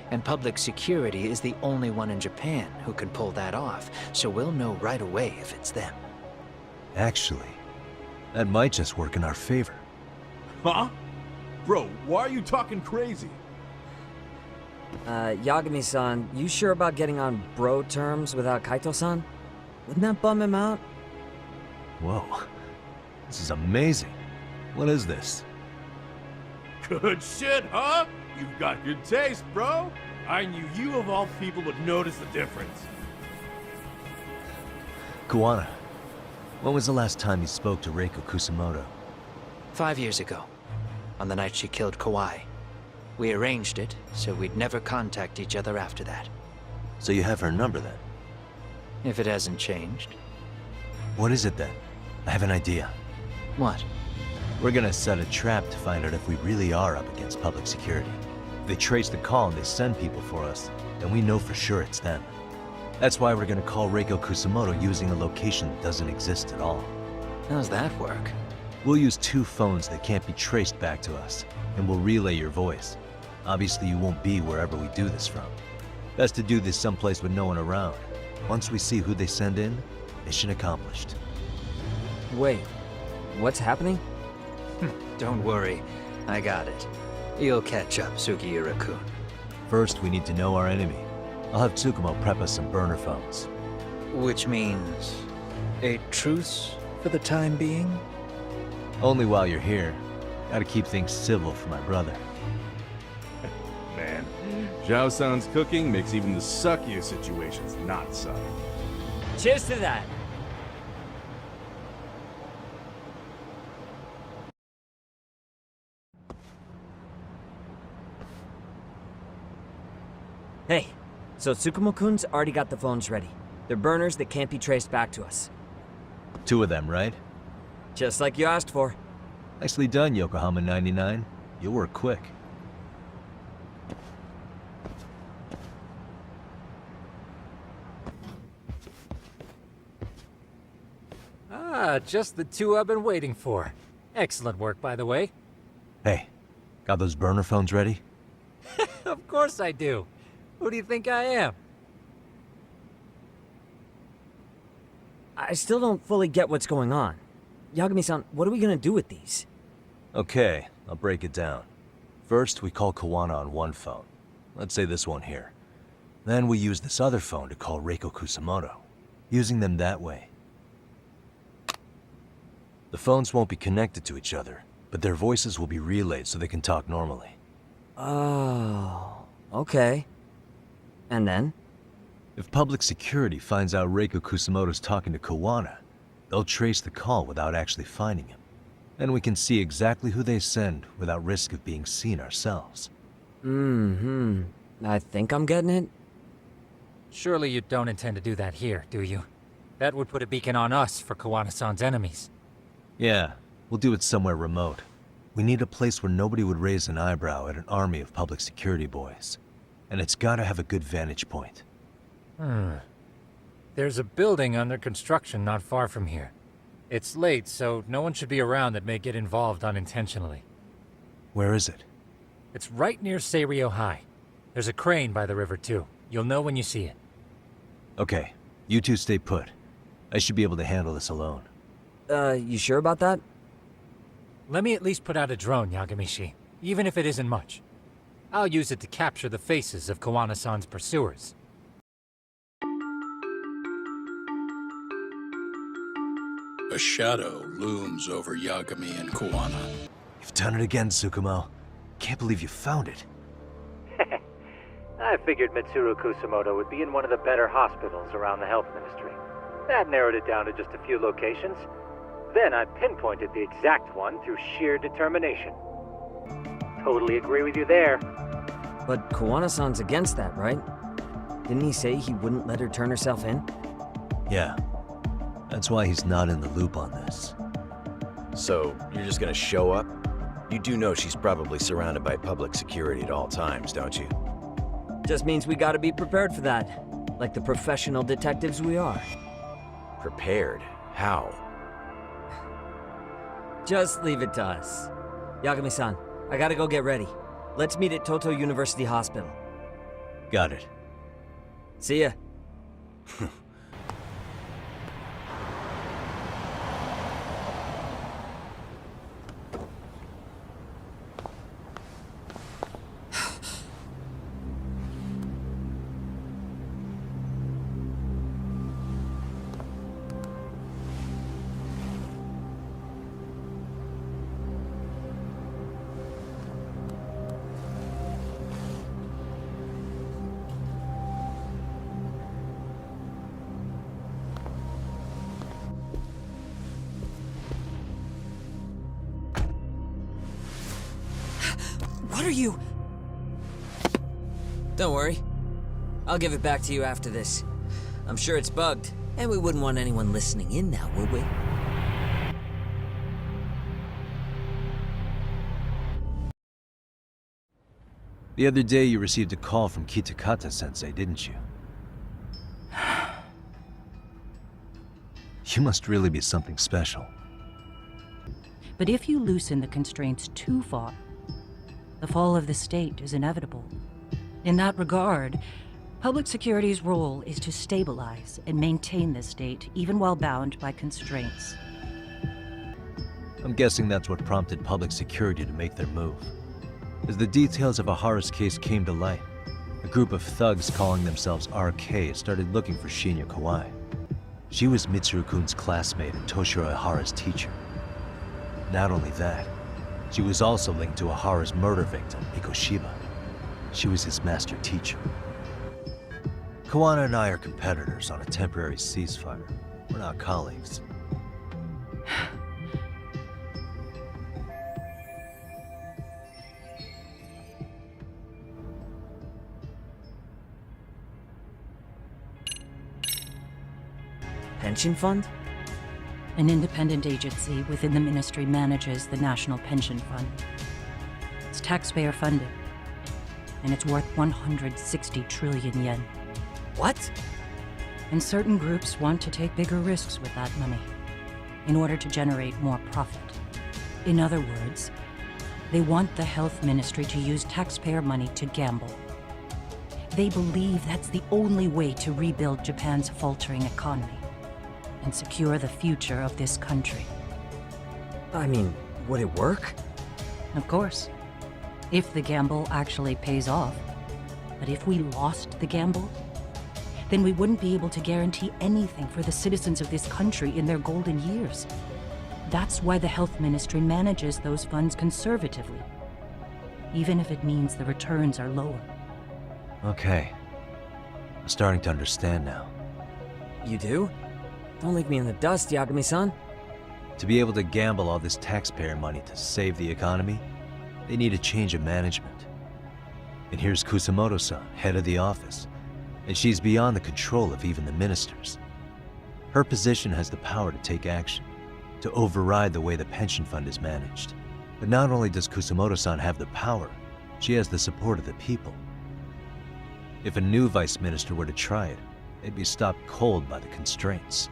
And public security is the only one in Japan who can pull that off, so we'll know right away if it's them. Actually, that might just work in our favor. Huh? Bro, why are you talking crazy? Yagami-san, you sure about getting on bro terms without Kaito-san? Wouldn't that bum him out? Whoa. This is amazing. What is this? Good shit, huh? You've got good taste, bro. I knew you of all people would notice the difference. Kuwana, when was the last time you spoke to Reiko Kusamoto? 5 years ago, on the night she killed Kawai. We arranged it, so we'd never contact each other after that. So you have her number then? If it hasn't changed. What is it then? I have an idea. What? We're gonna set a trap to find out if we really are up against public security. If they trace the call and they send people for us, then we know for sure it's them. That's why we're gonna call Reiko Kusamoto using a location that doesn't exist at all. How's that work? We'll use 2 phones that can't be traced back to us, and we'll relay your voice. Obviously you won't be wherever we do this from. Best to do this someplace with no one around. Once we see who they send in, mission accomplished. Wait, what's happening? Don't worry, I got it. You'll catch up, Sugiura-kun. First, we need to know our enemy. I'll have Tsukumo prep us some burner phones. Which means a truce for the time being? Only while you're here. Gotta keep things civil for my brother. Man, Zhao-san's cooking makes even the suckiest situations not suck. Cheers to that! Hey, so Tsukumo-kun's already got the phones ready. They're burners that can't be traced back to us. 2 of them, right? Just like you asked for. Nicely done, Yokohama 99. You'll work quick. Ah, just the 2 I've been waiting for. Excellent work, by the way. Hey, got those burner phones ready? Of course I do. Who do you think I am? I still don't fully get what's going on. Yagami-san, what are we gonna do with these? Okay, I'll break it down. First, we call Kawana on one phone. Let's say this one here. Then we use this other phone to call Reiko Kusamoto, using them that way. The phones won't be connected to each other, but their voices will be relayed so they can talk normally. Oh, okay. And then? If public security finds out Reiko Kusamoto's talking to Kawana, they'll trace the call without actually finding him. And we can see exactly who they send without risk of being seen ourselves. I think I'm getting it. Surely you don't intend to do that here, do you? That would put a beacon on us for Kawana-san's enemies. Yeah, we'll do it somewhere remote. We need a place where nobody would raise an eyebrow at an army of public security boys. And it's gotta have a good vantage point. There's a building under construction not far from here. It's late, so no one should be around that may get involved unintentionally. Where is it? It's right near Seiryo High. There's a crane by the river, too. You'll know when you see it. Okay, you two stay put. I should be able to handle this alone. You sure about that? Let me at least put out a drone, Yagamishi, even if it isn't much. I'll use it to capture the faces of Kawana-san's pursuers. A shadow looms over Yagami and Kawana. You've done it again, Tsukumo. Can't believe you found it. I figured Mitsuru Kusamoto would be in one of the better hospitals around the health ministry. That narrowed it down to just a few locations. Then I pinpointed the exact one through sheer determination. Totally agree with you there. But Kawana-san's against that, right? Didn't he say he wouldn't let her turn herself in? Yeah. That's why he's not in the loop on this. So, you're just gonna show up? You do know she's probably surrounded by public security at all times, don't you? Just means we gotta be prepared for that. Like the professional detectives we are. Prepared? How? Just leave it to us. Yagami-san, I gotta go get ready. Let's meet at Toto University Hospital. Got it. See ya. What are you? Don't worry. I'll give it back to you after this. I'm sure it's bugged, and we wouldn't want anyone listening in now, would we? The other day you received a call from Kitakata-sensei, didn't you? You must really be something special. But if you loosen the constraints too far, the fall of the state is inevitable. In that regard, public security's role is to stabilize and maintain the state, even while bound by constraints. I'm guessing that's what prompted public security to make their move. As the details of Ahara's case came to light, a group of thugs calling themselves RK started looking for Shinya Kawai. She was Mitsuru-kun's classmate and Toshiro Ahara's teacher. Not only that, she was also linked to Ahara's murder victim, Mikoshiba. She was his master teacher. Kawana and I are competitors on a temporary ceasefire. We're not colleagues. Pension fund? An independent agency within the ministry manages the National Pension Fund. It's taxpayer funded, and it's worth 160 trillion yen. What? And certain groups want to take bigger risks with that money in order to generate more profit. In other words, they want the health ministry to use taxpayer money to gamble. They believe that's the only way to rebuild Japan's faltering economy and secure the future of this country. I mean, would it work? Of course. If the gamble actually pays off. But if we lost the gamble, then we wouldn't be able to guarantee anything for the citizens of this country in their golden years. That's why the Health Ministry manages those funds conservatively, even if it means the returns are lower. Okay. I'm starting to understand now. You do? Don't leave me in the dust, Yagami-san. To be able to gamble all this taxpayer money to save the economy, they need a change of management. And here's Kusamoto-san, head of the office, and she's beyond the control of even the ministers. Her position has the power to take action, to override the way the pension fund is managed. But not only does Kusamoto-san have the power, she has the support of the people. If a new vice minister were to try it, they'd be stopped cold by the constraints.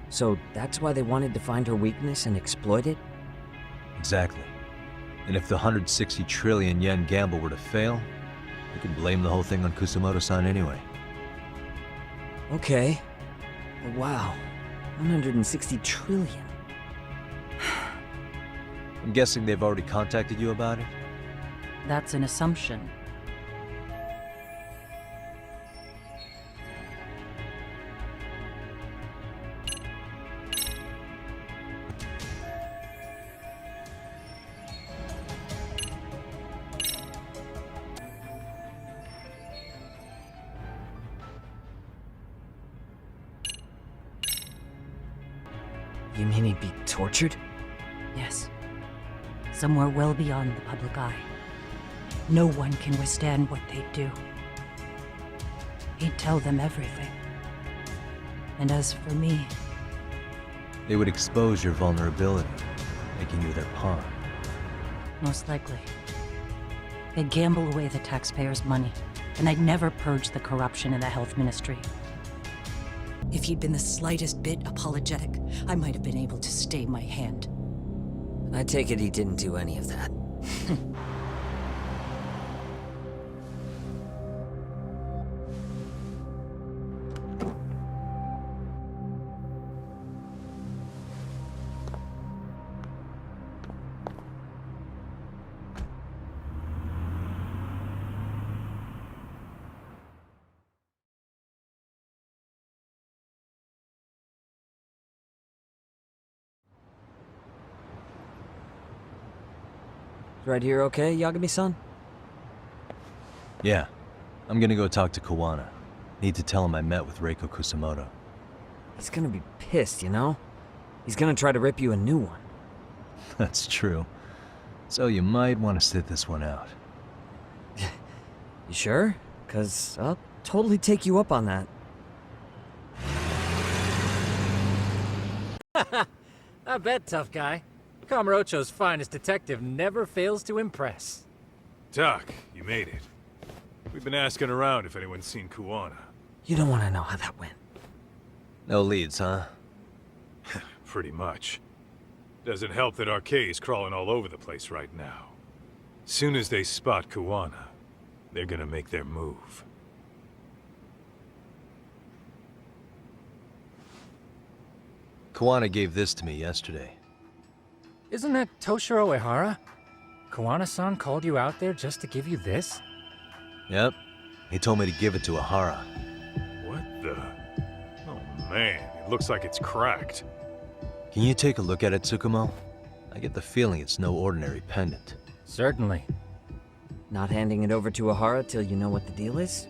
So that's why they wanted to find her weakness and exploit it? Exactly. And if the 160 trillion yen gamble were to fail, we could blame the whole thing on Kusamoto-san anyway. Okay. Wow. 160 trillion. I'm guessing they've already contacted you about it? That's an assumption. You mean he'd be tortured? Yes. Somewhere well beyond the public eye. No one can withstand what they'd do. He'd tell them everything. And as for me... They would expose your vulnerability, making you their pawn. Most likely. They'd gamble away the taxpayers' money, and I'd never purge the corruption in the health ministry. If he'd been the slightest bit apologetic, I might have been able to stay my hand. I take it he didn't do any of that. Right here okay, Yagami-san? Yeah. I'm gonna go talk to Kawana. Need to tell him I met with Reiko Kusamoto. He's gonna be pissed, you know? He's gonna try to rip you a new one. That's true. So you might want to sit this one out. You sure? 'Cause I'll totally take you up on that. I bet, tough guy. Kamurocho's finest detective never fails to impress. Doc, you made it. We've been asking around if anyone's seen Kuwana. You don't want to know how that went. No leads, huh? Pretty much. Doesn't help that Arcade's crawling all over the place right now. Soon as they spot Kuwana, they're gonna make their move. Kawana gave this to me yesterday. Isn't that Toshiro Ehara? Kawana-san called you out there just to give you this? Yep. He told me to give it to Ehara. What the? Oh man, it looks like it's cracked. Can you take a look at it, Tsukumo? I get the feeling it's no ordinary pendant. Certainly. Not handing it over to Ehara till you know what the deal is?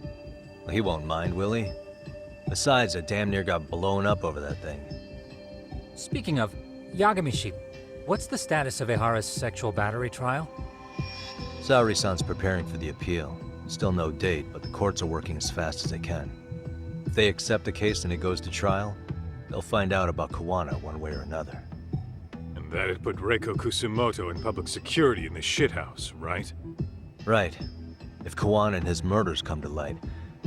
He won't mind, will he? Besides, I damn near got blown up over that thing. Speaking of, Yagami-shi, what's the status of Ehara's sexual battery trial? Saori-san's preparing for the appeal. Still no date, but the courts are working as fast as they can. If they accept the case and it goes to trial, they'll find out about Kawana one way or another. And that'd put Reiko Kusumoto in public security in this shithouse, right? Right. If Kawana and his murders come to light,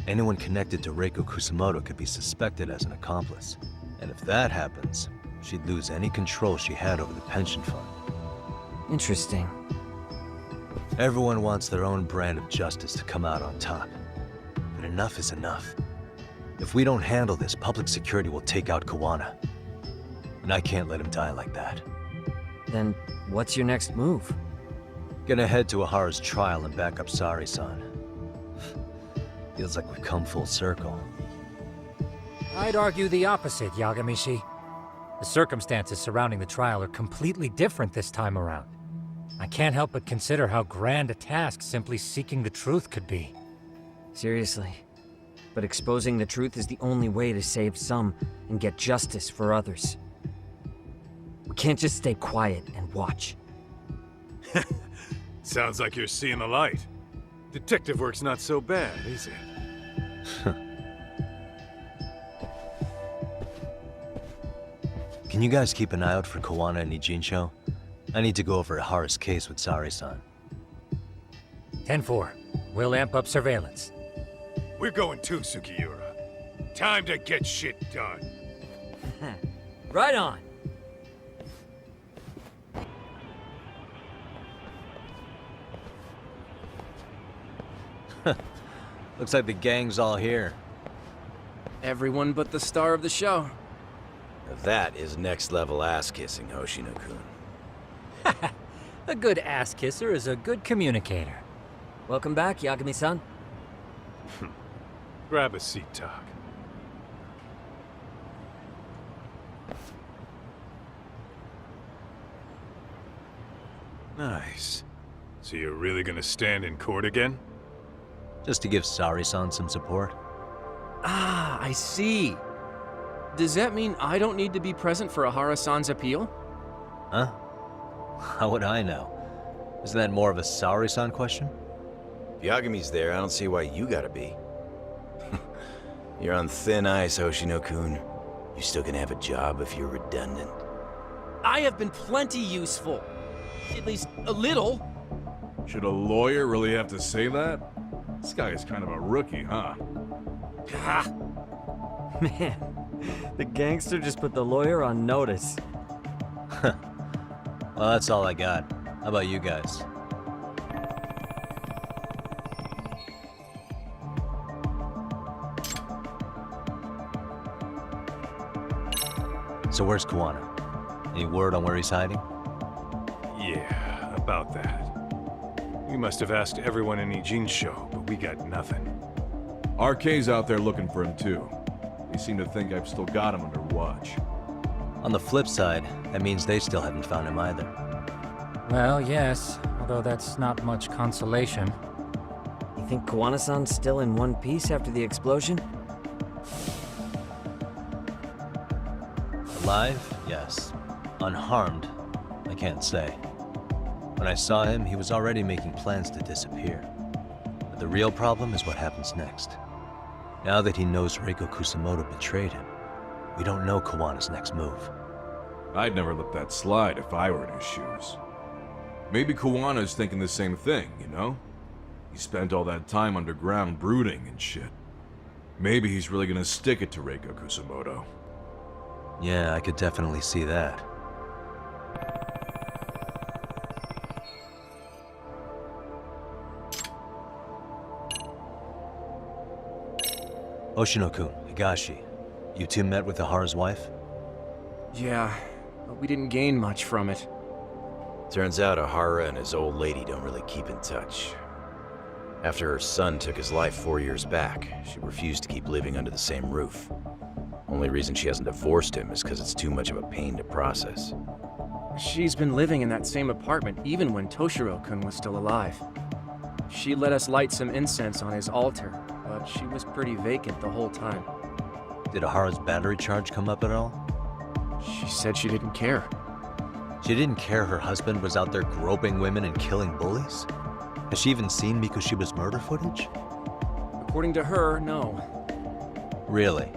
anyone connected to Reiko Kusumoto could be suspected as an accomplice. And if that happens, she'd lose any control she had over the pension fund. Interesting. Everyone wants their own brand of justice to come out on top. But enough is enough. If we don't handle this, public security will take out Kawana. And I can't let him die like that. Then what's your next move? Gonna head to Ahara's trial and back up Sari-san. Feels like we've come full circle. I'd argue the opposite, Yagamishi. The circumstances surrounding the trial are completely different this time around. I can't help but consider how grand a task simply seeking the truth could be. Seriously. But exposing the truth is the only way to save some and get justice for others. We can't just stay quiet and watch. Sounds like you're seeing the light. Detective work's not so bad, is it? Can you guys keep an eye out for Kawana and Ijincho? I need to go over Ahara's case with Sari-san. 10-4. We'll amp up surveillance. We're going too, Sugiura. Time to get shit done. Right on. Looks like the gang's all here. Everyone but the star of the show. Now that is next level ass kissing, Hoshino-kun. A good ass kisser is a good communicator. Welcome back, Yagami-san. Grab a seat, Tak. Nice. So you're really gonna stand in court again? Just to give Sari-san some support. Ah, I see. Does that mean I don't need to be present for Ahara-san's appeal? Huh? How would I know? Isn't that more of a Sari-san question? If Yagami's there, I don't see why you gotta be. You're on thin ice, Hoshino-kun. You still gonna have a job if you're redundant. I have been plenty useful. At least a little. Should a lawyer really have to say that? This guy is kind of a rookie, huh? Man, the gangster just put the lawyer on notice. Well, that's all I got. How about you guys? So where's Kawana? Any word on where he's hiding? Yeah, about that. We must have asked everyone in Ijincho, but we got nothing. RK's out there looking for him too. They seem to think I've still got him under watch. On the flip side, that means they still haven't found him either. Well, yes, although that's not much consolation. You think Kawana-san's still in one piece after the explosion? Alive? Yes. Unharmed? I can't say. When I saw him, he was already making plans to disappear. But the real problem is what happens next. Now that he knows Reiko Kusamoto betrayed him, we don't know Kawana's next move. I'd never let that slide if I were in his shoes. Maybe Kawana's thinking the same thing, you know? He spent all that time underground brooding and shit. Maybe he's really gonna stick it to Reiko Kusamoto. Yeah, I could definitely see that. Oshino-kun, Higashi, you two met with Ahara's wife? Yeah, but we didn't gain much from it. Turns out Ahara and his old lady don't really keep in touch. After her son took his life 4 years back, she refused to keep living under the same roof. Only reason she hasn't divorced him is because it's too much of a pain to process. She's been living in that same apartment even when Toshiro-kun was still alive. She let us light some incense on his altar, but she was pretty vacant the whole time. Did Ahara's battery charge come up at all? She said she didn't care. She didn't care her husband was out there groping women and killing bullies? Has she even seen Mikoshiba's murder footage? According to her, no. Really?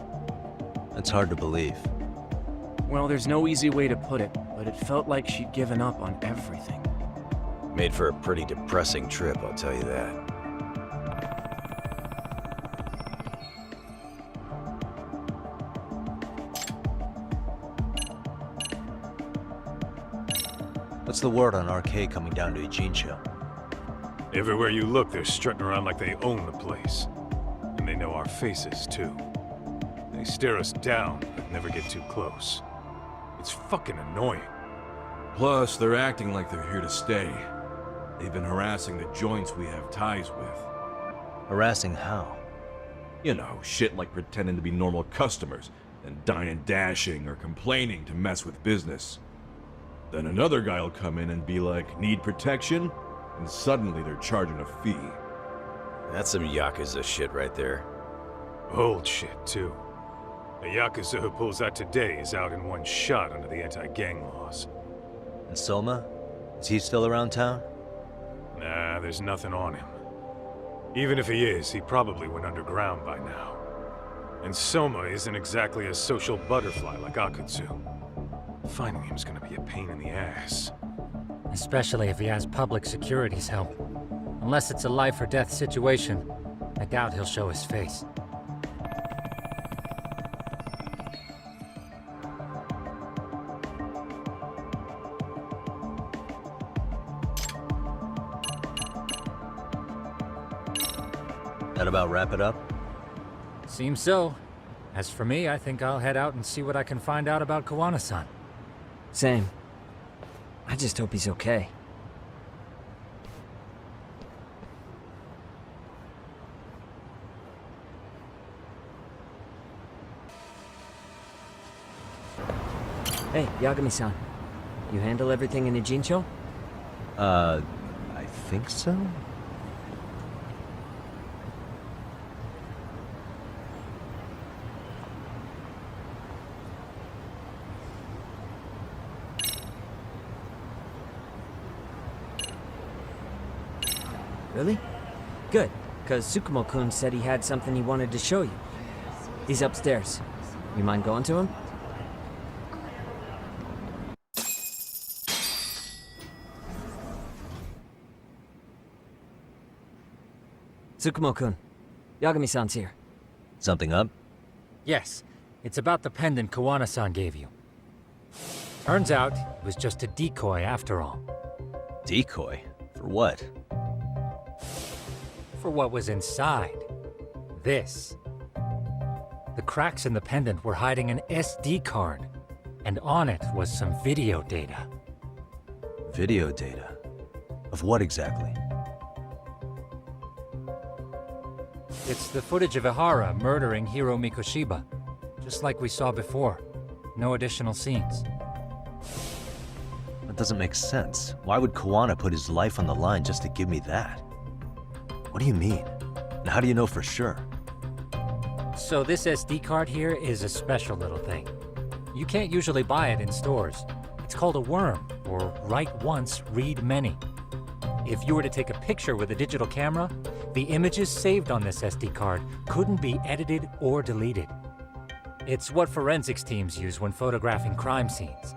That's hard to believe. Well, there's no easy way to put it, but it felt like she'd given up on everything. Made for a pretty depressing trip, I'll tell you that. What's the word on RK coming down to Ijincho? Everywhere you look, they're strutting around like they own the place. And they know our faces, too. They stare us down, but never get too close. It's fucking annoying. Plus, they're acting like they're here to stay. They've been harassing the joints we have ties with. Harassing how? You know, shit like pretending to be normal customers, then dine and dashing or complaining to mess with business. Then another guy will come in and be like, need protection? And suddenly they're charging a fee. That's some Yakuza shit right there. Old shit, too. A Yakuza who pulls that today is out in one shot under the anti-gang laws. And Soma? Is he still around town? Nah, there's nothing on him. Even if he is, he probably went underground by now. And Soma isn't exactly a social butterfly like Akutsu. Finding him's gonna be a pain in the ass. Especially if he has public security's help. Unless it's a life or death situation, I doubt he'll show his face. That about wrap it up? Seems so. As for me, I think I'll head out and see what I can find out about Kawana-san. Same. I just hope he's okay. Hey, Yagami-san. You handle everything in Ijincho? I think so? Really? Good, because Tsukumo-kun said he had something he wanted to show you. He's upstairs. You mind going to him? Tsukumo-kun, Yagami-san's here. Something up? Yes, it's about the pendant Kawana-san gave you. Turns out, it was just a decoy after all. Decoy? For what? For what was inside. This. The cracks in the pendant were hiding an SD card, and on it was some video data. Video data? Of what exactly? It's the footage of Ihara murdering Hiro Mikoshiba, just like we saw before. No additional scenes. That doesn't make sense. Why would Kawana put his life on the line just to give me that? What do you mean? And how do you know for sure? So this SD card here is a special little thing. You can't usually buy it in stores. It's called a worm, or write once, read many. If you were to take a picture with a digital camera, the images saved on this SD card couldn't be edited or deleted. It's what forensics teams use when photographing crime scenes.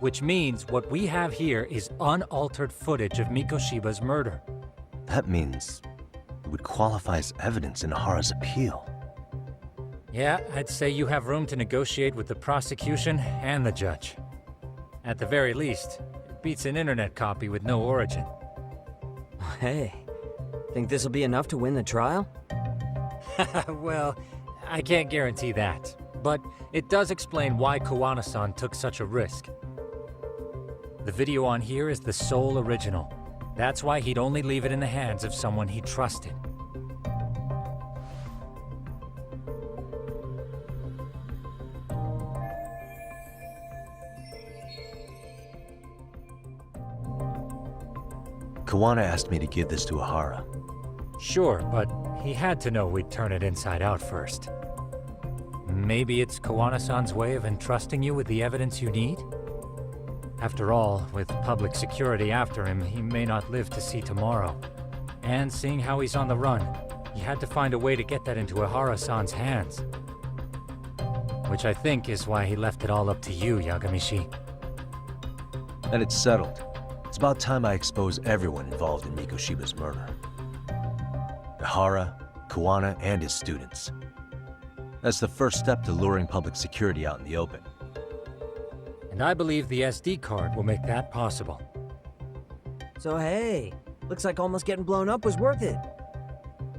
Which means what we have here is unaltered footage of Mikoshiba's murder. That means it would qualify as evidence in Ihara's appeal. Yeah, I'd say you have room to negotiate with the prosecution and the judge. At the very least, it beats an internet copy with no origin. Hey, think this'll be enough to win the trial? Well, I can't guarantee that. But it does explain why Kawana-san took such a risk. The video on here is the sole original. That's why he'd only leave it in the hands of someone he trusted. Kawana asked me to give this to Ihara. Sure, but he had to know we'd turn it inside out first. Maybe it's Kawana-san's way of entrusting you with the evidence you need? After all, with public security after him, he may not live to see tomorrow. And seeing how he's on the run, he had to find a way to get that into Ihara-san's hands. Which I think is why he left it all up to you, Yagamishi. Then it's settled. It's about time I expose everyone involved in Mikoshiba's murder. Ihara, Kawana, and his students. That's the first step to luring public security out in the open. And I believe the SD card will make that possible. So hey, looks like almost getting blown up was worth it.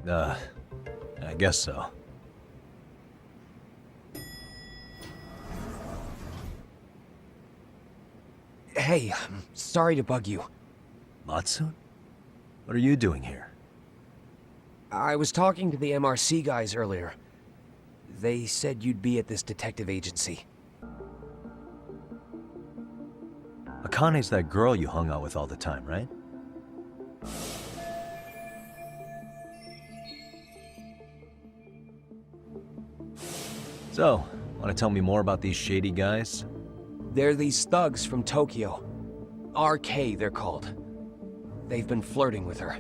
I guess so. Hey, sorry to bug you. Matsu? What are you doing here? I was talking to the MRC guys earlier. They said you'd be at this detective agency. Akane's that girl you hung out with all the time, right? So, want to tell me more about these shady guys? They're these thugs from Tokyo. RK, they're called. They've been flirting with her.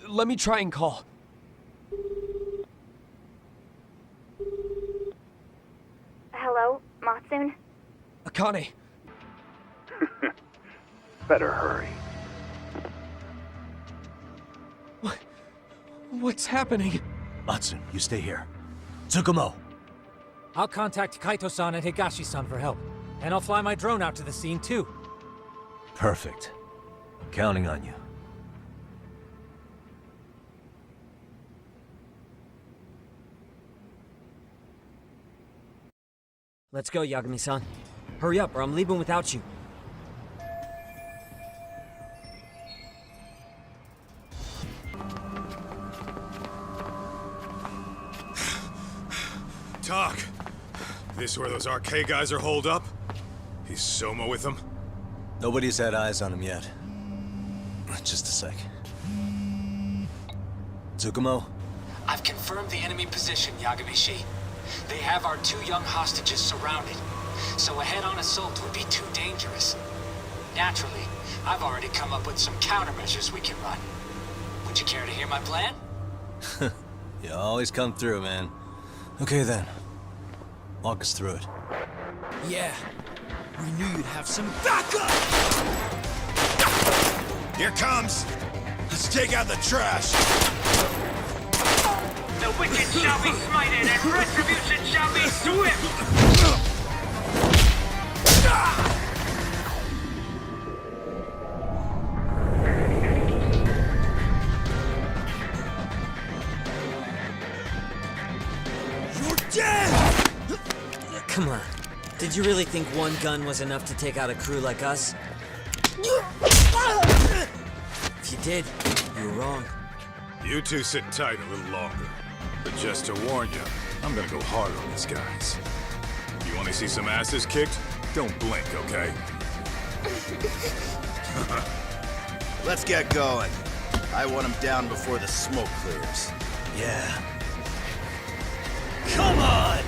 Let me try and call. Hello, Matsun? Akane. Better hurry. What's happening? Matsun, you stay here. Tsukumo! I'll contact Kaito-san and Higashi-san for help. And I'll fly my drone out to the scene, too. Perfect. I'm counting on you. Let's go, Yagami-san. Hurry up, or I'm leaving without you. Talk. This where those RK guys are holed up? Is Soma with them? Nobody's had eyes on him yet. Just a sec. Tsukumo? I've confirmed the enemy position, Yagami-shi. They have our 2 young hostages surrounded, so a head-on assault would be too dangerous. Naturally, I've already come up with some countermeasures we can run. Would you care to hear my plan? You always come through, man. Okay then. Walk us through it. Yeah. We knew you'd have some backup! Here comes! Let's take out the trash! The wicked shall be smited and retribution shall be swift! You're dead! Come on. Did you really think one gun was enough to take out a crew like us? If you did, you were wrong. You two sit tight a little longer. But just to warn you, I'm gonna go hard on these guys. You wanna see some asses kicked? Don't blink, okay? Let's get going. I want him down before the smoke clears. Yeah. Come on!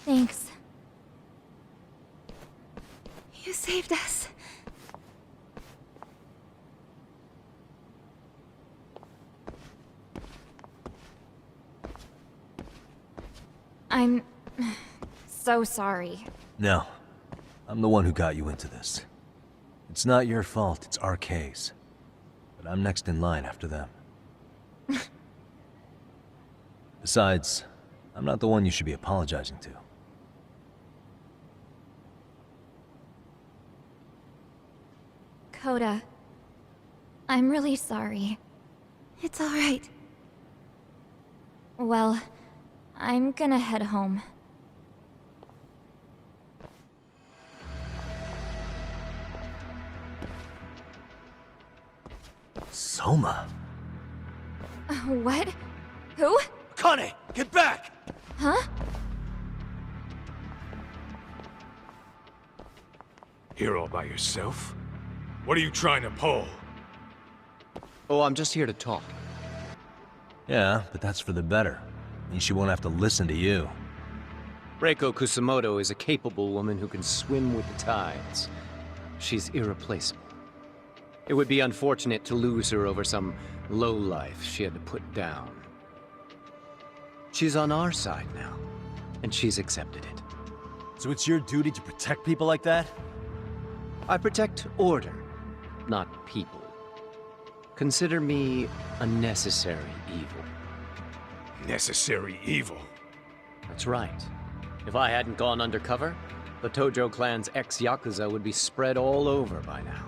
Thanks. You saved us. I'm so sorry. No. I'm the one who got you into this. It's not your fault, it's RK's. But I'm next in line after them. Besides, I'm not the one you should be apologizing to. Coda, I'm really sorry. It's all right. Well, I'm gonna head home. Soma? What? Who? Kane, get back! Huh? Here all by yourself? What are you trying to pull? Oh, I'm just here to talk. Yeah, but that's for the better. Means she won't have to listen to you. Reiko Kusamoto is a capable woman who can swim with the tides. She's irreplaceable. It would be unfortunate to lose her over some lowlife she had to put down. She's on our side now, and she's accepted it. So it's your duty to protect people like that? I protect order, not people. Consider me a necessary evil. Necessary evil? That's right. If I hadn't gone undercover, the Tojo clan's ex-Yakuza would be spread all over by now.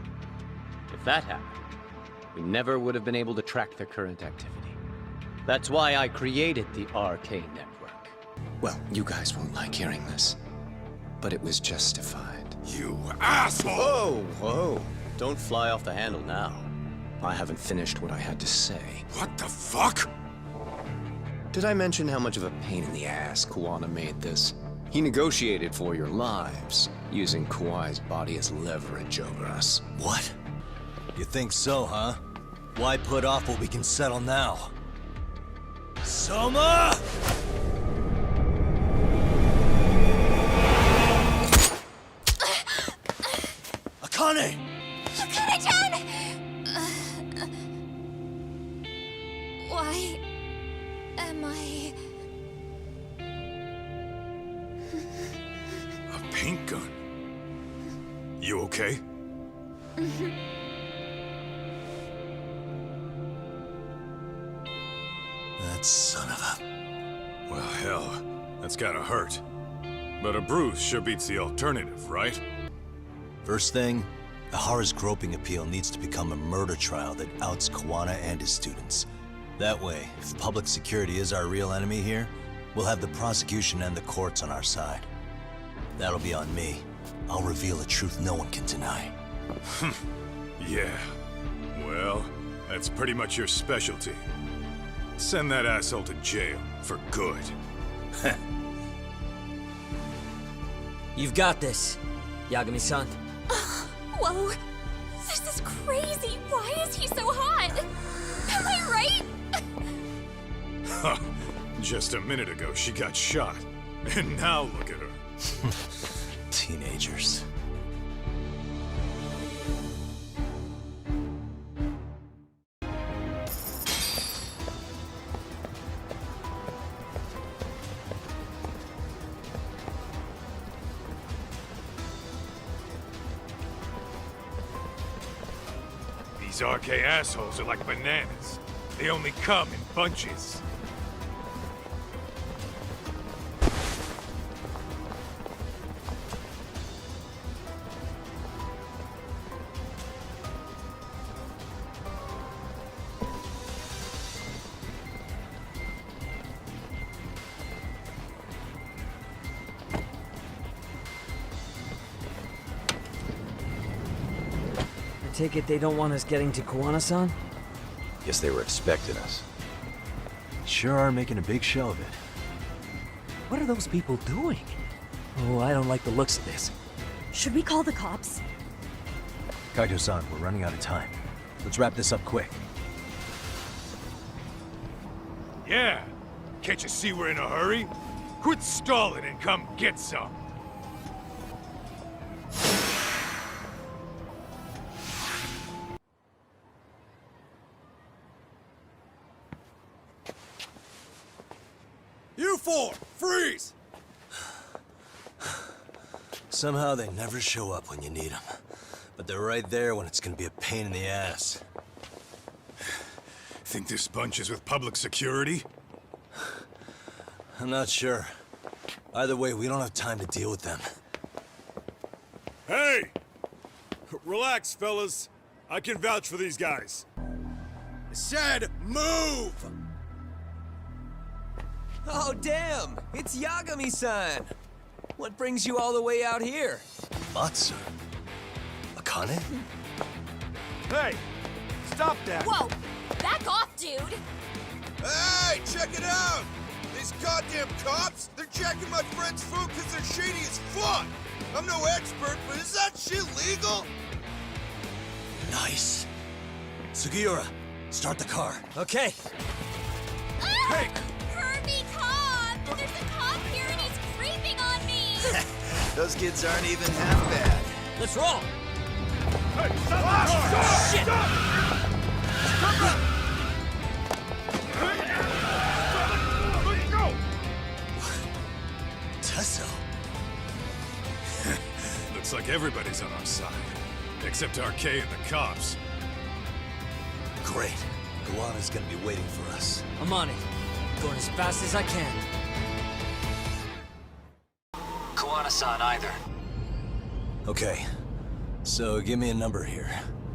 If that happened, we never would have been able to track their current activity. That's why I created the RK network. Well, you guys won't like hearing this, but it was justified. You asshole! Whoa, whoa. Don't fly off the handle now. I haven't finished what I had to say. What the fuck? Did I mention how much of a pain in the ass Kuwana made this? He negotiated for your lives, using Kawai's body as leverage over us. What? You think so, huh? Why put off what we can settle now? Soma! Akane! Akane-chan! Why am I... A paint gun? You okay? That son of a... Well, hell, that's gotta hurt. But a bruise sure beats the alternative, right? First thing, Ahara's groping appeal needs to become a murder trial that outs Kuwana and his students. That way, if public security is our real enemy here, we'll have the prosecution and the courts on our side. That'll be on me. I'll reveal a truth no one can deny. Yeah. Well, that's pretty much your specialty. Send that asshole to jail, for good. You've got this, Yagami-san. Whoa, this is crazy. Why is he so hot? Am I right? Just a minute ago, she got shot. And now look at her. Teenagers. These RK assholes are like bananas. They only come in bunches. I take it they don't want us getting to Kuwana-san? Guess they were expecting us. Sure are making a big show of it. What are those people doing? Oh, I don't like the looks of this. Should we call the cops? Kaito-san, we're running out of time. Let's wrap this up quick. Yeah. Can't you see we're in a hurry? Quit stalling and come get some. You four, freeze! Somehow they never show up when you need them. But they're right there when it's gonna be a pain in the ass. Think this bunch is with public security? I'm not sure. Either way, we don't have time to deal with them. Hey! Relax, fellas. I can vouch for these guys. I said, move! Oh, damn! It's Yagami-san! What brings you all the way out here? Matsu? Akane? Hey! Stop that! Whoa! Back off, dude! Hey! Check it out! They these goddamn cops? They're jacking my friend's food because they're shady as fuck! I'm no expert, but is that shit legal? Nice. Sugiura, start the car. Okay. Hey! Kirby, cop! There's a cop here and he's creeping on me! Those kids aren't even half bad. Let's roll! Hey, stop the car! Shit! Let's go! Tesso. Looks like everybody's on our side. Except RK and the cops. Great. Kawana's gonna be waiting for us. I'm on it. Going as fast as I can. Kawana-san either. Okay. So give me a number here.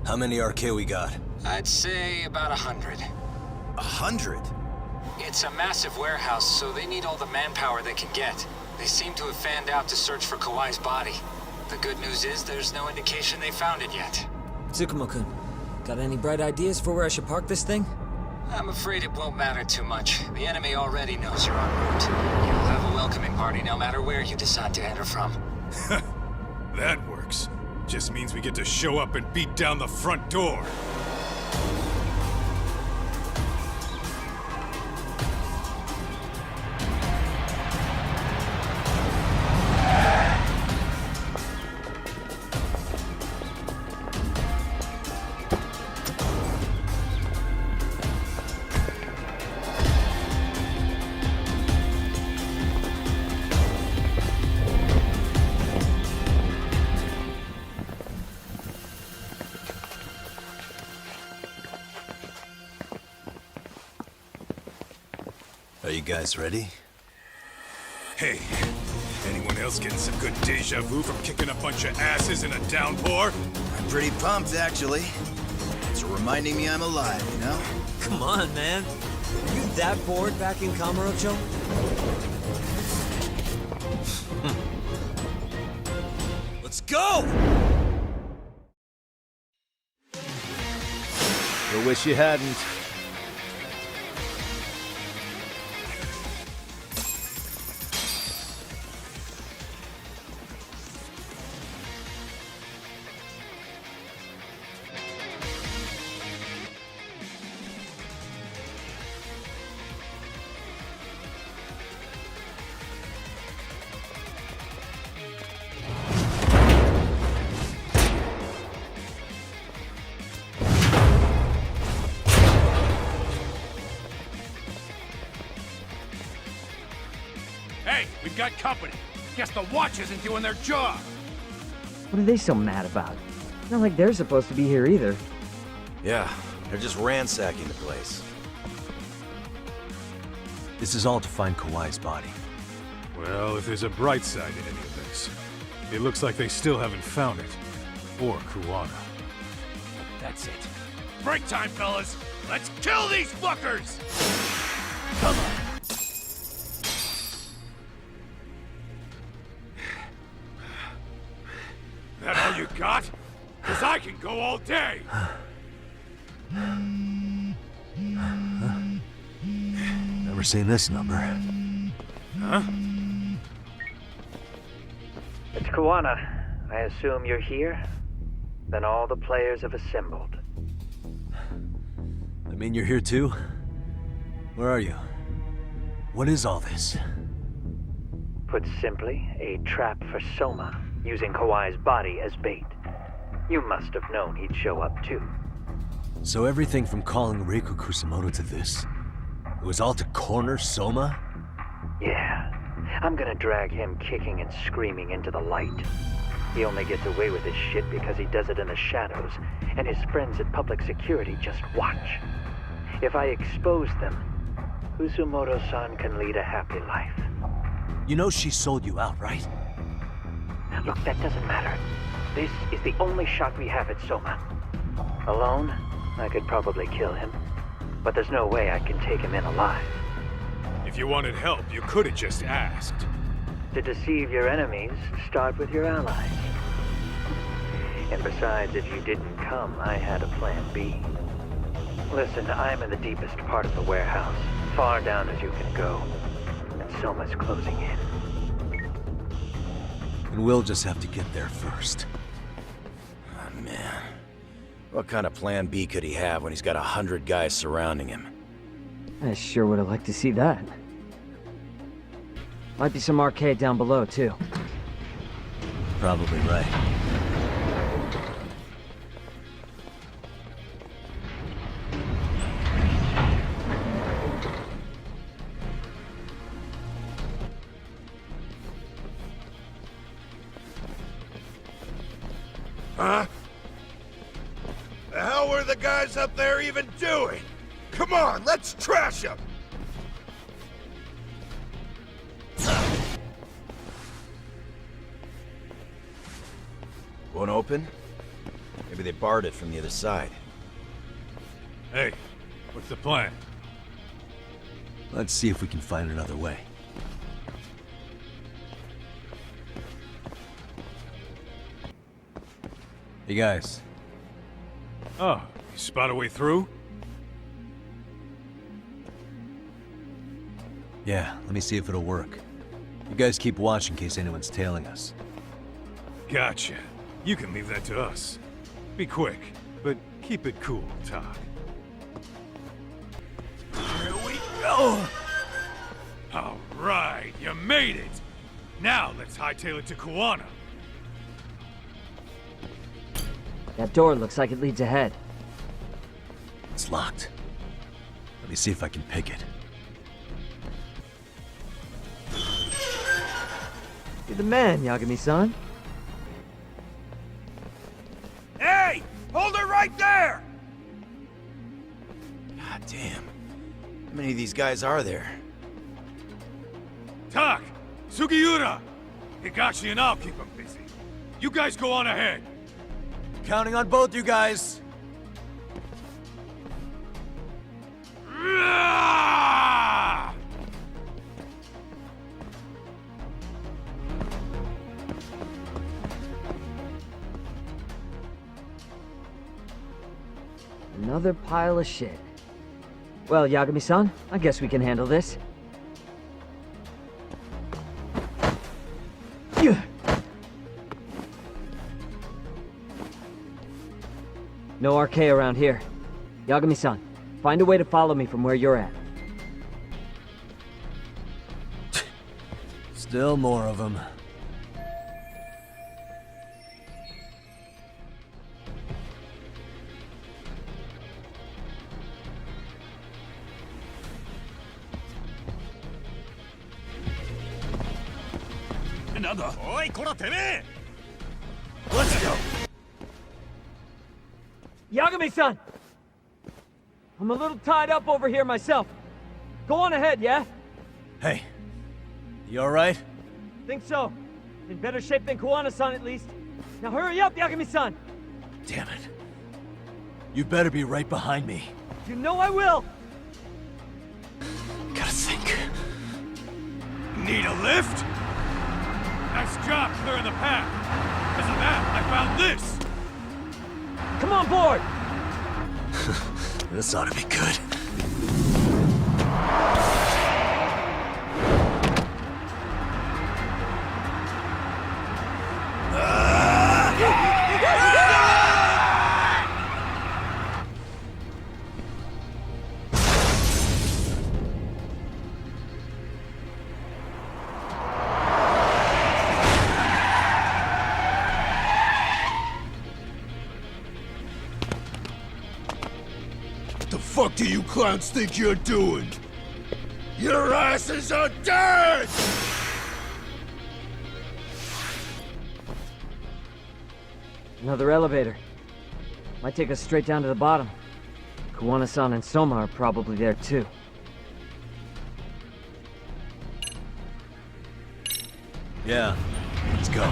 How many RK we got? I'd say about 100. 100? It's a massive warehouse, so they need all the manpower they can get. They seem to have fanned out to search for Kawai's body. The good news is there's no indication they found it yet. Tsukumo-kun, got any bright ideas for where I should park this thing? I'm afraid it won't matter too much. The enemy already knows you're en route. You'll have a welcoming party no matter where you decide to enter from. That works. Just means we get to show up and beat down the front door. Are you guys ready? Hey, anyone else getting some good deja vu from kicking a bunch of asses in a downpour? I'm pretty pumped, actually. It's reminding me I'm alive, you know? Come on, man. Were you that bored back in Kamurocho? Let's go! You wish you hadn't. Hey, we've got company. Guess the watch isn't doing their job. What are they so mad about? Not like they're supposed to be here either. Yeah, they're just ransacking the place. This is all to find Kawai's body. Well, if there's a bright side to any of this, it looks like they still haven't found it. Or Kuwana. That's it. Break time, fellas. Let's kill these fuckers! Come on. That all you got? 'Cause I can go all day! Never seen this number. Huh? It's Kawana. I assume you're here? Then all the players have assembled. I mean, you're here too? Where are you? What is all this? Put simply, a trap for Soma, using Kawai's body as bait. You must have known he'd show up too. So everything from calling Reiko Kusamoto to this, it was all to corner Soma? Yeah. I'm gonna drag him kicking and screaming into the light. He only gets away with his shit because he does it in the shadows, and his friends at public security just watch. If I expose them, Kusumoto-san can lead a happy life. You know she sold you out, right? Look, that doesn't matter. This is the only shot we have at Soma. Alone, I could probably kill him, but there's no way I can take him in alive. If you wanted help, you could have just asked. To deceive your enemies, start with your allies. And besides, if you didn't come, I had a plan B. Listen, I'm in the deepest part of the warehouse, far down as you can go. So much closing in. And we'll just have to get there first. Oh, man. What kind of plan B could he have when he's got 100 guys surrounding him? I sure would have liked to see that. Might be some arcade down below, too. Probably right. Huh? The hell were the guys up there even doing? Come on, let's trash them! Won't open? Maybe they barred it from the other side. Hey, what's the plan? Let's see if we can find another way. Hey guys. Oh, you spot a way through? Yeah, let me see if it'll work. You guys keep watch in case anyone's tailing us. Gotcha. You can leave that to us. Be quick, but keep it cool, Todd. Here we go! All right, you made it! Now let's hightail it to Kuwana. That door looks like it leads ahead. It's locked. Let me see if I can pick it. You're the man, Yagami-san. Hey! Hold her right there! God damn. How many of these guys are there? Tak! Sugiura! Higashi and I'll keep them busy. You guys go on ahead. Counting on both you guys. Another pile of shit. Well, Yagami-san, I guess we can handle this. No RK around here. Yagami-san, find a way to follow me from where you're at. Still more of them. Let's go! Yagami-san! I'm a little tied up over here myself. Go on ahead, yeah? Hey, you alright? Think so. In better shape than Kuwana-san, at least. Now hurry up, Yagami-san! Damn it. You better be right behind me. You know I will! Gotta think. Need a lift? Nice job clearing the path. Because of that, I found this! Come on board! This ought to be good. The fuck do you clowns think you're doing? Your asses are dead! Another elevator. Might take us straight down to the bottom. Kuwana-san and Soma are probably there too. Yeah, let's go.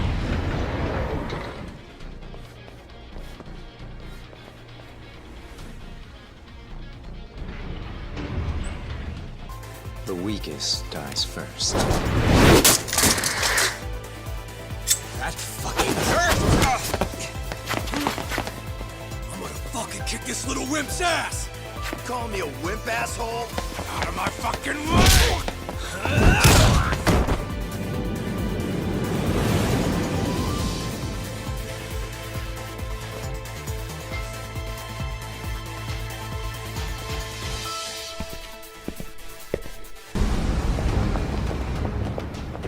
The weakest dies first. That fucking hurt! I'm gonna fucking kick this little wimp's ass! You calling me a wimp, asshole? Out of my fucking way!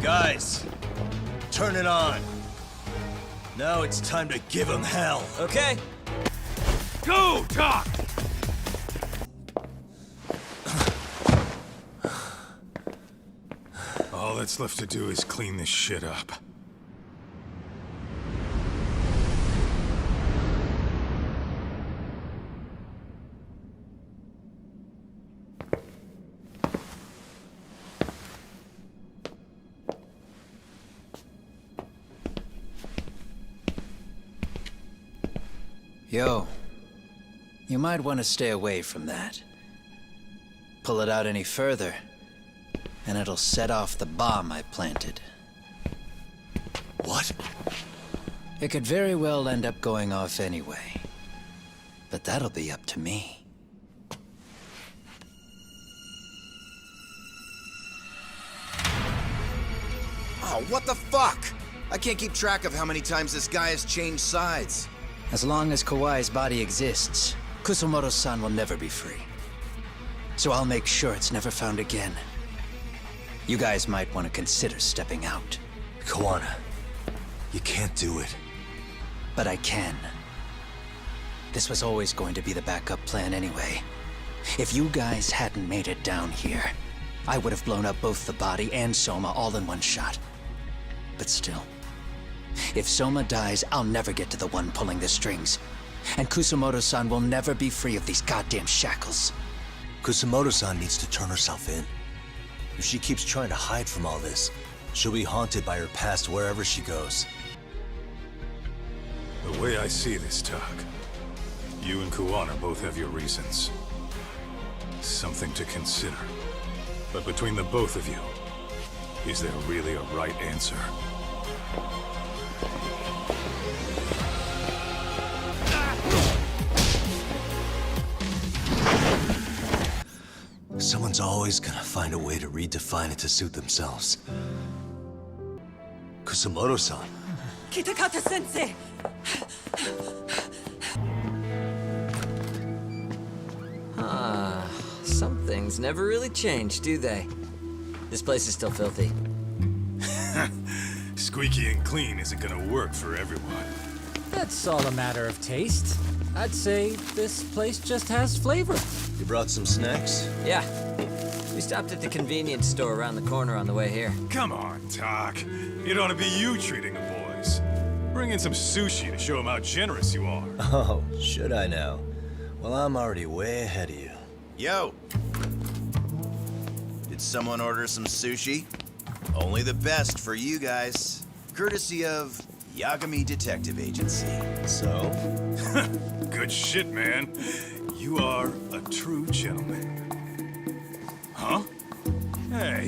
Guys, turn it on. Now it's time to give him hell. Okay. Go, Doc! All that's left to do is clean this shit up. Yo, you might want to stay away from that. Pull it out any further, and it'll set off the bomb I planted. What? It could very well end up going off anyway. But that'll be up to me. Oh, what the fuck? I can't keep track of how many times this guy has changed sides. As long as Kawai's body exists, Kusumoto-san will never be free. So I'll make sure it's never found again. You guys might want to consider stepping out. Kawana, you can't do it. But I can. This was always going to be the backup plan anyway. If you guys hadn't made it down here, I would have blown up both the body and Soma all in one shot. But still, if Soma dies, I'll never get to the one pulling the strings. And Kusumoto-san will never be free of these goddamn shackles. Kusumoto-san needs to turn herself in. If she keeps trying to hide from all this, she'll be haunted by her past wherever she goes. The way I see this, Tak, you and Kuwana both have your reasons. Something to consider. But between the both of you, is there really a right answer? Someone's always gonna find a way to redefine it to suit themselves. Kusumoto-san. Kitakata-sensei! Some things never really change, do they? This place is still filthy. Squeaky and clean isn't gonna work for everyone. That's all a matter of taste. I'd say this place just has flavor. You brought some snacks? Yeah. We stopped at the convenience store around the corner on the way here. Come on, Tak. It ought to be you treating the boys. Bring in some sushi to show them how generous you are. Oh, should I now? Well, I'm already way ahead of you. Yo! Did someone order some sushi? Only the best for you guys. Courtesy of Yagami Detective Agency. So? Good shit, man. You are a true gentleman. Huh? Hey,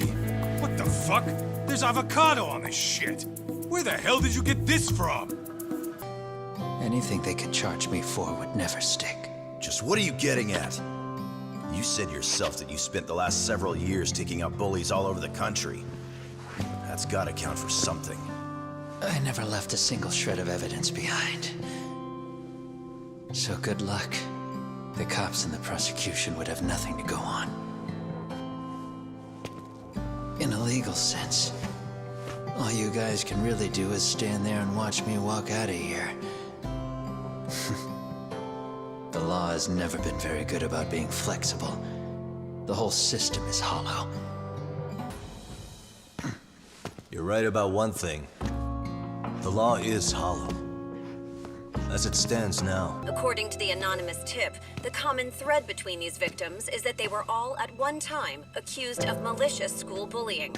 what the fuck? There's avocado on this shit. Where the hell did you get this from? Anything they could charge me for would never stick. Just what are you getting at? You said yourself that you spent the last several years taking out bullies all over the country. That's gotta count for something. I never left a single shred of evidence behind. So good luck. The cops and the prosecution would have nothing to go on. In a legal sense, all you guys can really do is stand there and watch me walk out of here. The law has never been very good about being flexible. The whole system is hollow. You're right about one thing. The law is hollow. As it stands now. According to the anonymous tip, the common thread between these victims is that they were all at one time accused of malicious school bullying.